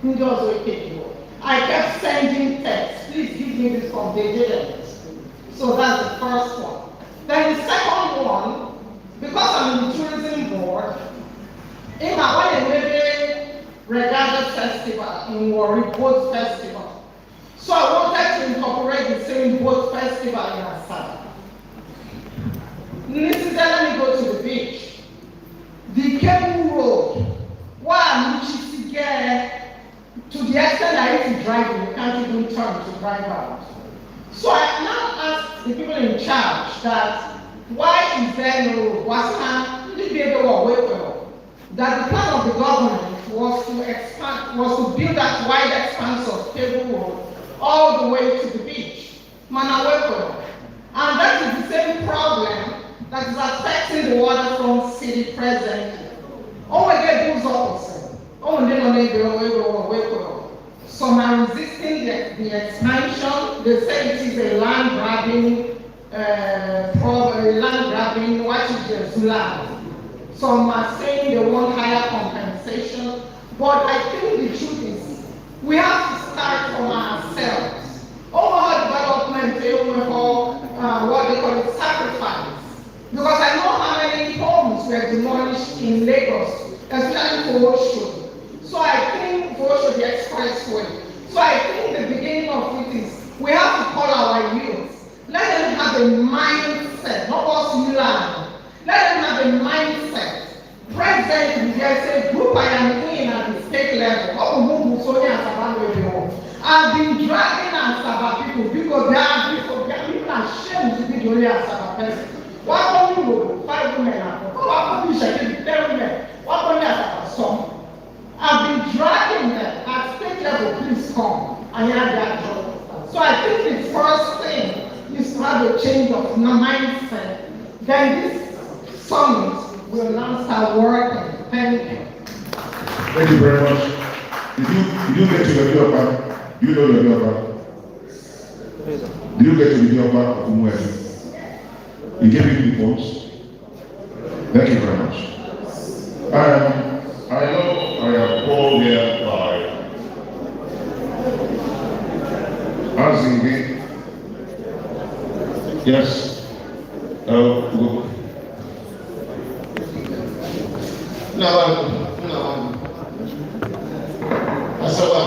He doesn't take it. I kept sending texts. Please give me this form. They didn't. So that's the first one. Then the second one, because I'm in the tourism board, in my Regatta Festival in Warri Boat Festival. So I wanted to incorporate the same boat festival in Asaba. Let me go to the beach. The cable road, one which is to the extent that if you drive, you can't even turn to drive out. So I now asked the people in charge that why is there no road? That the plan of the government was to expand, was to build that wide expanse of cable road all the way to the beach, Manaweko. And that is the same problem that is affecting the waterfront city presently. Oh, we get those opposite. Oh, they don't. Some are resisting the expansion. They say it is a land grabbing, what is the land? Some are saying they want higher compensation, but I think the truth is we have to start from ourselves. Overall development, what they call it, sacrifice. Because I know how many homes were demolished in Lagos, especially for Osho. So I think for Osho, the expressway. So I think the beginning of it is we have to call our youth. Let them have a mindset, not us land. Let them have a mindset. Presently, there's a group I am in at the state level. I've been dragging Asaba people because they are people ashamed to be the only Asaba person. Why don't you 5 women? Why don't you 10 women? Why don't you Asaba some? I've been dragging them at state level. Please come. I have that job. So I think the first thing is to have a change of mindset. Then this summit will now start working. Thank you. Thank you very much. Did you get to your job? You know your job? Do you get to be the Ogwa of Ukwu? He gave you the post. Thank you very much. I know I am called here by Azingi. Yes. Asaba,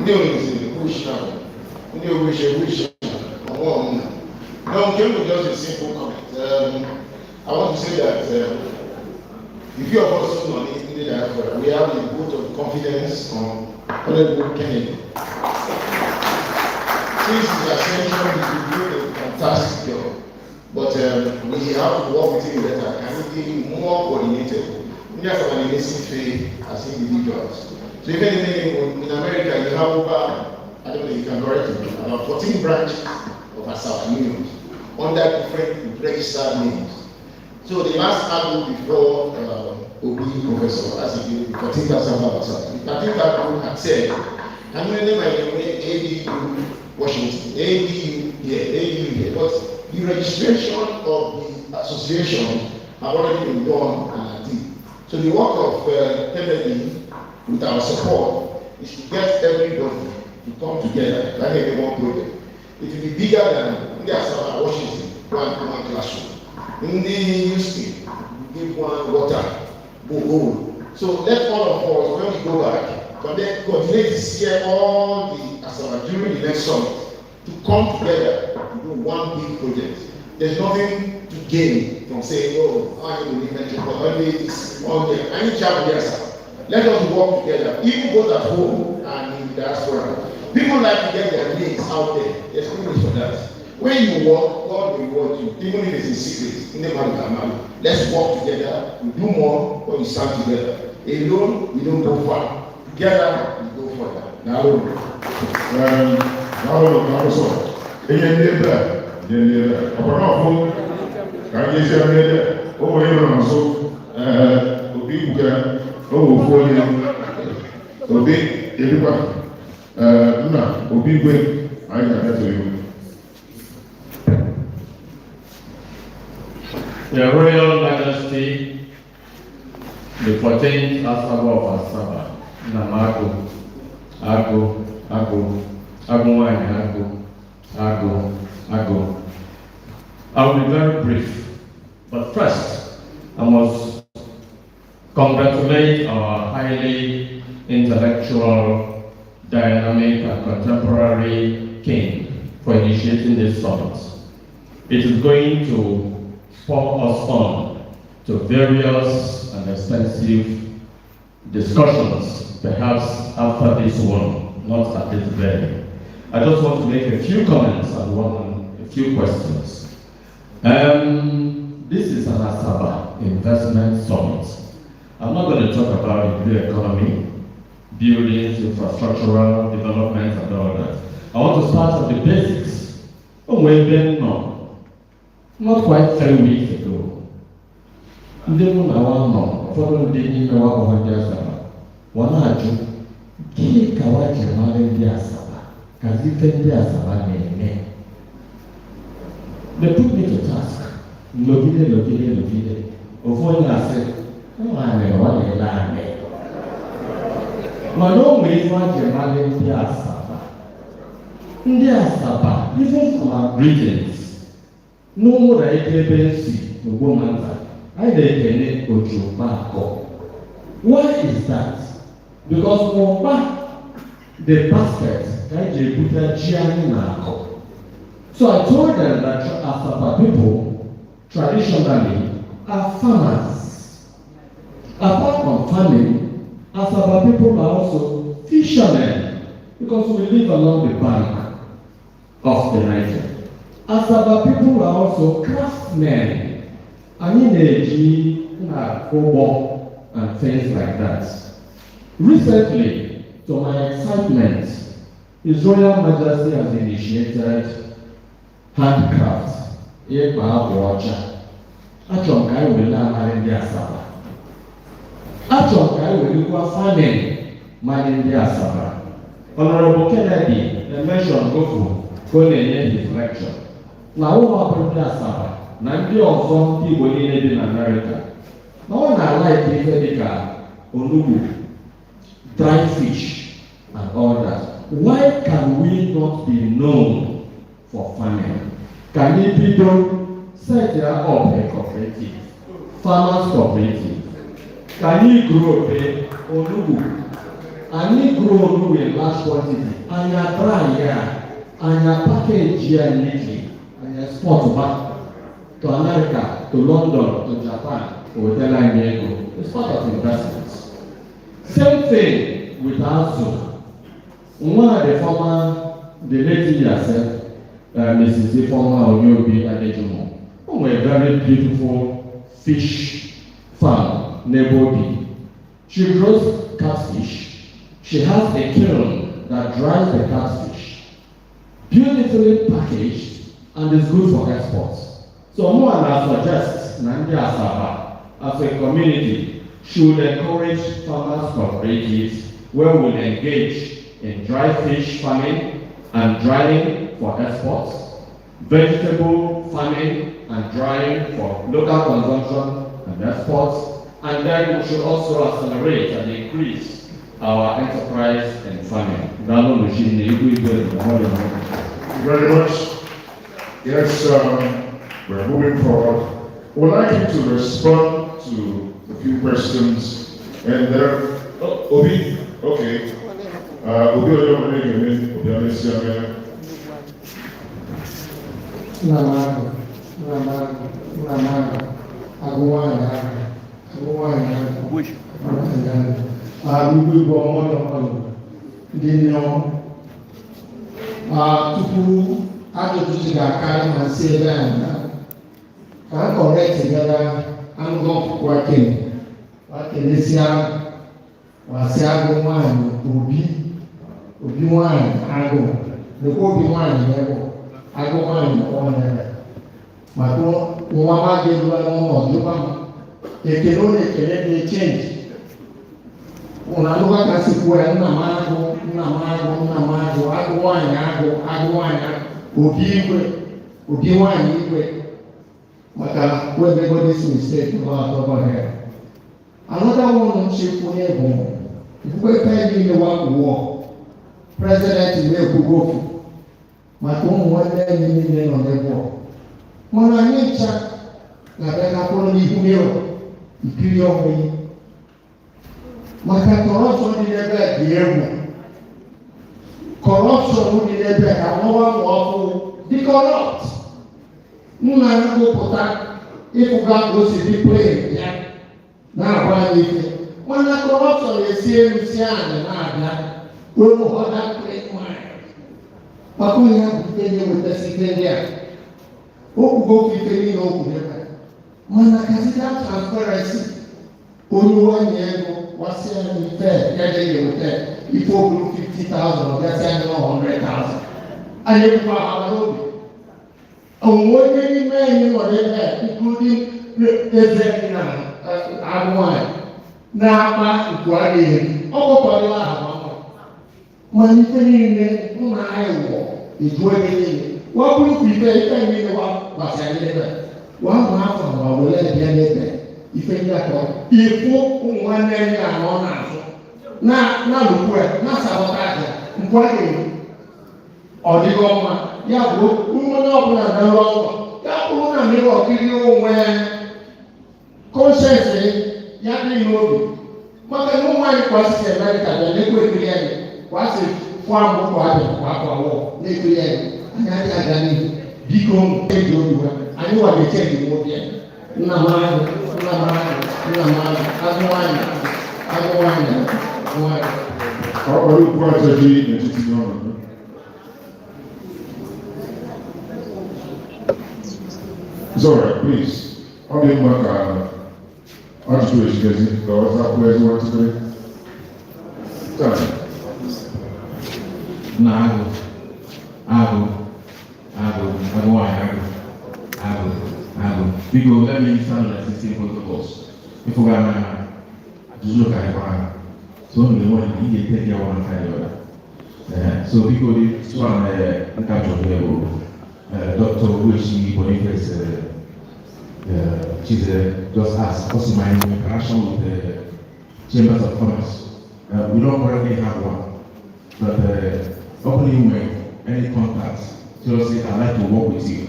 ndị Olise Wisha, ndị Wisha, now, came with just a simple comment. I want to say that if you are also on in the diaspora, we have a vote of confidence on Honorable Kennedy. Since his ascension, he's been doing a fantastic job, but we have to work with him better and be more coordinated. We have an amazing faith as individuals. So if anything, in America, you have over, I don't know if you can correct me, about 14 branches of Asaba unions under different registered names. So the last article before Obi Professor, as he did, 14,000 Asaba, I think that group had said, I'm going to name ABU Washington, ABU here, but the registration of the association have already been done and I think. So the work of Kennedy, with our support, is to get everybody to come together, like one project. It will be bigger than the Asaba Washington, one classroom. In the Houston, give one water, bowl. So let all of us, when we go back, but then coordinate this year all the Asaba during the next summit to come together to do one big project. There's nothing to gain from saying, oh, I need to mention, but only this, on the, I need to have the Asaba. Let us work together, even both at home and in the diaspora. People like to get their names out there. There's no need for that. When you work, God will reward you, even if it's in secret. In the matter, let's work together. We do more when we stand together. Alone, we don't go far. Together, we go further. Now, Your Royal Majesty, the 14th Asaba of Asaba, Namago, Ago, I'll be very brief, but first, I must congratulate our highly intellectual, dynamic, and contemporary king for initiating this summit. It is going to spur us on to various and extensive discussions, perhaps after this one, not at this very. I just want to make a few comments and a few questions. This is an Asaba investment summit. I'm not going to talk about the blue economy, buildings, infrastructural development, and all that. I want to start at the basics. Not quite 3 weeks ago, ndị mụ na nwa nọ ụfọdụ ndị n'ime nwa ndị Asaba wa na-ajụ gịnị ka wa ji mara ndị Asaba kazi ife ndị Asaba na-eme. They put me to task. Nọgide ofu onye asị nwaanyị ọ na-ele anyị mana o nwere ife wa ji mara ndị Asaba. Ndị Asaba, even from our greetings, n'ụmụrụ ike ebe nsi n'Ogbomanta, anyị na-ekene Ojukpako. Why is that? Because n'ụkpa the basket ka anyị ji ebute ji anyị na-akọ. So I told them that Asaba people traditionally are farmers. Apart from farming, Asaba people are also fishermen because we live along the bank of the Niger. Asaba people are also craftsmen. Anyị na-eji ụgbọ and things like that. Recently, to my excitement, His Royal Majesty has initiated handcraft. Ịkpa akwa ọcha. Achọrọ m ka anyị were amara ndị Asaba. Achọrọ m ka anyị werekwa farming mara ndị Asaba. Ọ Honorable Kennedy mentioned Ukwu going in his lecture. Now, what about Asaba? Now, the also people in America. No one like the Onugbu, dry fish, and all that. Why can we not be known for farming? Can we people set up a cooperative, farmers cooperative? Can you grow a Onugbu? And you grow Onugbu in large quantity, and you dry here, and you package here neatly, and you export back to America, to London, to Japan, to whatever you go. It's part of investments. Same thing with Azu. One of the former, the lady herself, Mrs. Former Onyobi Adejumo, who a very beautiful fish farm, Nebodi. She grows catfish. She has a kiln that dries the catfish, beautifully packaged, and is good for exports. So more I suggest Nandi Asaba as a community should encourage farmers cooperatives where we will engage in dry fish farming and drying for exports, vegetable farming and drying for local consumption and exports, and then we should also accelerate and increase our enterprise and farming. Thank you very much. Yes, we're moving forward. We'd like you to respond to a few questions. And there, Obi, okay. Tupu ajụjụ ga-akarị ma si ebe a ka m correct gara anụgọ wakenesia wasị agụ nwanyị obi nwanyị agụ nekwa obi nwanyị ebe agụ nwanyị ọnyere maka nwa ma ga-eruwa n'ọnọdụ gba ekele ọ na-ekele na-echenji una luga kasi kuwa nna mago agụ nwanyị obi nwanyị igwe maka when they got this mistake about over here. Another one chief Onyebo, if we find in the war, President Ukwu, maka ụmụ nwanne niile nọ n'ebe ọ. Mana anyị ncha na-abịa n'akpọrọ n'ihu mirror ikiri onwe ya. Maka corruption dị n'ebe dị egwu. Corruption dị n'ebe ka nwa ma ọkụ dị corrupt. Nna ya gụpụta ịfụga osi dị plane ya na-agba anyị ike. Mana corruption esi elu si anyị na-abịa ụmụ ọda plane nwanyị. Maka onye ya bụ ike na-eweta site ndị a. Okwugo okwu ike niile okwu n'ebe. Mana kasịta transparency onye nwanyị ego wasi anyị ife ya ga-eweta ife okwu 50,000 ọ gasị anyị na 100,000. Anyị ekwukwa ha n'obi. Onye n'ime anyị nọ n'ebe including eze na agụ nwanyị na-akpa nkwu adịghị ọkpọkọrịla Ahaba ma ife niile nna anyị wụọ ejuo ebe niile wabụrụ kwa ife niile gbasara n'ebe wabụ afọ ma were bịa n'ebe ife ndị akọ ịfụ ụmụ nwanne anyị anọ n'azụ na lukwu na sabọta aja nkwu adịghị ọ dịghị ọma ya bụ onye ọbụla na-arụ ọrụ ya bụrụ na mmiri ọkiri onwe kọnsensị ya dị n'obi maka na ụmụ anyị kwasị Amerịka bịa na-ekwe ekiri anyị kwasị fụa mbụ kwa abịa kwa akwa wụọ na-ekiri anyị anyị adịghị aga n'ihu biko eji obi ha anyị nwa ga-eche gị nwoke nna m ahụ agụ nwanyị ọ kpọrọ ukwu achọghị n'etiti n'ọnọdụ. It's all right, please. I'll be back. I'll just do it, you guys. Go, what's up, where's the work today? Time. Because let me stand like 16 protocols. If we're gonna look at it, so only one, you get 30 hours and 5 hours. So because this one captured here, Dr. Wishi Boniface, she's just asked, what's my interaction with the Chambers of Commerce? We don't currently have one, but opening with any contacts, seriously, I'd like to work with you.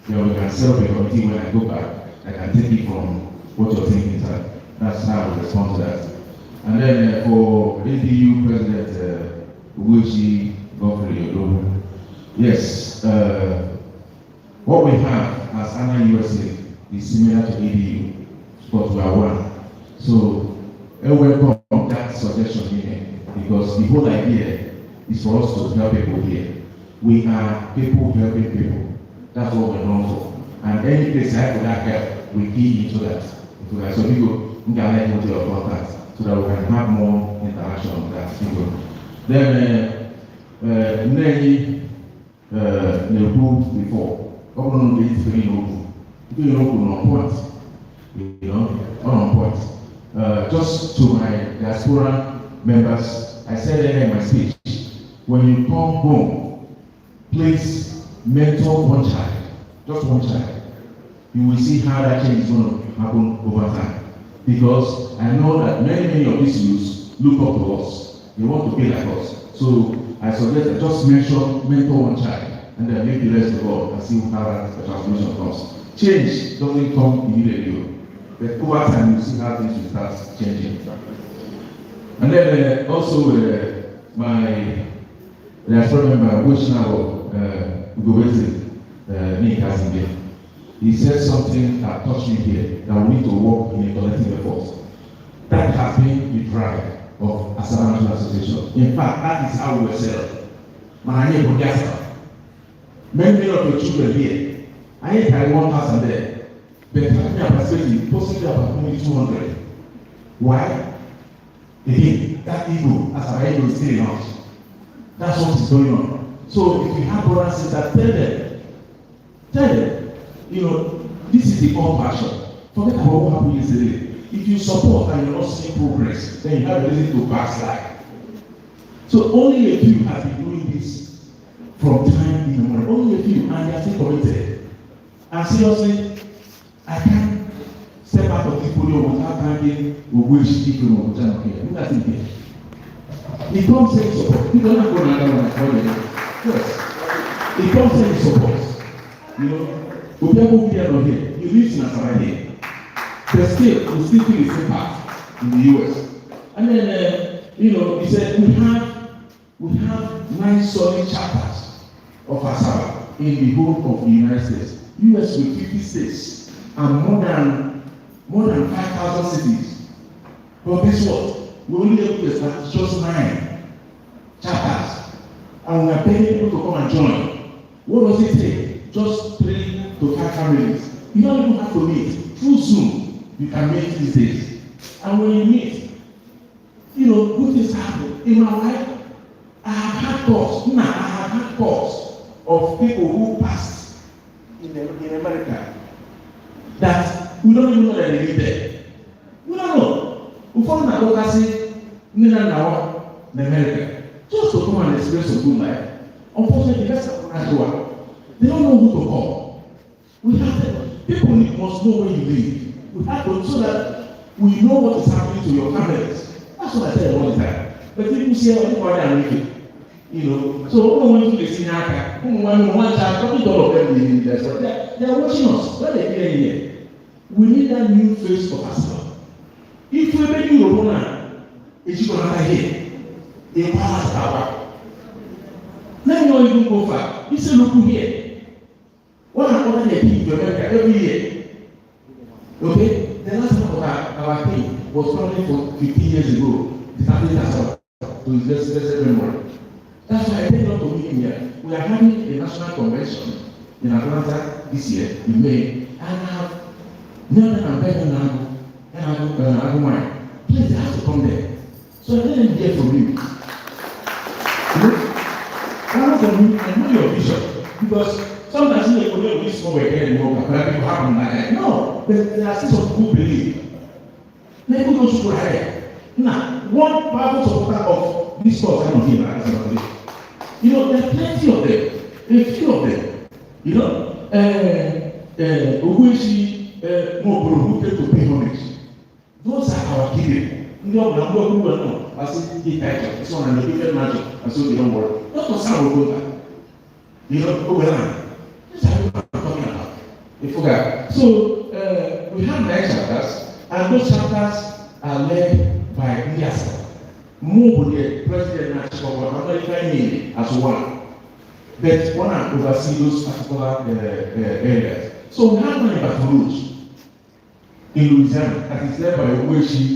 You know, we can set up a committee when I go back, I can take it from what you're thinking, sir. That's how I will respond to that. And then for ADU President Uguchi Godfrey, yes, what we have as ANA USA is similar to ADU, but we are one. So I welcome that suggestion here, because the whole idea is for us to help people here. We are people helping people. That's what we're known for. And any place I could have help, we key into that. So people can let into your contact so that we can have more interaction on that. Then, many before, on point. Just to my diaspora members, I said earlier in my speech, when you come home, please mentor one child, just one child. You will see how that change is going to happen over time. Because I know that many of these youths look up to us. They want to be like us. So I suggest that just mentor one child, and then make the rest of the world and see how that transformation comes. Change doesn't come immediately, but over time you see how things will start changing. And then also my diaspora member, which now he said something that touched me here, that we need to work in a collective effort. That has been the drive of Asaba National Association. In fact, that is how we were set up. Many of the children here, I ain't carry 1,000 there, but having a perspective, possibly about only 200. Why? Again, that ego, Asaba ego is still enough. That's what is going on. So if you have brothers and sisters, tell them, you know, this is the core passion. Forget about what happened yesterday. If you support and you're not seeing progress, then you have a reason to backslide. So only a few have been doing this from time immemorial. Only a few, and they are still committed. And seriously, I can't step out of this podium without thanking Ogwa people of Ghana here. Look at it here. It comes in support. People are not going to go and yes. It comes in support. You know, we people here not here. You live in Asaba here. But still, we still feel the same path in the US. And then, you know, he said we have 9 solid chapters of Asaba in the whole of the United States. US with 50 states and more than 5,000 cities. But guess what? We only able to establish just 9 chapters, and we are begging people to come and join. What does it take? Just 3 to 5 families. You don't even have to meet. Through Zoom, you can meet these days. And when you meet, you know, good things happen. In my life, I have had thoughts of people who passed in America that we don't even know that they live there. We don't know. We found advocacy in America just to come and experience a good life. Unfortunately, that's they don't know who to call. We have to, people must know where you live. We have to, so that we know what is happening to your families. That's what I tell you all the time. But people say, everybody are living. You know, so when we see the Sinaka, one child, probably all of them live in there. They are watching us. What they hear here. We need that new face of Asaba. If we make you Romana, it's going to here. A palace power. Let me know you go far. He said, look here. What happened to America every year? Okay? The last time of our thing was probably for 15 years ago. The family Asaba to his blessed memory. That's why I take not to meet him here. We are having a national convention in Atlanta this year, in May, and I have knelt and begged them and I don't mind. Please, they have to come there. So I let them hear from you. Come from you and know your vision. Because sometimes you don't know this one way anymore, but people happen like that. No, but there are still some who believe. People don't shoot higher. Now, one powerful supporter of this cause, I don't hear that. You know, there are plenty of them, a few of them. You know, Ogwishi, Mokoro, who came to pay homage. Those are our giving. No, I said, it's one and the different magic. I said, you don't worry. Not to sound good. You know, overland. That's how I'm talking about. You forgot. So, we have 9 chapters, and those chapters are led by Asaba. More the president and as one. But one and oversee those particular areas. So we have one in Baton Rouge, in Louisiana, that is led by Ogwishi,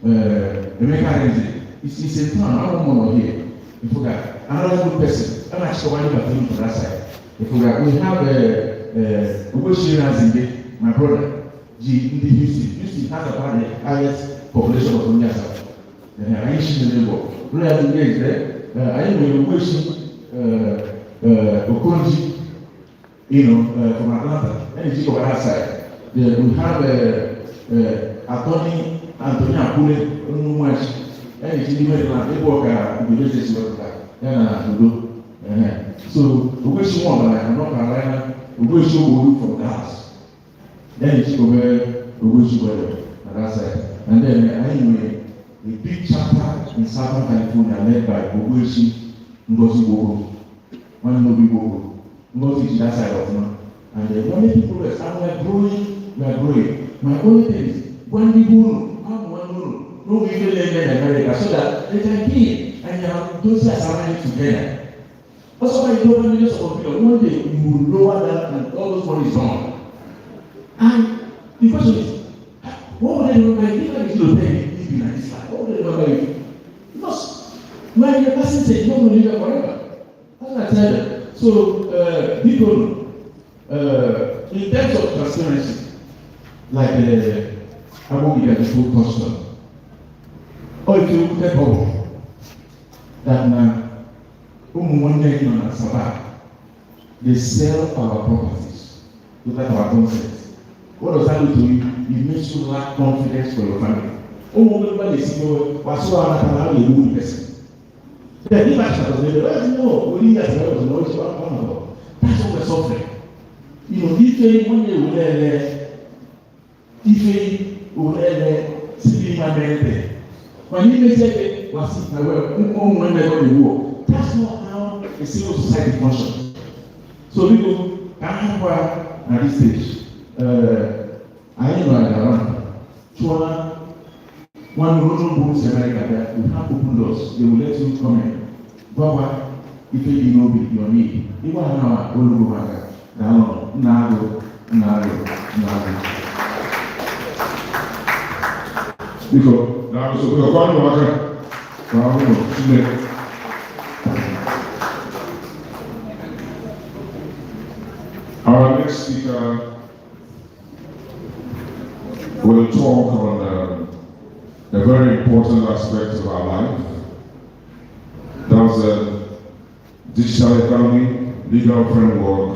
Emeka Renzi. It's a town, I don't know here. You forgot. Another good person. I'm actually one in Baton Rouge for that side. You forgot. We have Ogwishi Renzi, my brother, G in the Houston. Houston has about the highest population of Asaba. I ain't seen the label. Really, I think there. I know Ogwishi Okonji, you know, from Atlanta, and it's over that side. We have attorney Anthony Akule, much, and it's in Maryland. They work at the business worker, so Ogwishi one, I'm not Carolina. Ogwishi will from the house. Then it's over Ogwishi weather at that side, and then anyway, a big chapter in Southern California led by Ogwishi Ngozi Bogo. One more people go to that side of now. And the only people that are growing, we are growing. My only thing is, one people, no we will in America so that they can give and those are surrounding together. Also, by the millions of people, one day you will lower that and all those money is gone. And the question is, what would they do by giving it to pay in this life? What would they do by it? Because when the person says, you don't live forever. That's what I tell them. So, people, in terms of transparency, like I won't get the full custom. Or if you look at all, that now, one day on Asaba, they sell our properties without our consent. What does that do to you? It makes you lack confidence for your family. Everybody is saying, what's so hard to do person? The impact of the no, we need as well as no, that's what we're suffering. You know, if one day will see my man. When he may say, was it my work, when they go to war, that's not how a civil society functions. So people can have at this stage. I know around one road books America that we have open doors, they will let you come in. Baba, if you know your need, you want to know Nado. Because now, so we're going to work. Our next speaker will talk on a very important aspect of our life. That's digital economy, legal framework,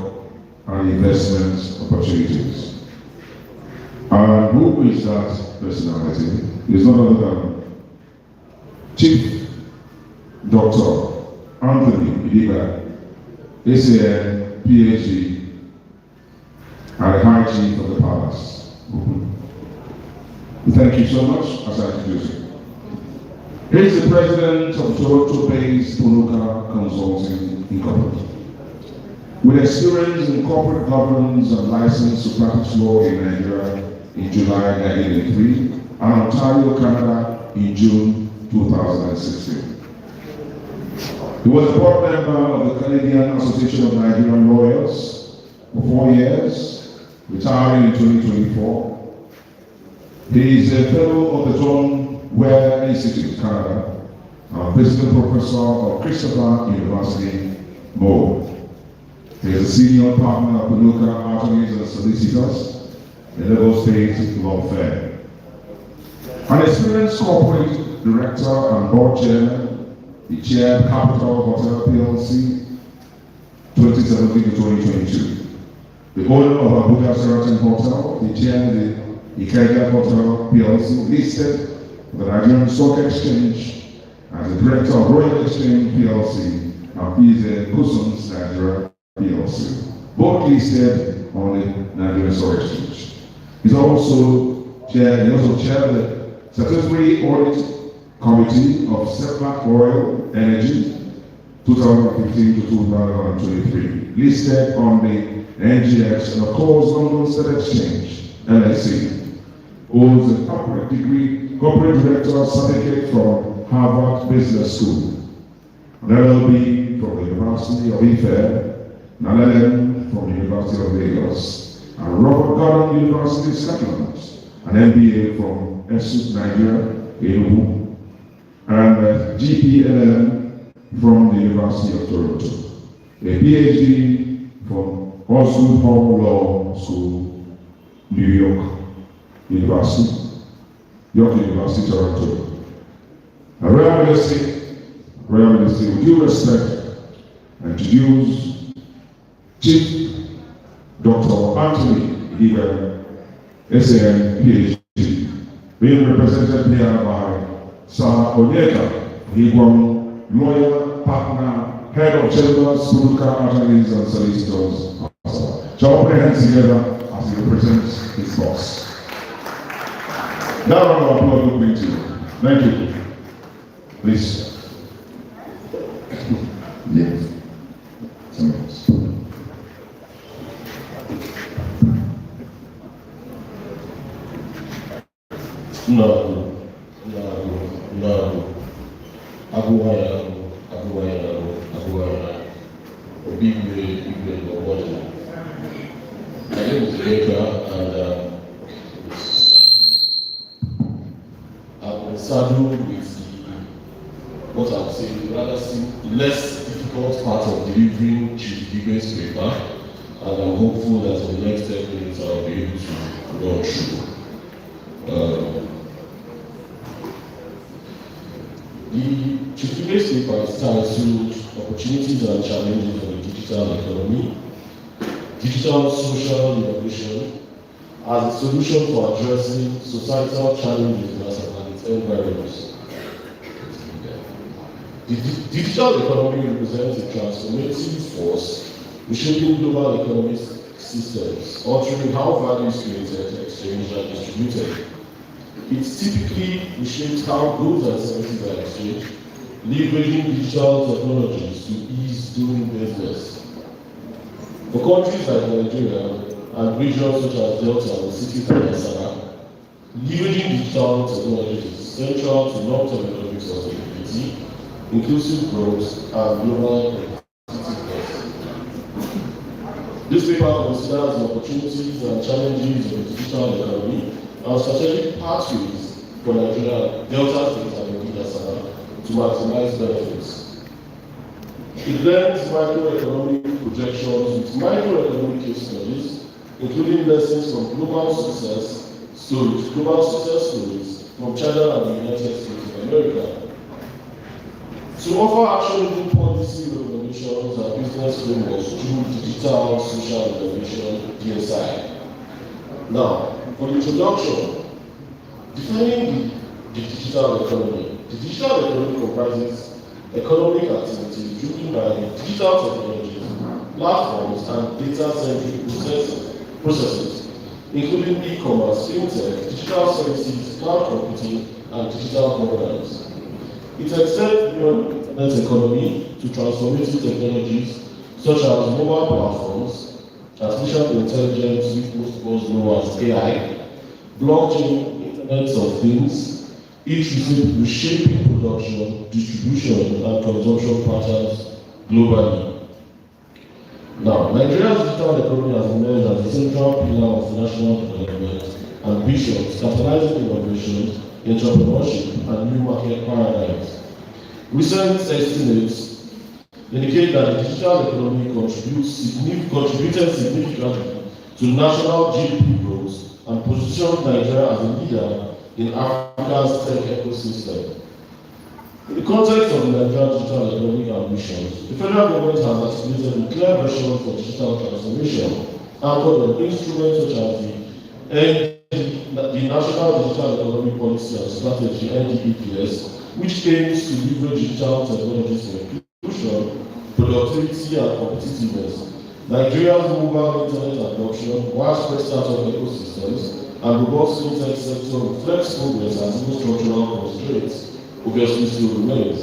and investment opportunities. And who is that personality? It's none other than Chief Dr. Anthony Idiba, ACN, PhD, and High Chief of the Palace. Thank you so much as I introduce you. He is the president of Toronto-based Punuka Consulting Incorporated. With experience in corporate governance and license to practice law in Nigeria in July 1983 and Ontario, Canada in June 2016. He was a board member of the Canadian Association of Nigerian Lawyers for 4 years, retiring in 2024. He is a fellow of the John Ware Institute, Canada, and visiting professor of Christopher University, Mo. He is a senior partner of Punuka Attorneys and Solicitors, a Lagos State law firm. An experienced corporate director and board chairman, he chaired Capital Hotel PLC 2017 to 2022. The owner of Abuja Sheraton Hotel, he chaired the Ikeja Hotel PLC, listed the Nigerian Stock Exchange as the director of Royal Exchange PLC and PZ Cousins Nigeria PLC, both listed on the Nigerian Stock Exchange. He also chaired the Statutory Audit Committee of Seplat Oil Energy 2015 to 2023, listed on the NGX and of course London Stock Exchange, LSE. Holds a corporate director certificate from Harvard Business School, an LLB from the University of Ife, an LLM from the University of Lagos, and Robert Gordon University, Scotland, an MBA from SUMMIT Nigeria, Ukwu, and a GPLM from the University of Toronto, a PhD from Osgood Hall Law School, New York University, Toronto. A Royal Ministry, with due respect, introduce Chief Dr. Anthony Ibe, SAN, PhD, being represented here by Sir Onyeka Igwam, lawyer, partner, head of chambers, political attorneys, and solicitors. Shall we put hands together as he represents his boss? That round of applause will bring to you. Thank you. Please. Yes. No. My name is Baker, and I've been saddled with what I would say rather less difficult part of delivering Chief Gibe's paper, and I'm hopeful that in the next 10 minutes I'll be able to run through. The Chief Gibe's paper is titled Opportunities and Challenges for the Digital Economy, Digital Social Innovation as a solution for addressing societal challenges in Asaba and its environs. The digital economy represents a transformative force reshaping global economic systems, altering how value is created, exchanged, and distributed. It typically reshapes how goods and services are exchanged, leveraging digital technologies to ease doing business. For countries like Nigeria and regions such as Delta and cities like Asaba, leveraging digital technologies is central to long-term economic sustainability, inclusive growth, and global competitiveness. This paper considers the opportunities and challenges of the digital economy and strategic pathways for Nigeria, Delta State, and indeed Asaba to maximize benefits. It blends microeconomic projections with microeconomic case studies, including lessons from global success stories from China and the United States of America. To offer actionable policy recommendations and business frameworks through digital social innovation, DSI. Now, for the introduction, defining the digital economy. The digital economy comprises economic activities driven by digital technologies, platforms, and data-centric processes, including e-commerce, fintech, digital services, cloud computing, and digital governance. It extends beyond the internet economy to transformative technologies such as mobile platforms, artificial intelligence, which most of us know as AI, blockchain, Internet of Things, each reshaping production, distribution, and consumption patterns globally. Now, Nigeria's digital economy has emerged as a central pillar of national development ambitions, capitalizing innovation, entrepreneurship, and new market paradigms. Recent estimates indicate that the digital economy contributed significantly to national GDP growth and positioned Nigeria as a leader in Africa's tech ecosystem. In the context of the Nigerian digital economic ambitions, the federal government has articulated a clear vision for digital transformation, anchored on instruments such as the National Digital Economic Policy and Strategy (NDEPS), which aims to leverage digital technologies for inclusion, productivity and competitiveness, Nigeria's mobile internet adoption, widespread startup ecosystems, and robust fintech sector reflects progress as even structural constraints obviously still remains.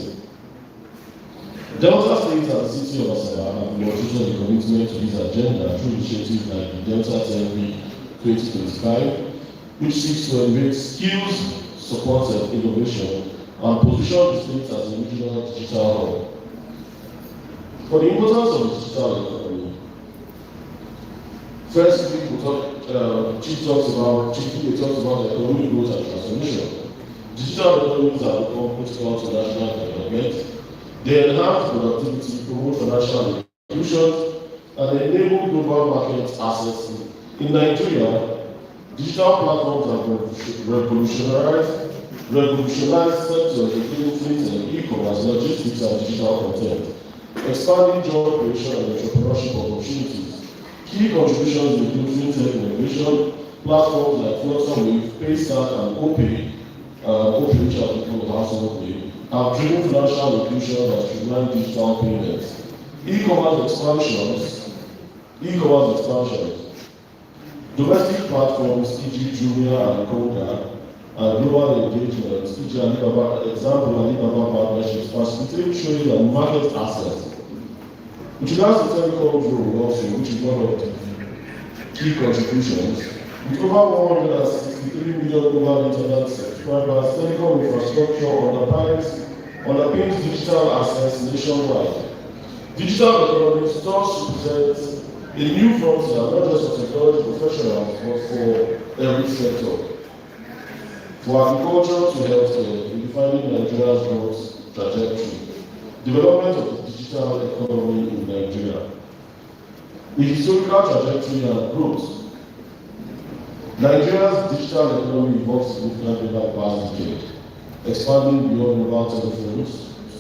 Delta State and the city of Asaba have demonstrated a commitment to this agenda through initiatives like the Delta 2025, which seeks to elevate skills, supported innovation, and position the state as a regional digital hub. For the importance of the digital economy, firstly, Chief talks about economic growth and transformation. Digital economies have become critical to national development. They enhance productivity, promote financial inclusion, and enable global market access. In Nigeria, digital platforms have revolutionized sectors including fintech, e-commerce, logistics, and digital content, expanding job creation and entrepreneurship opportunities. Key contributions include fintech innovation, platforms like Flutterwave, Paystack, and OPay, which are people of household pay, have driven financial inclusion and streamlined digital payments. E-commerce expansions. Domestic platforms, e.g. Jumia and Konga, and global engagements, e.g. Alibaba partnerships, facilitate trade and market access. With regards to telecom role also, which is one of the key contributions, with over 163 million global internet subscribers, telecom infrastructure underpins digital access nationwide. Digital economy thus represents a new frontier, not just for technology professionals, but for every sector. For agriculture to healthcare, in defining Nigeria's growth trajectory, development of the digital economy in Nigeria, the historical trajectory and growth. Nigeria's digital economy evolved significantly over the past decade, expanding beyond mobile telephones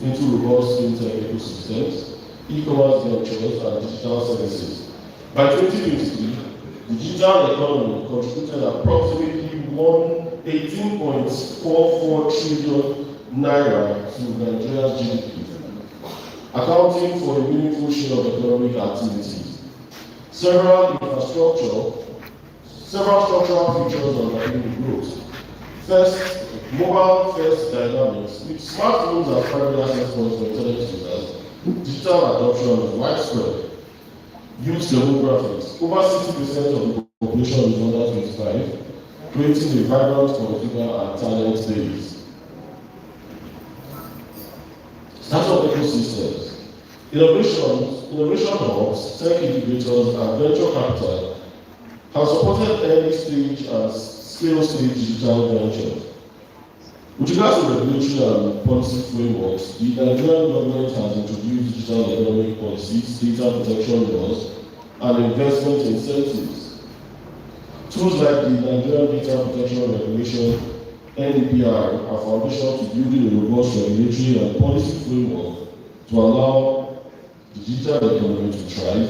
into robust fintech ecosystems, e-commerce ventures, and digital services. By 2023, the digital economy contributed approximately 18.44 trillion naira to Nigeria's GDP, accounting for a meaningful share of economic activities. Several structural features underpin growth. First, mobile-first dynamics. With smartphones as primary access points for internet users, digital adoption is widespread. Youth demographics. Over 60% of the population is under 25, creating a vibrant consumer and talent base. Startup ecosystems. Innovation hubs, tech incubators, and venture capital have supported early stage and scale stage digital ventures. With regards to regulatory and policy frameworks, the Nigerian government has introduced digital economic policies, data protection laws, and investment incentives. Tools like the Nigerian Data Protection Regulation, NDPR, are foundation to building a robust regulatory and policy framework to allow the digital economy to thrive,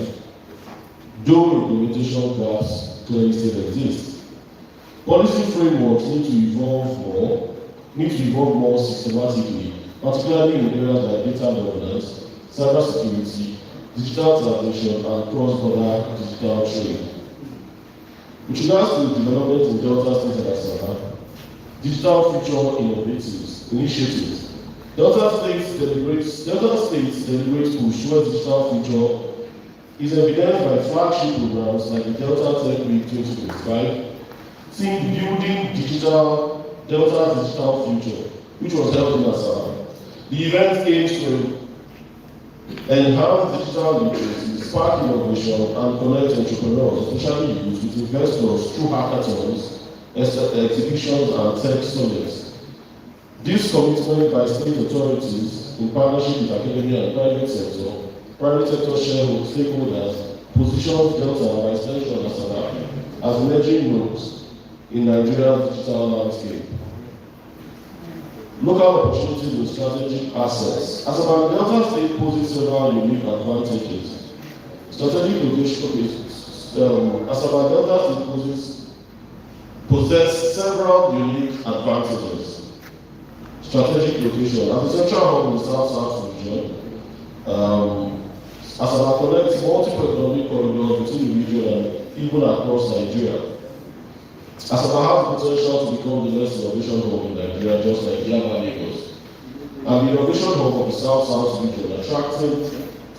though implementation gaps clearly still exist. Policy frameworks need to evolve more systematically, particularly in areas like data governance, cybersecurity, digital transition, and cross-border digital trade. With regards to the development in Delta State and Asaba, digital future initiatives. Delta State's deliberate push towards digital future is evidenced by flagship programs like the Delta Tech Week 2025, team building Delta's digital future, which was held in Asaba. The event aims to enhance digital literacy, spark innovation, and connect entrepreneurs, especially youth, with investors through hackathons, exhibitions, and tech summits. This commitment by state authorities, in partnership with academia and private sector stakeholders, positions Delta and by extension Asaba as emerging nodes in Nigeria's digital landscape. Local opportunities with strategic assets. Asaba Delta State poses several unique advantages. Strategic location. Asaba Delta State possess several unique advantages. Strategic location. As a central hub in the South-South region, Asaba connects multiple economic corridors between the region and even across Nigeria. Asaba has potential to become the next innovation hub in Nigeria, just like Ahaba, Lagos. And the innovation hub of the South-South region, attracting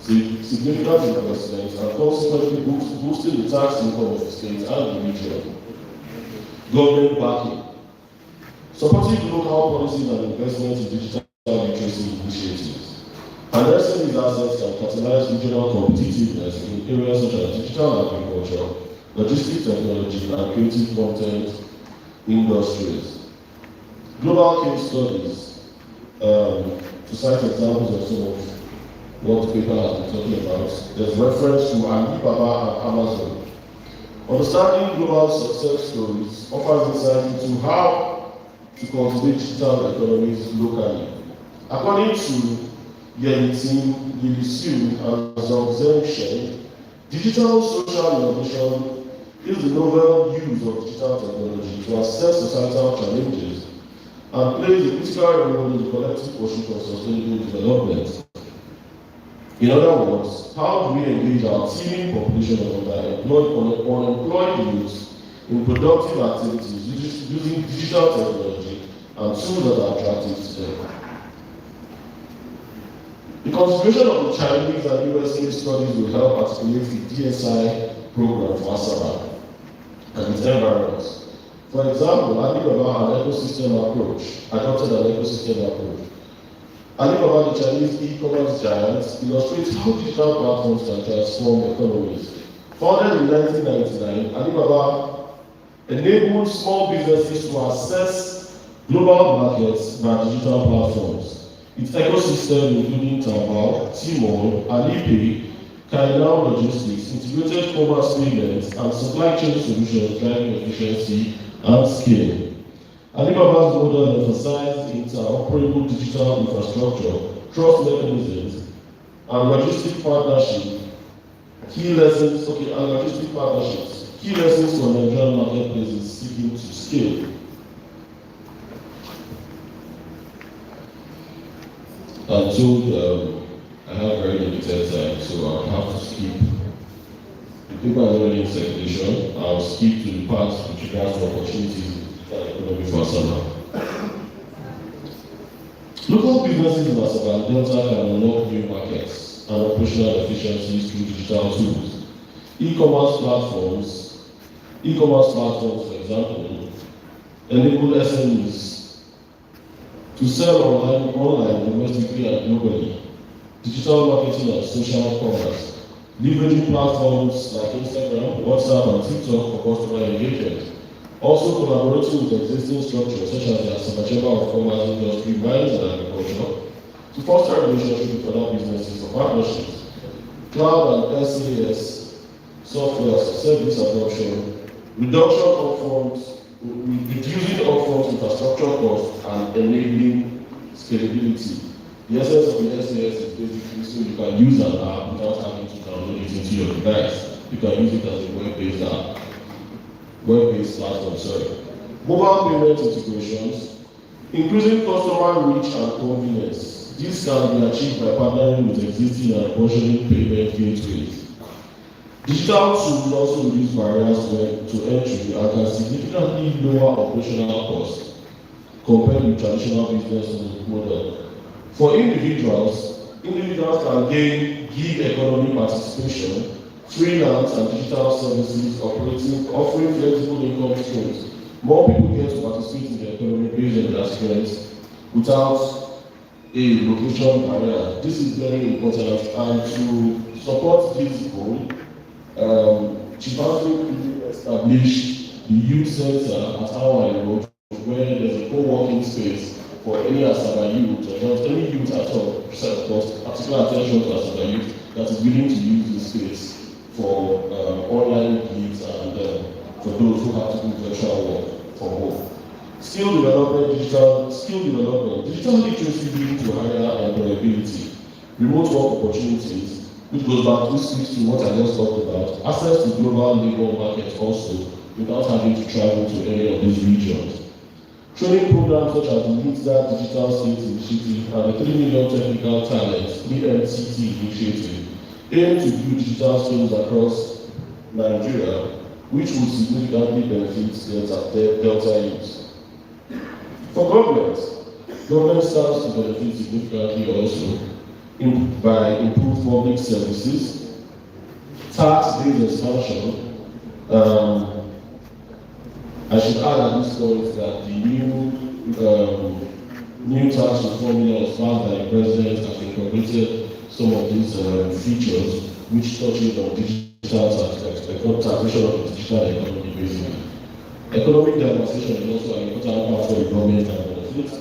significant investment and consequently boosting the tax income of the state and the region. Government backing. Supporting local policies and investments in digital literacy initiatives. Harnessing these assets can catalyze regional competitiveness in areas such as digital agriculture, logistics technology, and creative content industries. Global case studies, to cite examples of some of what the paper has been talking about, there's reference to Ahaba and Amazon. Understanding global success stories offers insight into how to cultivate digital economies locally. According to Yelisu and Zongzhen, digital social innovation is the novel use of digital technology to assess societal challenges and plays a critical role in the collective pursuit of sustainable development. In other words, how do we engage our teeming population of unemployed youth in productive activities using digital technology and tools that are attractive to them? The contribution of the Chinese and US case studies will help articulate the DSI program for Asaba and its environs. For example, Alibaba adopted an ecosystem approach. Alibaba, the Chinese e-commerce giant, illustrates how digital platforms can transform economies. Founded in 1999, Alibaba enabled small businesses to access global markets via digital platforms. Its ecosystem, including Taobao, Tmall, Alipay, Cainiao Logistics, integrated commerce payments, and supply chain solutions driving efficiency and scale. Alibaba's model emphasized interoperable digital infrastructure, trust mechanisms, and logistic partnerships. Key lessons for Nigerian marketplaces seeking to scale. I'm told I have very limited time, so I'll have to skip. The paper is already in circulation. I'll skip to the part with regards to opportunities in the economy for Asaba. Local businesses in Asaba and Delta can unlock new markets and operational efficiencies through digital tools. E-commerce platforms, for example, enable SMEs to sell online domestically and globally. Digital marketing and social commerce, leveraging platforms like Instagram, WhatsApp, and TikTok for customer engagement. Also collaborating with existing structures such as the Asaba Chamber of Commerce, Industry, Mines, and Agriculture to foster relationships with other businesses or partnerships. Cloud and SaaS software service adoption, reducing upfront infrastructure costs and enabling scalability. The essence of the SaaS is basically so you can use an app without having to download it into your device. You can use it as a web-based platform. Mobile payment integrations, increasing customer reach and convenience. This can be achieved by partnering with existing and burgeoning payment gateways. Digital tools also reduce barriers to entry and can significantly lower operational costs compared with traditional business model. For individuals can gain gig economy participation, freelance and digital services offering flexible income streams. More people get to participate in the economy based on their strengths without a location barrier. This is very important, and to support this goal, Chibazo established the youth center at our road, where there's a co-working space for any Asaba youth, or just any youth at all, particular attention to Asaba youth that is willing to use this space for online gigs and for those who have to do virtual work from home. Skill development, digital literacy leading to higher employability, remote work opportunities, which goes back to speaks to what I just talked about, access to global labor markets also, without having to travel to any of these regions. Training programs such as the NITSA Digital State Initiative and the 3 Million Technical Talents (BMTT) initiative aim to build digital schools across Nigeria, which will significantly benefit Delta youth. For government stands to benefit significantly also by improved public services, tax-based expansion. I should add at this point that the new tax reform law passed by the president has incorporated some of these features which touches on digital taxation of the digital economy basically. Economic demonstration is also an important part of the government and benefits.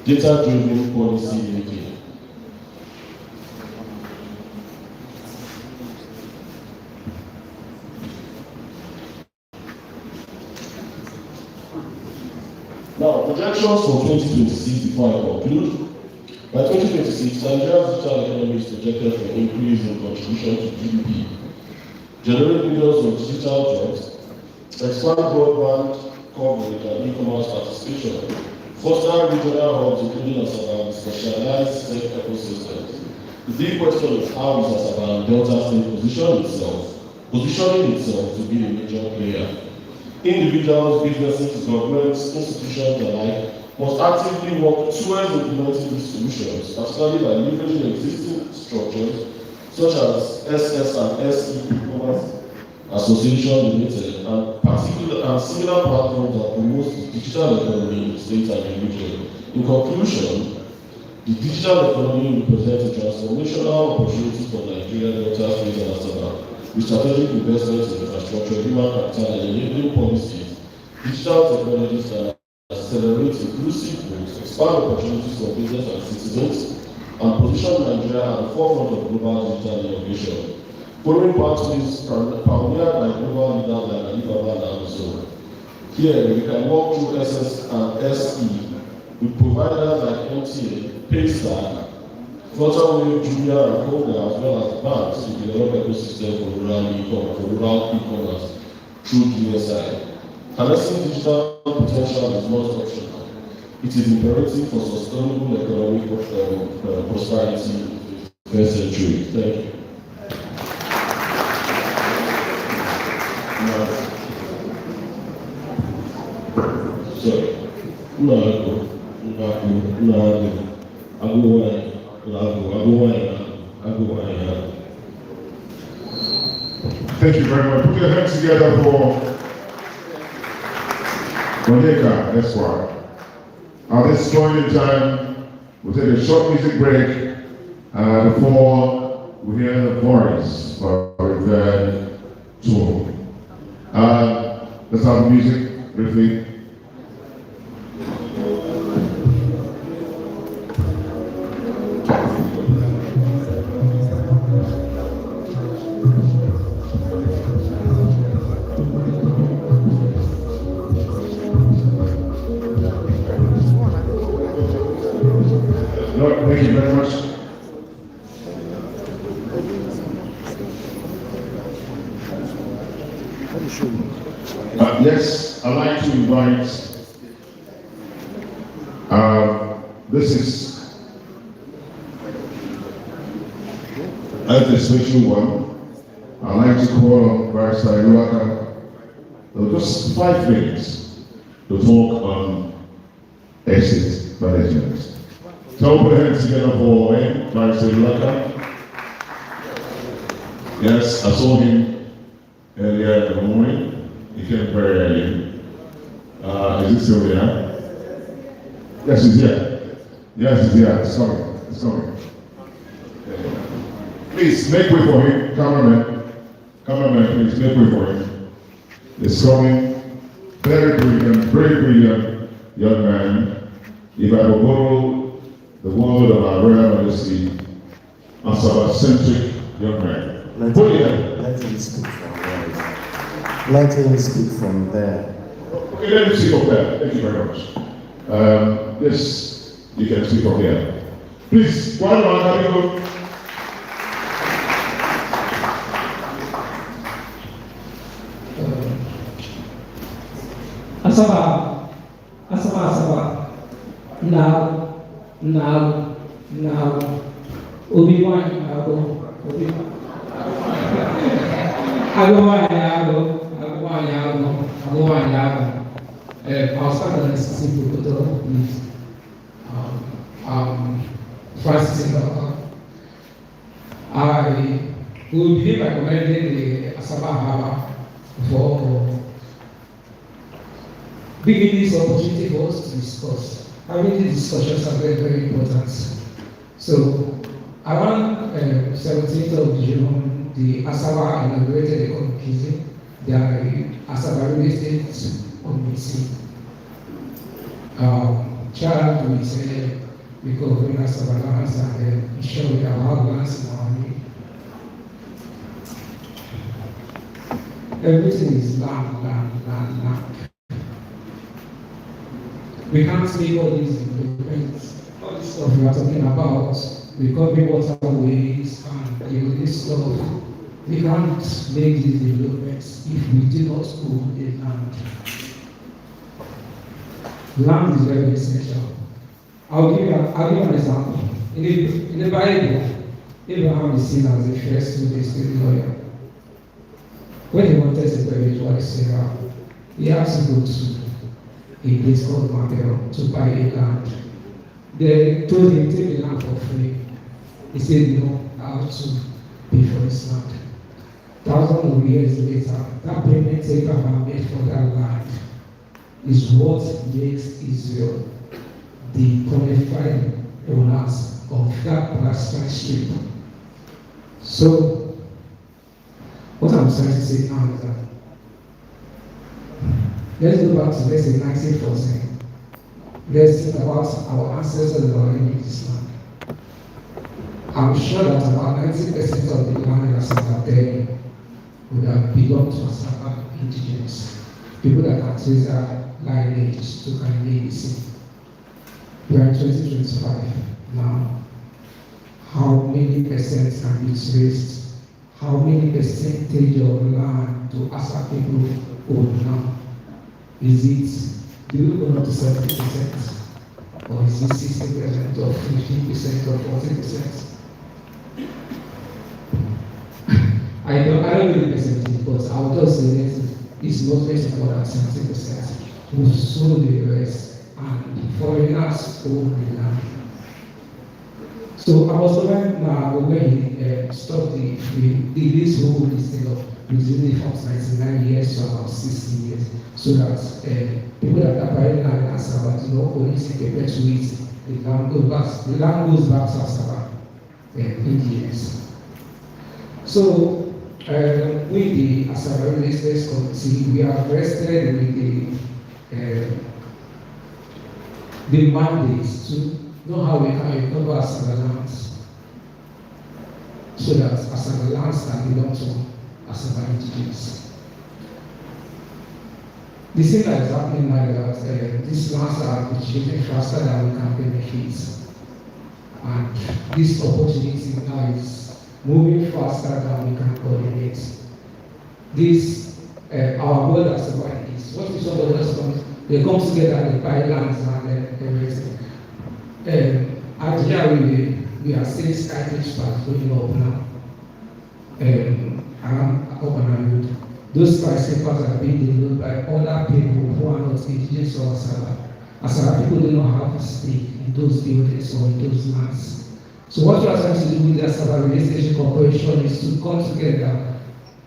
Data-driven policy making. Now, projections for 2026 before I conclude. By 2026, Nigeria's digital economy is projected for increase in contribution to GDP, generate millions of digital jobs, expand broadband coverage and e-commerce participation, foster regional hubs including Asaba and specialized tech ecosystems. The big question is how is Asaba and Delta State positioning itself to be a major player. Individuals, businesses, governments, institutions alike must actively work towards implementing these solutions, particularly by leveraging existing structures such as SS and SE Commerce Association Limited and similar platforms that promote the digital economy in the state and the region. In conclusion, the digital economy represents a transformational opportunity for Nigeria, Delta State and Asaba. With strategic investments in infrastructure, human capital, and enabling policies, digital technologies can accelerate inclusive growth, expand opportunities for business and citizens, and position Nigeria at the forefront of global digital innovation. Following pathways pioneered by global leaders like Ahaba and Amazon. Here, we can walk through SS and SE with providers like MTA, Paystar, Flutterwave, Jumia, and Ogwa, as well as banks to develop ecosystem for rural e-commerce through DSI. Harnessing digital potential is not optional. It is imperative for sustainable economic prosperity in the 21st century. Thank you. Thank you very much. Put your hands together for Monica Esquire. At this point in time, we'll take a short music break before we hear the voice of the tour. Let's have the music briefly. Thank you very much. Yes, I'd like to invite, this is a special one. I'd like to call on Barrister Iluaka just 5 minutes to talk on exit management. So put your hands together for him, Barrister Iluaka. Yes, I saw him earlier in the morning. He came very early. Is he still there? Yes, he's here. Yes, he's here. It's coming. It's coming. Please make way for him. Cameraman, please make way for him. It's coming. Very brilliant young man. If I will borrow the word of our Royal Majesty, Asaba-centric young man. Let him speak from there. Let him speak from there. Okay, let him speak from there. Thank you very much. Yes, you can speak from there. Please, one round, have you go. Asaba. Now. Obi-Wan, I'll start on a simple photo with Francis Ndaka. I will begin by commending the Asaba Ahaba for bringing this opportunity for us to discuss. Having these discussions are very, very important. So, around 17th of June, the Asaba inaugurated the committee, the Asaba Real Estate Committee. Charged with recovering Asaba lands and ensuring that our lands in our name. Everything is land. We can't make all these developments, all this stuff we are talking about, recovering waterways and this stuff. We can't make these developments if we do not own the land. Land is very essential. I'll give you an example. In the Bible, Abraham is seen as the first state lawyer. When he wanted to bury his wife Sarah, he had to go to a place called Mabel to buy a land. They told him, take the land for free. He said, no, I have to pay for this land. Thousands of years later, that payment Abraham made for that land is what makes Israel the qualified owners of that Palestine strip. So, what I'm trying to say now is that let's go back to, let's say, 1914. Let's think about our ancestors that were in this land. I'm sure that about 90% of the land in Asaba then would have belonged to Asaba indigenous. People that can trace their lineage to kind of legacy. We are in 2025 now. How many percent can be traced? How many percentage of land do Asa people own now? Is it, do we go up to 70%? Or is it 60% or 15% or 40%? I don't know the percentage, but I would just say that it's not less more than 70%. We sold the rest and foreigners own the land. So I was wondering when he stopped this whole thing of resuming from 99 years to about 60 years, so that people that are buying land in Asaba do not only perpetuate the land goes back to Asaba in the years. So with the Asaba Real Estate Committee, we are vested with the mandate to know how we can recover Asaba lands, so that Asaba lands can belong to Asaba indigenous. The thing that is happening now is that these lands are appreciated faster than we can benefit, and this opportunity now is moving faster than we can coordinate. This our goal as Asaba is what is all of us come, they come together and they buy lands and everything. At here we are seeing Skyfish Park going up now. Around Ogwa Road. Those skyscrapers are being developed by other people who are not indigenous to Asaba. Asaba people do not have a stake in those buildings or in those lands. So what we are trying to do with the Asaba Real Estate Corporation is to come together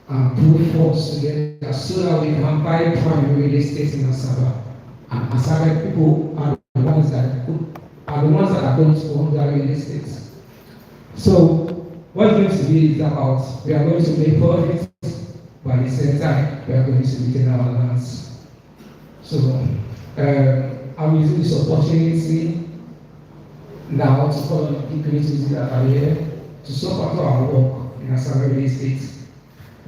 and put force together so that we can buy prime real estate in Asaba. And Asaba people are the ones that are going to own their real estate. So what it's going to be is about, we are going to make profits, but at the same time, we are going to retain our lands. So I'm using this opportunity now to call on people that are here to support our work in Asaba Real Estate,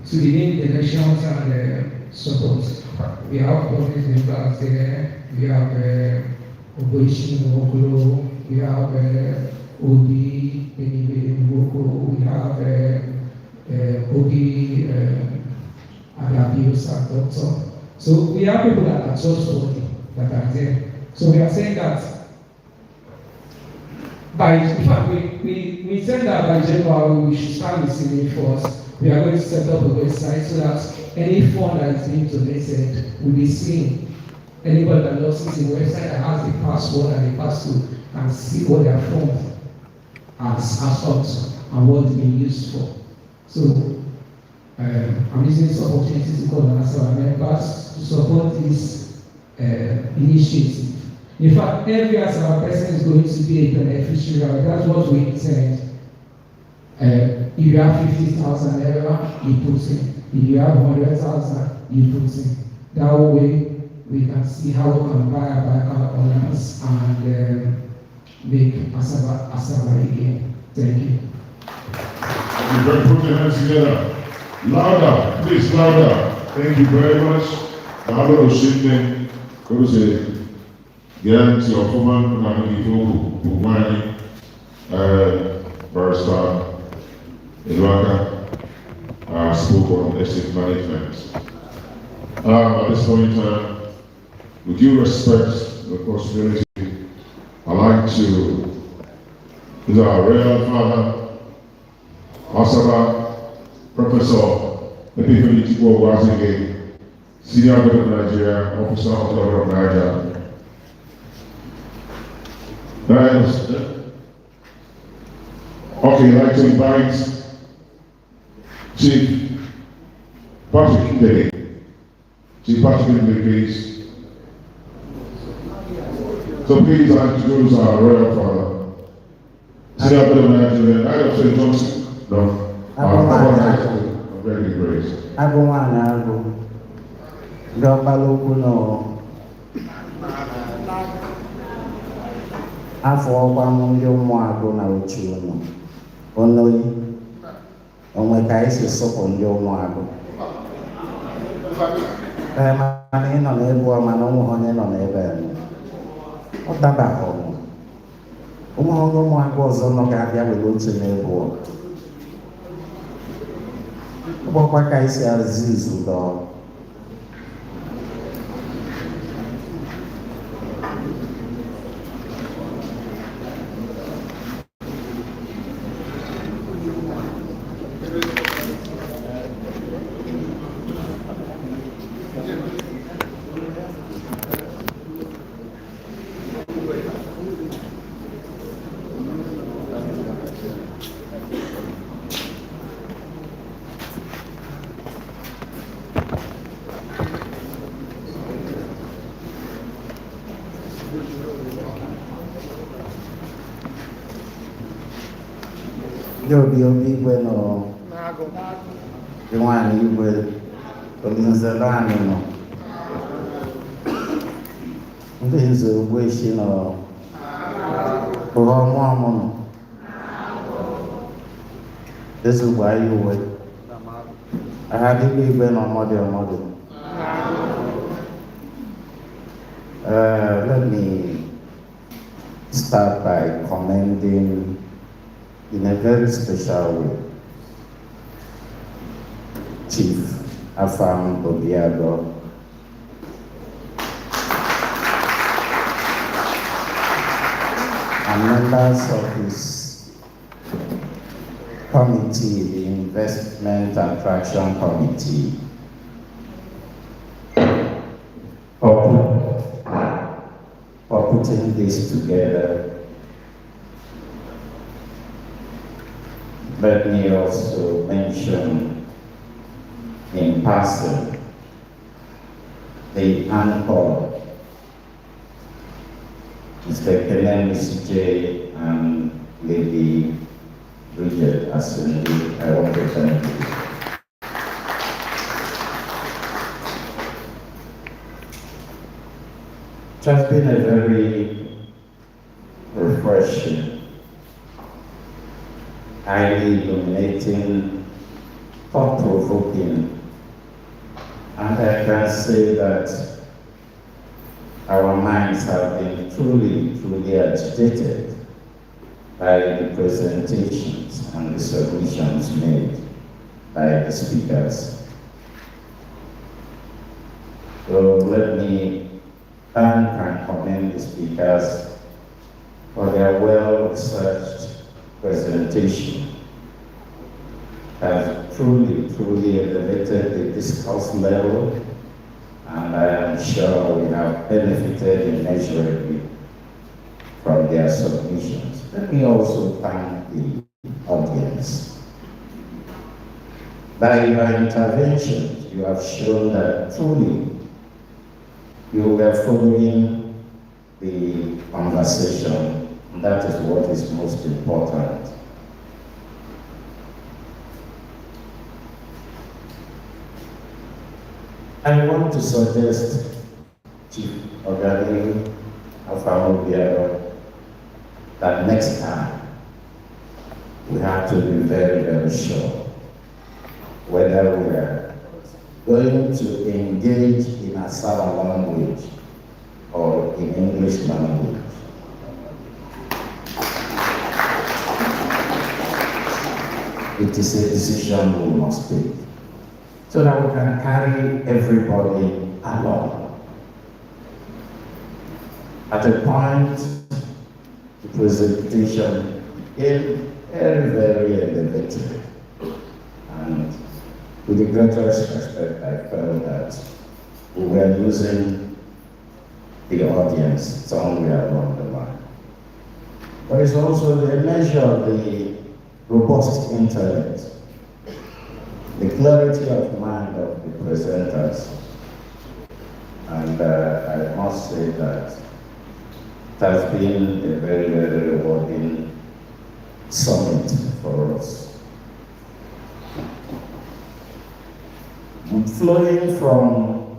to begin the elections and support. We have public members there, we have Ogwa, we have Obi, we have Obi, Adabiosa, Doctor. So we have people that are trustworthy, that are there. So we are saying that in fact, we said that by January we should start receiving first We are going to set up a website so that any fund that is being donated will be seen. Anybody that logs into the website that has the password and the passcode can see what their fund has up and what it's being used for. So I'm using this opportunity to call on our members to support this initiative. In fact, every Asaba person is going to be a beneficiary. That's what we intend. If you have 50,000 naira, you put in. If you have 100,000, you put in. That way, we can see how we can buy our owners and make Asaba again. Thank you. You can put your hands together. Louder, please, louder. Thank you very much. Ahaba Oshinde, go say, get your woman, Umani, Barrister Ilwaka, spoke on estate management. At this point in time, with due respect and possibility, I'd like to, this is our real father, Asaba, Professor Epiphany Ogwa, Senior Governor of Nigeria, Officer of the Government of Nigeria. Okay, I'd like to invite Chief Patrick Ndege. Chief Patrick Ndege, please. So please introduce our royal father. Senior Governor of Nigeria, I don't say Johnson. No. I'm very grateful. Afọ ọkwa m ndị ụmụagụ na ochi ụnụ onoyi onwe ka anyị si sụpụ ndị ụmụagụ mana ị nọ n'ebe ọ mana ụmụ onye nọ n'ebe ọ dabaghị ọnwụ ụmụagụ ọzọ nọ ga-abịa were oche n'ebe ọ ụgbọkwa ka anyị si azụ izu dọọ. Obi igwe nọ nwaanyị igwe olinzelo anyị nọ ndị nze ogbuechi nọ ụha ọmụọmụ nọ ezugbo anyị uwe ahadịgwa igwe nọ ọmọdụ. Let me start by commending in a very special way Chief Afam Obiago, and members of his committee, the Investment and Traction Committee, for putting this together. Let me also mention in passing the anchor, Mr. Kelemis J. and Lady Bridget Assembly. I want to thank you. It has been a very refreshing, highly illuminating, thought-provoking, and I can say that our minds have been truly agitated by the presentations and the submissions made by the speakers. So let me thank and commend the speakers for their well-researched presentation. Has truly elevated the discourse level, and I am sure we have benefited immeasurably from their submissions. Let me also thank the audience. By your interventions, you have shown that truly you were following the conversation, and that is what is most important. I want to suggest Chief Ogani Afamobiaro that next time we have to be very, very sure whether we are going to engage in Asaba language or in English language. It is a decision we must take, so that we can carry everybody along. At a point, the presentation became very, very elevated. And with the greatest respect, I felt that we were losing the audience somewhere along the line. But it's also the measure of the robust intellect, the clarity of mind of the presenters. And I must say that it has been a very, very rewarding summit for us. Flowing from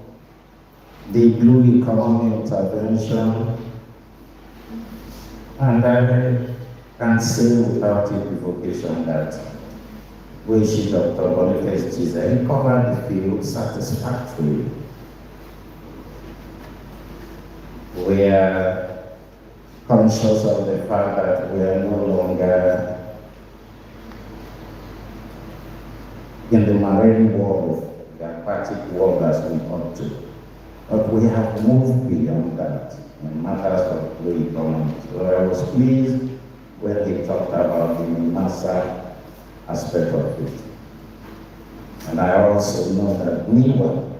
the blue economy intervention, and I can say without equivocation that Wishi Dr. Boniface Chizé covered the field satisfactorily. We are conscious of the fact that we are no longer in the marine world, the aquatic world as we ought to. But we have moved beyond that in matters of blue economy. So I was pleased when he talked about the NASA aspect of it. And I also know that NIWA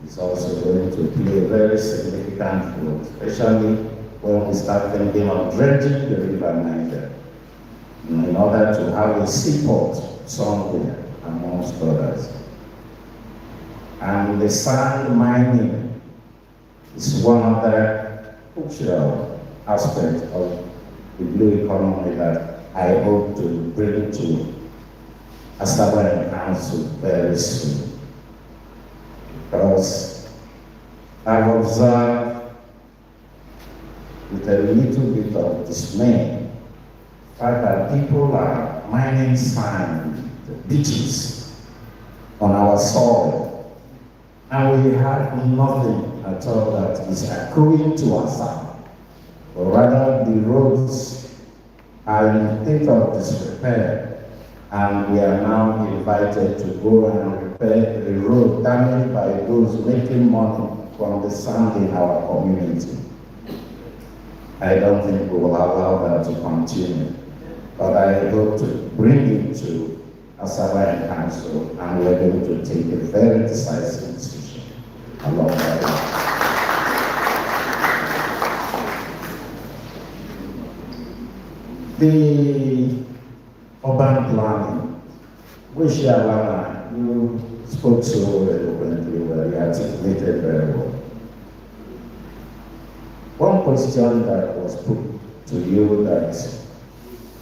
is also going to play a very significant role, especially when we start thinking of dredging the river Niger, in order to have a seaport somewhere, amongst others. And the sand mining is one other crucial aspect of the blue economy that I hope to bring to Asaba Council very soon. Because I've observed with a little bit of dismay the fact that people are mining sand, the beaches on our soil, and we have nothing at all that is accruing to Asaba. But rather, the roads are in a state of disrepair, and we are now invited to go and repair the road damaged by those making money from the sand in our community. I don't think we will allow that to continue, but I hope to bring it to Asaba Council, and we are going to take a very decisive decision along that line. The urban planning, which Alana, you spoke so eloquently well, you articulated very well. One question that was put to you that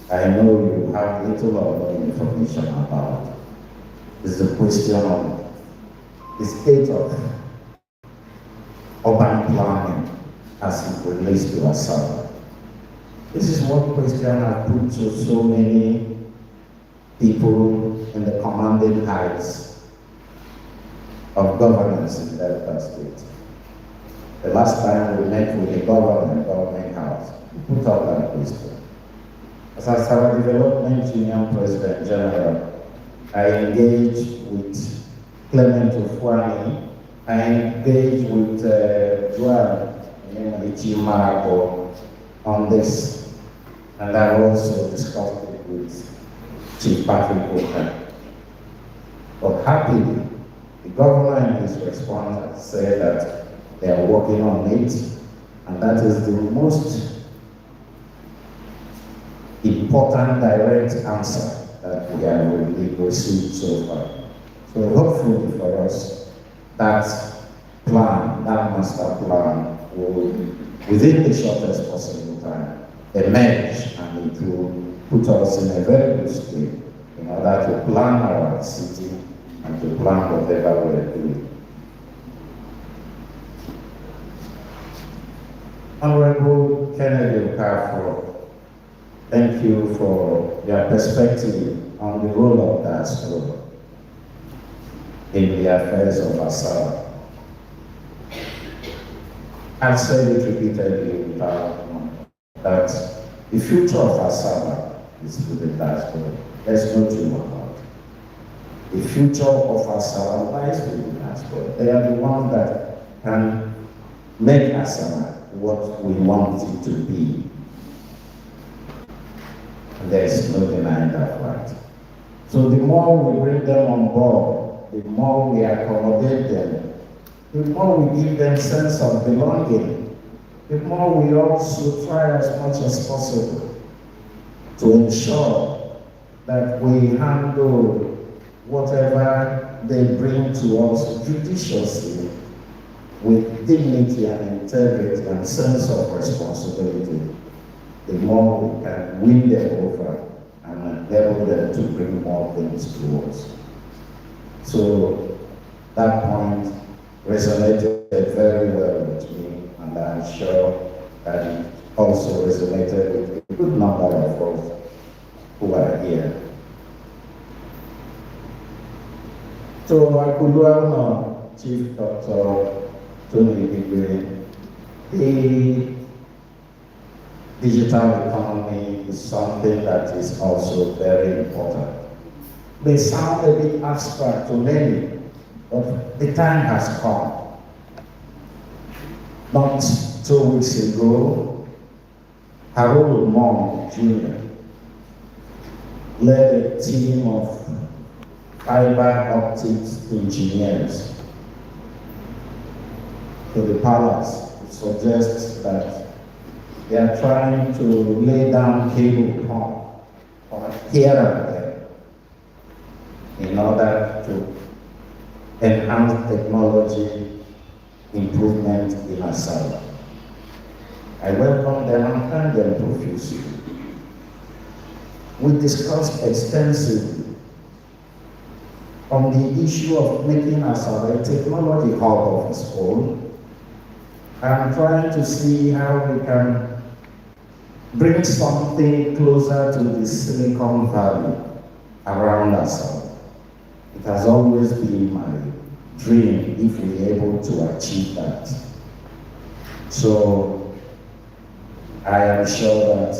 I know you have little or no information about is the question of the state of urban planning as it relates to Asaba. This is one question I've put to so many people in the commanding heights of governance in Delta State. The last time we met with the government house, we put up that question. As Asaba Development Union President General, I engaged with Clement Ufwani, I engaged with Joan Ichimarako on this. And I also discussed it with Chief Patrick Walker. But happily, the governor in his response said that they are working on it, and that is the most important direct answer that we have received so far. So hopefully for us, that plan, that master plan will, within the shortest possible time, emerge, and it will put us in a very good state in order to plan our city and to plan whatever we are doing. Honorable Kennedy Okafor, thank you for your perspective on the role of diaspora in the affairs of Asaba. I've said it repeatedly that the future of Asaba is with the diaspora. There's no two about it. The future of Asaba lies with the diaspora. They are the ones that can make Asaba what we want it to be. And there is no denying that fact. So the more we bring them on board, the more we accommodate them, the more we give them sense of belonging, the more we also try as much as possible to ensure that we handle whatever they bring to us judiciously, with dignity and integrity and sense of responsibility. The more we can win them over and enable them to bring more things to us. So that point resonated very well with me, and I'm sure that it also resonated with a good number of us who are here. So I could well Chief Dr. Tony Bigwe, the digital economy is something that is also very important. May sound a bit abstract to many, but the time has come. Not 2 weeks ago, Harold Mong Jr. led a team of fiber optics engineers to the palace to suggest that they are trying to lay down cable pump here and there in order to enhance technology improvement in Asaba. I welcome them and thank them profusely. We discussed extensively on the issue of making Asaba a technology hub of its own, and trying to see how we can bring something closer to the Silicon Valley around Asaba. It has always been my dream if we are able to achieve that. So I am sure that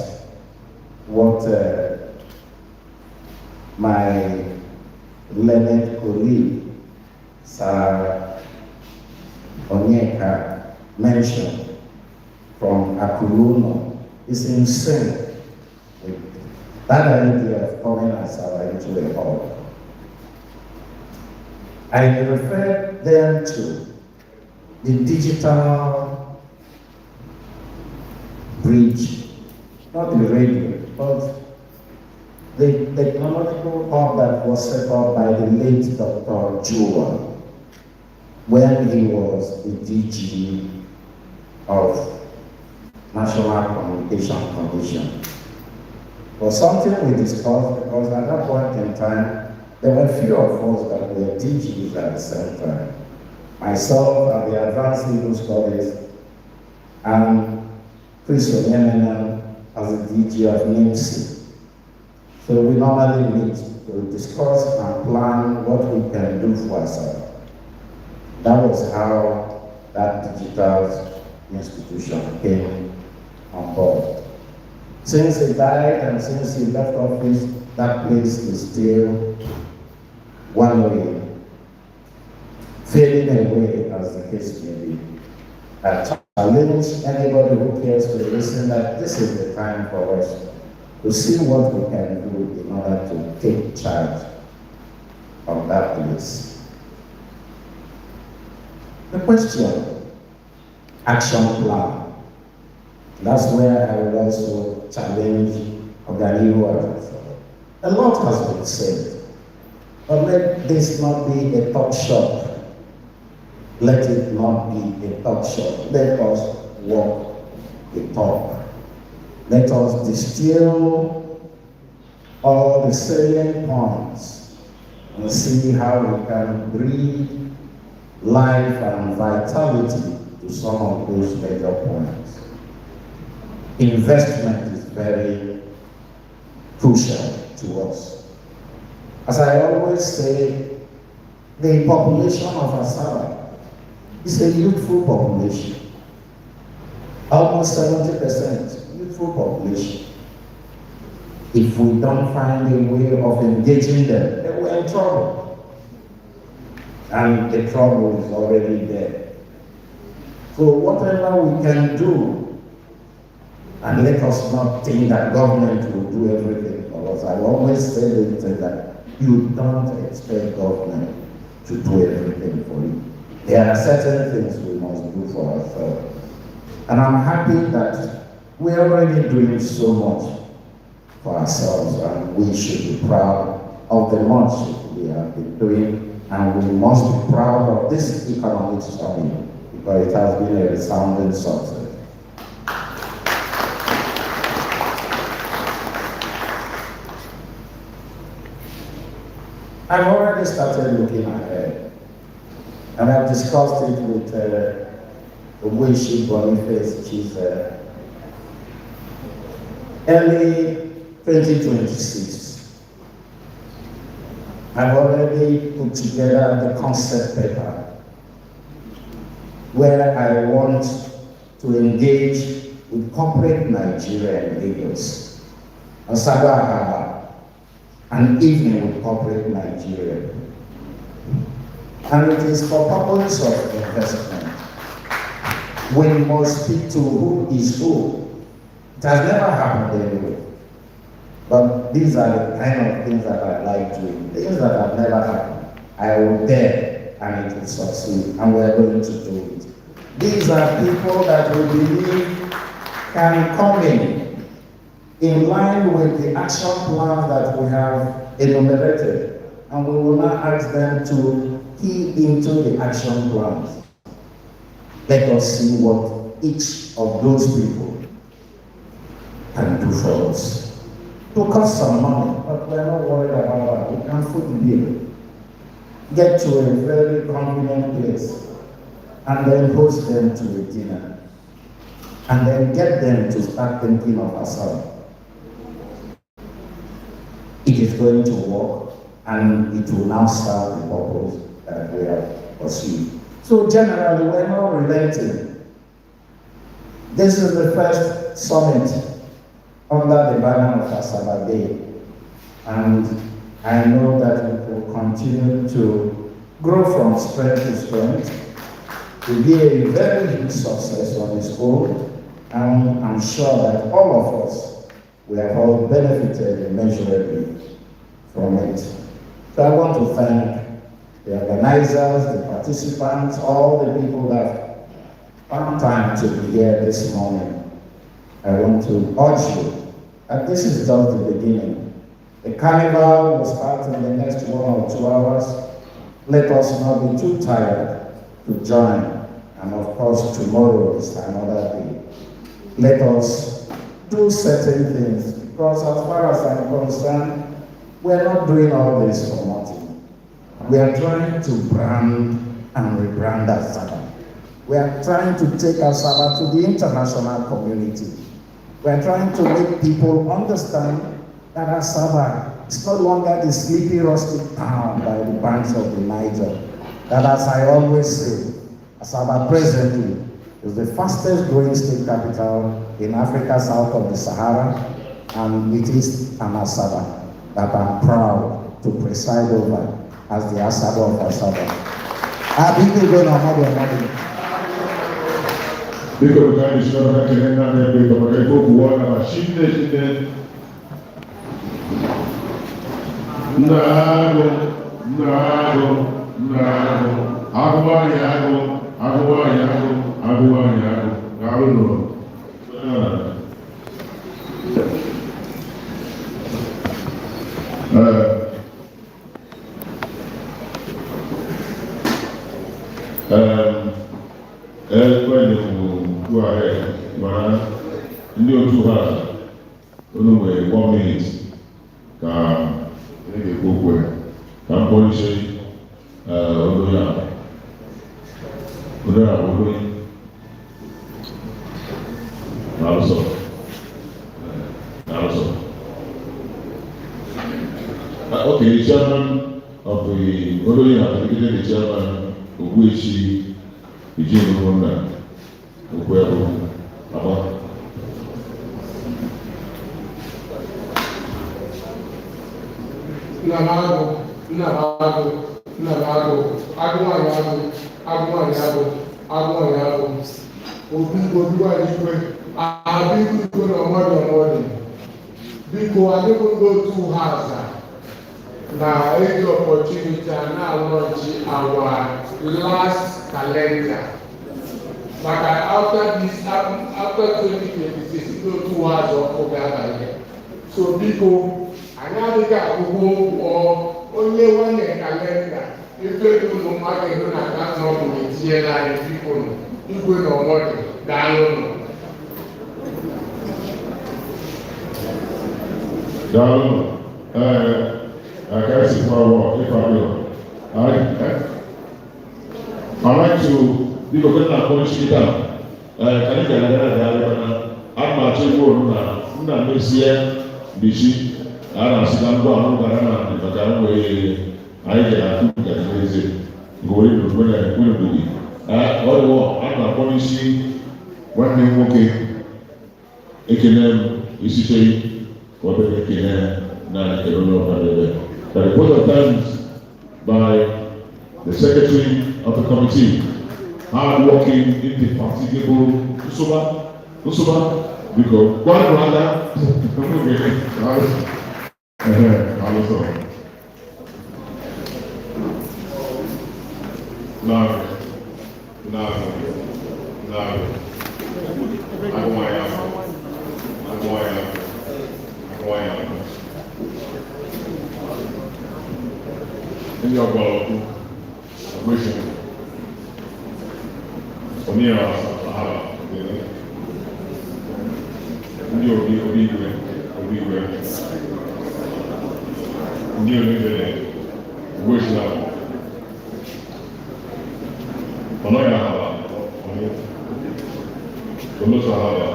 what my learned colleague, Sir Onyeka, mentioned from Akuluno is in sync with that idea of coming Asaba into a hub. I refer then to the digital bridge, not the radio, but the technological hub that was set up by the late Dr. Jua when he was the DG of National Communication Commission. Was something we discussed because at that point in time, there were few of us that were DGs at the same time. Myself at the Advanced Legal Studies and Chris Onyemenan as the DG of NIMSI. So we normally meet to discuss and plan what we can do for ourselves. That was how that digital institution came on board. Since he died and since he left office, that place is still one way, fading away as the case may be. I challenge anybody who cares to listen that this is the time for us to see what we can do in order to take charge of that place. The question, action plan. That's where I would also challenge Organiwa. A lot has been said, but let this not be a talk shop. Let it not be a talk shop. Let us walk the talk. Let us distill all the salient points and see how we can breathe life and vitality to some of those major points. Investment is very crucial to us. As I always say, the population of Asaba is a youthful population. Almost 70% youthful population. If we don't find a way of engaging them, then we're in trouble. And the trouble is already there. So whatever we can do, and let us not think that government will do everything for us. I always say that you don't expect government to do everything for you. There are certain things we must do for ourselves. And I'm happy that we're already doing so much for ourselves, and we should be proud of the much we have been doing, and we must be proud of this economic summit because it has been a resounding success. I've already started looking ahead, and I've discussed it with Ogwa Boniface, she's early 2026. I've already put together the concept paper where I want to engage with corporate Nigeria in Lagos, Asaba, Ahaba, and even with corporate Nigeria. And it is for purpose of investment. We must speak to who is who. It has never happened anyway. But these are the kind of things that I like doing. Things that have never happened. I will dare and it will succeed. And we're going to do it. These are people that we believe can come in line with the action plan that we have enumerated. And we will now ask them to key into the action plans. Let us see what each of those people can do for us. To cost some money, but we're not worried about that. We can foot the bill. Get to a very convenient place and then host them to a dinner. And then get them to start thinking of Asaba. It is going to work, and it will now serve the purpose that we have pursued. So generally, we're not relenting. This is the first summit under the banner of Asaba Day. And I know that it will continue to grow from strength to strength, to be a very huge success on its own. And I'm sure that all of us, we have all benefited immeasurably from it. So I want to thank the organizers, the participants, all the people that found time to be here this morning. I want to urge you that this is just the beginning. The carnival will start in the next 1 or 2 hours. Let us not be too tired to join. And of course, tomorrow is another day. Let us do certain things, because as far as I'm concerned, we're not doing all this for nothing. We are trying to brand and rebrand Asaba. We are trying to take Asaba to the international community. We are trying to make people understand that Asaba is no longer the sleepy, rustic town by the banks of the Niger. That, as I always say, Asaba presently is the fastest growing state capital in Africa south of the Sahara, and it is an Asaba that I'm proud to preside over as the Asaba of Asaba. Biko kani shora kelena ne biko makaipo kuwana mashinde. Ndaro Ndị otu ha unu nwere 1 minute ka ị ga-ekwu okwu ka m kpọrịsị onye a onye na-alụsọ okay, the chairman of the Ogwa has indicated the chairman Ukwu Eugene Ukwu Ahaba. Now, it's the opportunity to now launch our last calendar. But after 2026, it will 2 hours of Ogwa. So people, another or only 1 year calendar. If you do no matter you not with TLI people, you will know what down. I can't see for a walk if I will. I'd like to be able to polish it down. Can you get another? I'm not sure what I'm Messiah, Bishi, I'm Sidan, but I'm way I get lazy. Going to where I will do it. I'm not polishing 1 name walking. Ekenem is saying, what the Ekenem, not the report of times by the secretary of the committee, hard-working, indefatigable, Usuma, because one brother, Ndị ọgbọrọkwu ọgbẹ́sẹ̀ oníyàwó Ahaba ndị obi igwe ndị oníbẹ̀rẹ̀ ọgbẹ́sẹ̀ ahụ ọlọ́yà Ahaba olóso Ahaba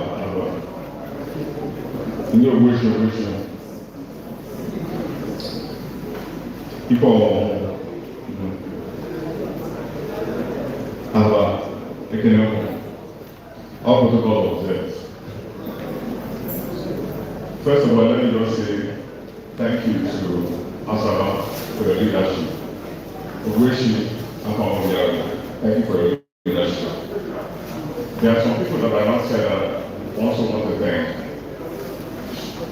ndị ọgbẹ́sẹ̀ people Ahaba all protocol observed. First of all, let me just say thank you to Asaba for your leadership. Ogweshi and Ahaba, thank you for your leadership. There are some people that are not said that also want to thank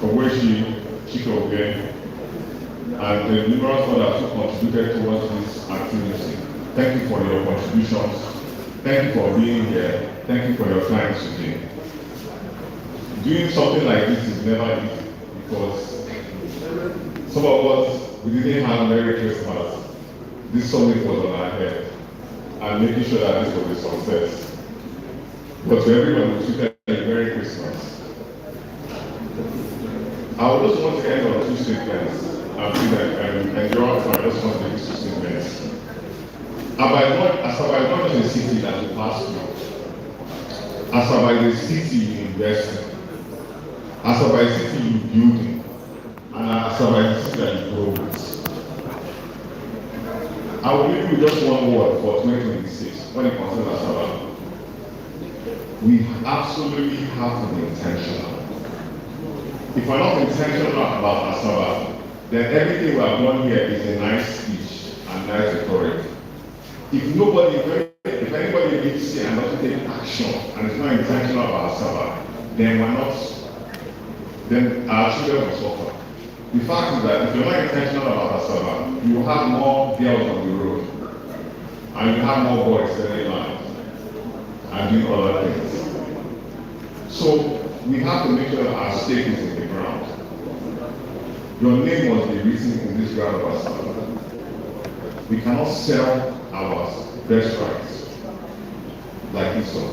Ogweshi, Chiko again, and the numerous others who contributed towards this activity. Thank you for your contributions. Thank you for being here. Thank you for your time today. Doing something like this is never easy because some of us, we didn't have Merry Christmas. This summit was on our head and making sure that this was a success. But to everyone, we should have a Merry Christmas. I would just want to end on 2 statements. I think that I draw from just want to make 2 statements. Asaba is not just a city that we pass through. Asaba is a city you invest in. Asaba is a city you build in. And Asaba is a city that you grow with. I will give you just one word for 2026 when it concerns Asaba. We absolutely have to be intentional. If we're not intentional about Asaba, then everything we have done here is a nice speech and nice rhetoric. If anybody lives here and doesn't take action and is not intentional about Asaba, then our children will suffer. The fact is that if you're not intentional about Asaba, you will have more girls on the road, and you have more boys selling land and doing other things. So we have to make sure that our stake is in the ground. Your name must be written in this ground of Asaba. We cannot sell our birthrights like Esau.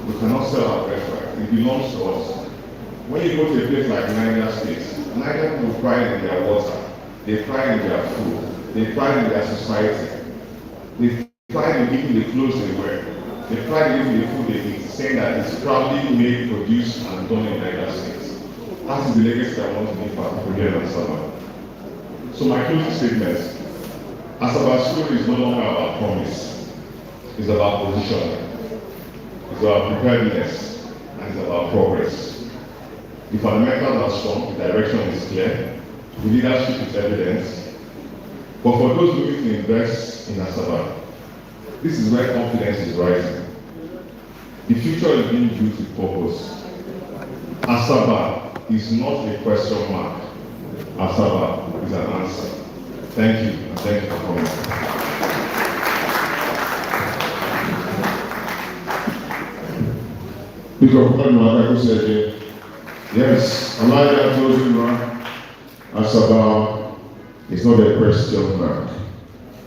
We cannot sell our birthright. It belongs to us. When you go to a place like Niger State, Niger people pride in their water, they pride in their food, they pride in their society, they pride in giving the clothes they wear, they pride in giving the food they eat, saying that it's proudly made, produced, and done in Niger State. That is the legacy I want to give back to here in Asaba. So my closing statement, Asaba's story is no longer about promise, it's about positioning. It's about preparedness, and it's about progress. The fundamentals are strong, the direction is clear, the leadership is evident. But for those looking to invest in Asaba, this is where confidence is rising. The future is being built with purpose. Asaba is not a question mark. Asaba is an answer. Thank you, and thank you for coming. Because Michael said, yes, Elijah told him, Asaba is not a question mark.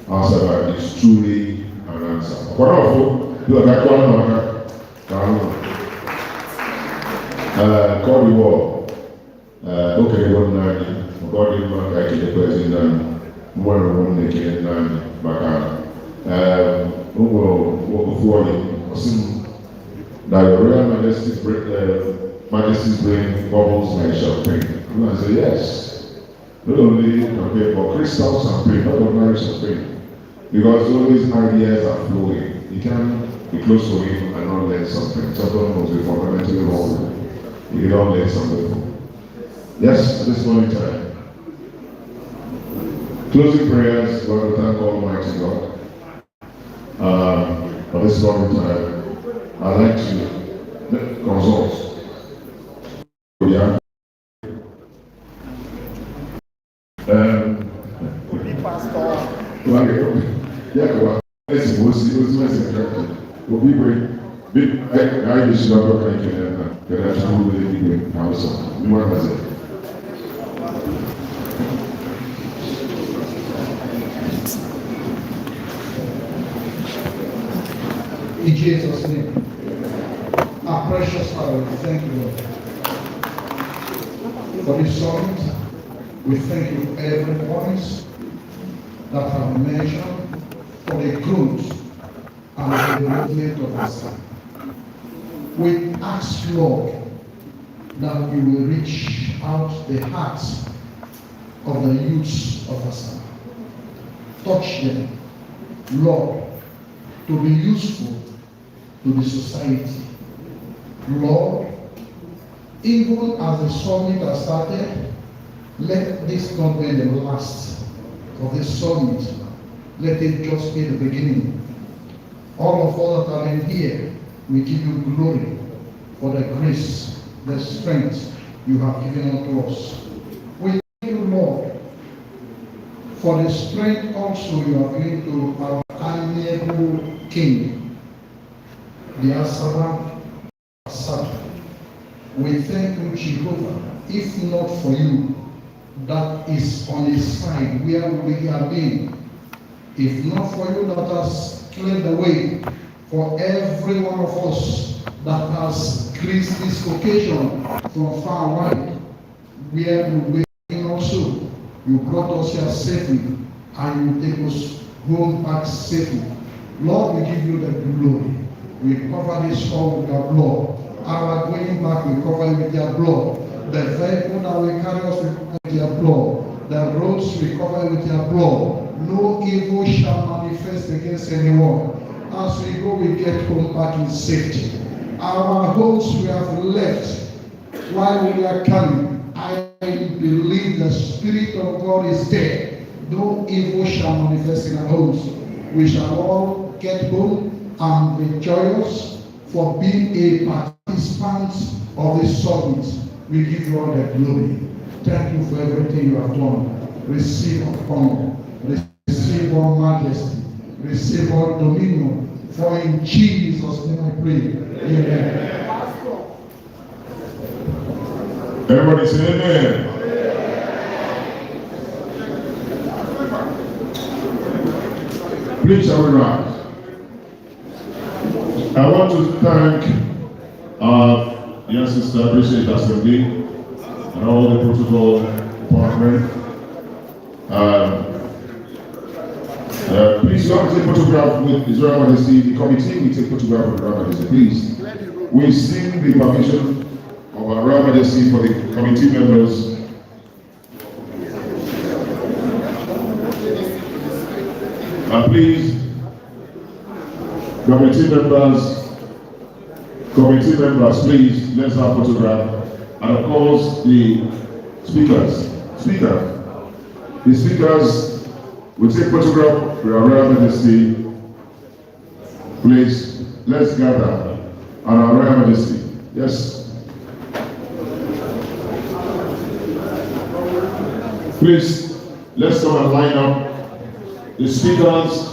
Asaba is truly an answer. What you are back on call the war. Okay, one night, God in my guy to the president, one naked and back. That your Royal Majesty's brain bubbles like champagne. And I say, yes. Not only champagne, but crystal champagne, not ordinary champagne. Because all these ideas are flowing. You can't be close to him and not learn something. Something must be fundamentally wrong. You don't learn something. Yes, at this point in time. Closing prayers, we want to thank Almighty God. For this point in time. I'd like to consult. Yeah. In Jesus' name. Our precious Father, we thank you, Lord, for this summit. We thank you for every voice that have mentioned for the growth and the development of Asaba. We ask, Lord, that you will reach out the hearts of the youths of Asaba. Touch them, Lord, to be useful to the society. Lord, even as the summit has started, let this not be the last of the summit. Let it just be the beginning. All of us that are in here, we give you glory for the grace, the strength you have given unto us. We thank you, Lord, for the strength also you have given to our amiable King, the Asaba. We thank you, Jehovah. If not for you, that is on his side where we have been. If not for you, that has cleared the way for every one of us that has graced this occasion from far wide, where we were in also. You brought us here safely, and you take us home back safely. Lord, we give you the glory. We cover this hall with your blood. Our going back, we cover it with your blood. The vehicle that will carry us, we cover with your blood. The roads, we cover with your blood. No evil shall manifest against anyone. As we go, we get home back in safety. Our homes we have left while we are coming. I believe the Spirit of God is there. No evil shall manifest in our homes. We shall all get home and be joyous for being a participant of this summit. We give you all the glory. thank you for everything you have done. Receive honor, receive all majesty, receive all dominion. For in Jesus' name I pray. Amen. Everybody say amen. Please shall we rise. I want to thank our young sister, Appreciate Assembly, and all the protocol department. Please, you have to take photograph with His Royal Majesty. The committee will take photograph with Royal Majesty. Please, we seek the permission of our Royal Majesty for the committee members. And please, committee members, please, let's have photograph. And of course, the speakers will take photograph with our Royal Majesty. Please, let's gather on our Royal Majesty. Yes. Please, let's come and line up the speakers.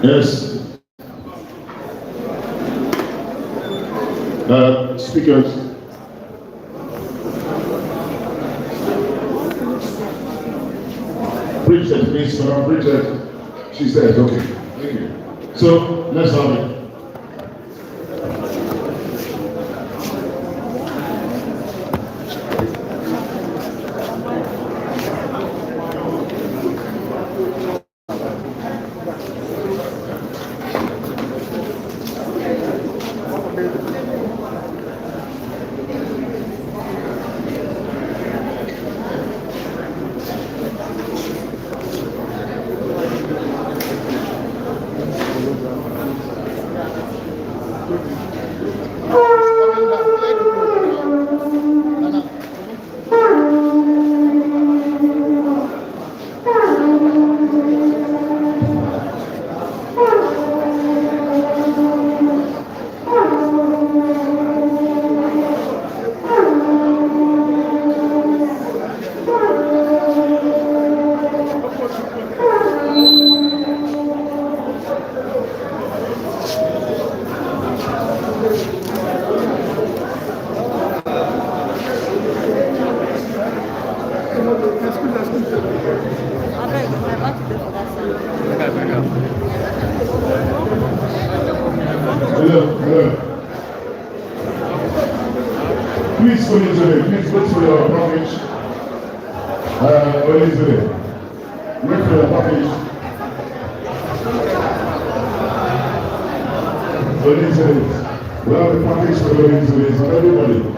Yes. Speakers. Bridget, please, Madam Bridget. She said, okay. Thank you. So, let's have it. Please go into it. Please wait for your package. Elizabeth, wait for your package. Elizabeth, we have the package for Elizabeth and everybody.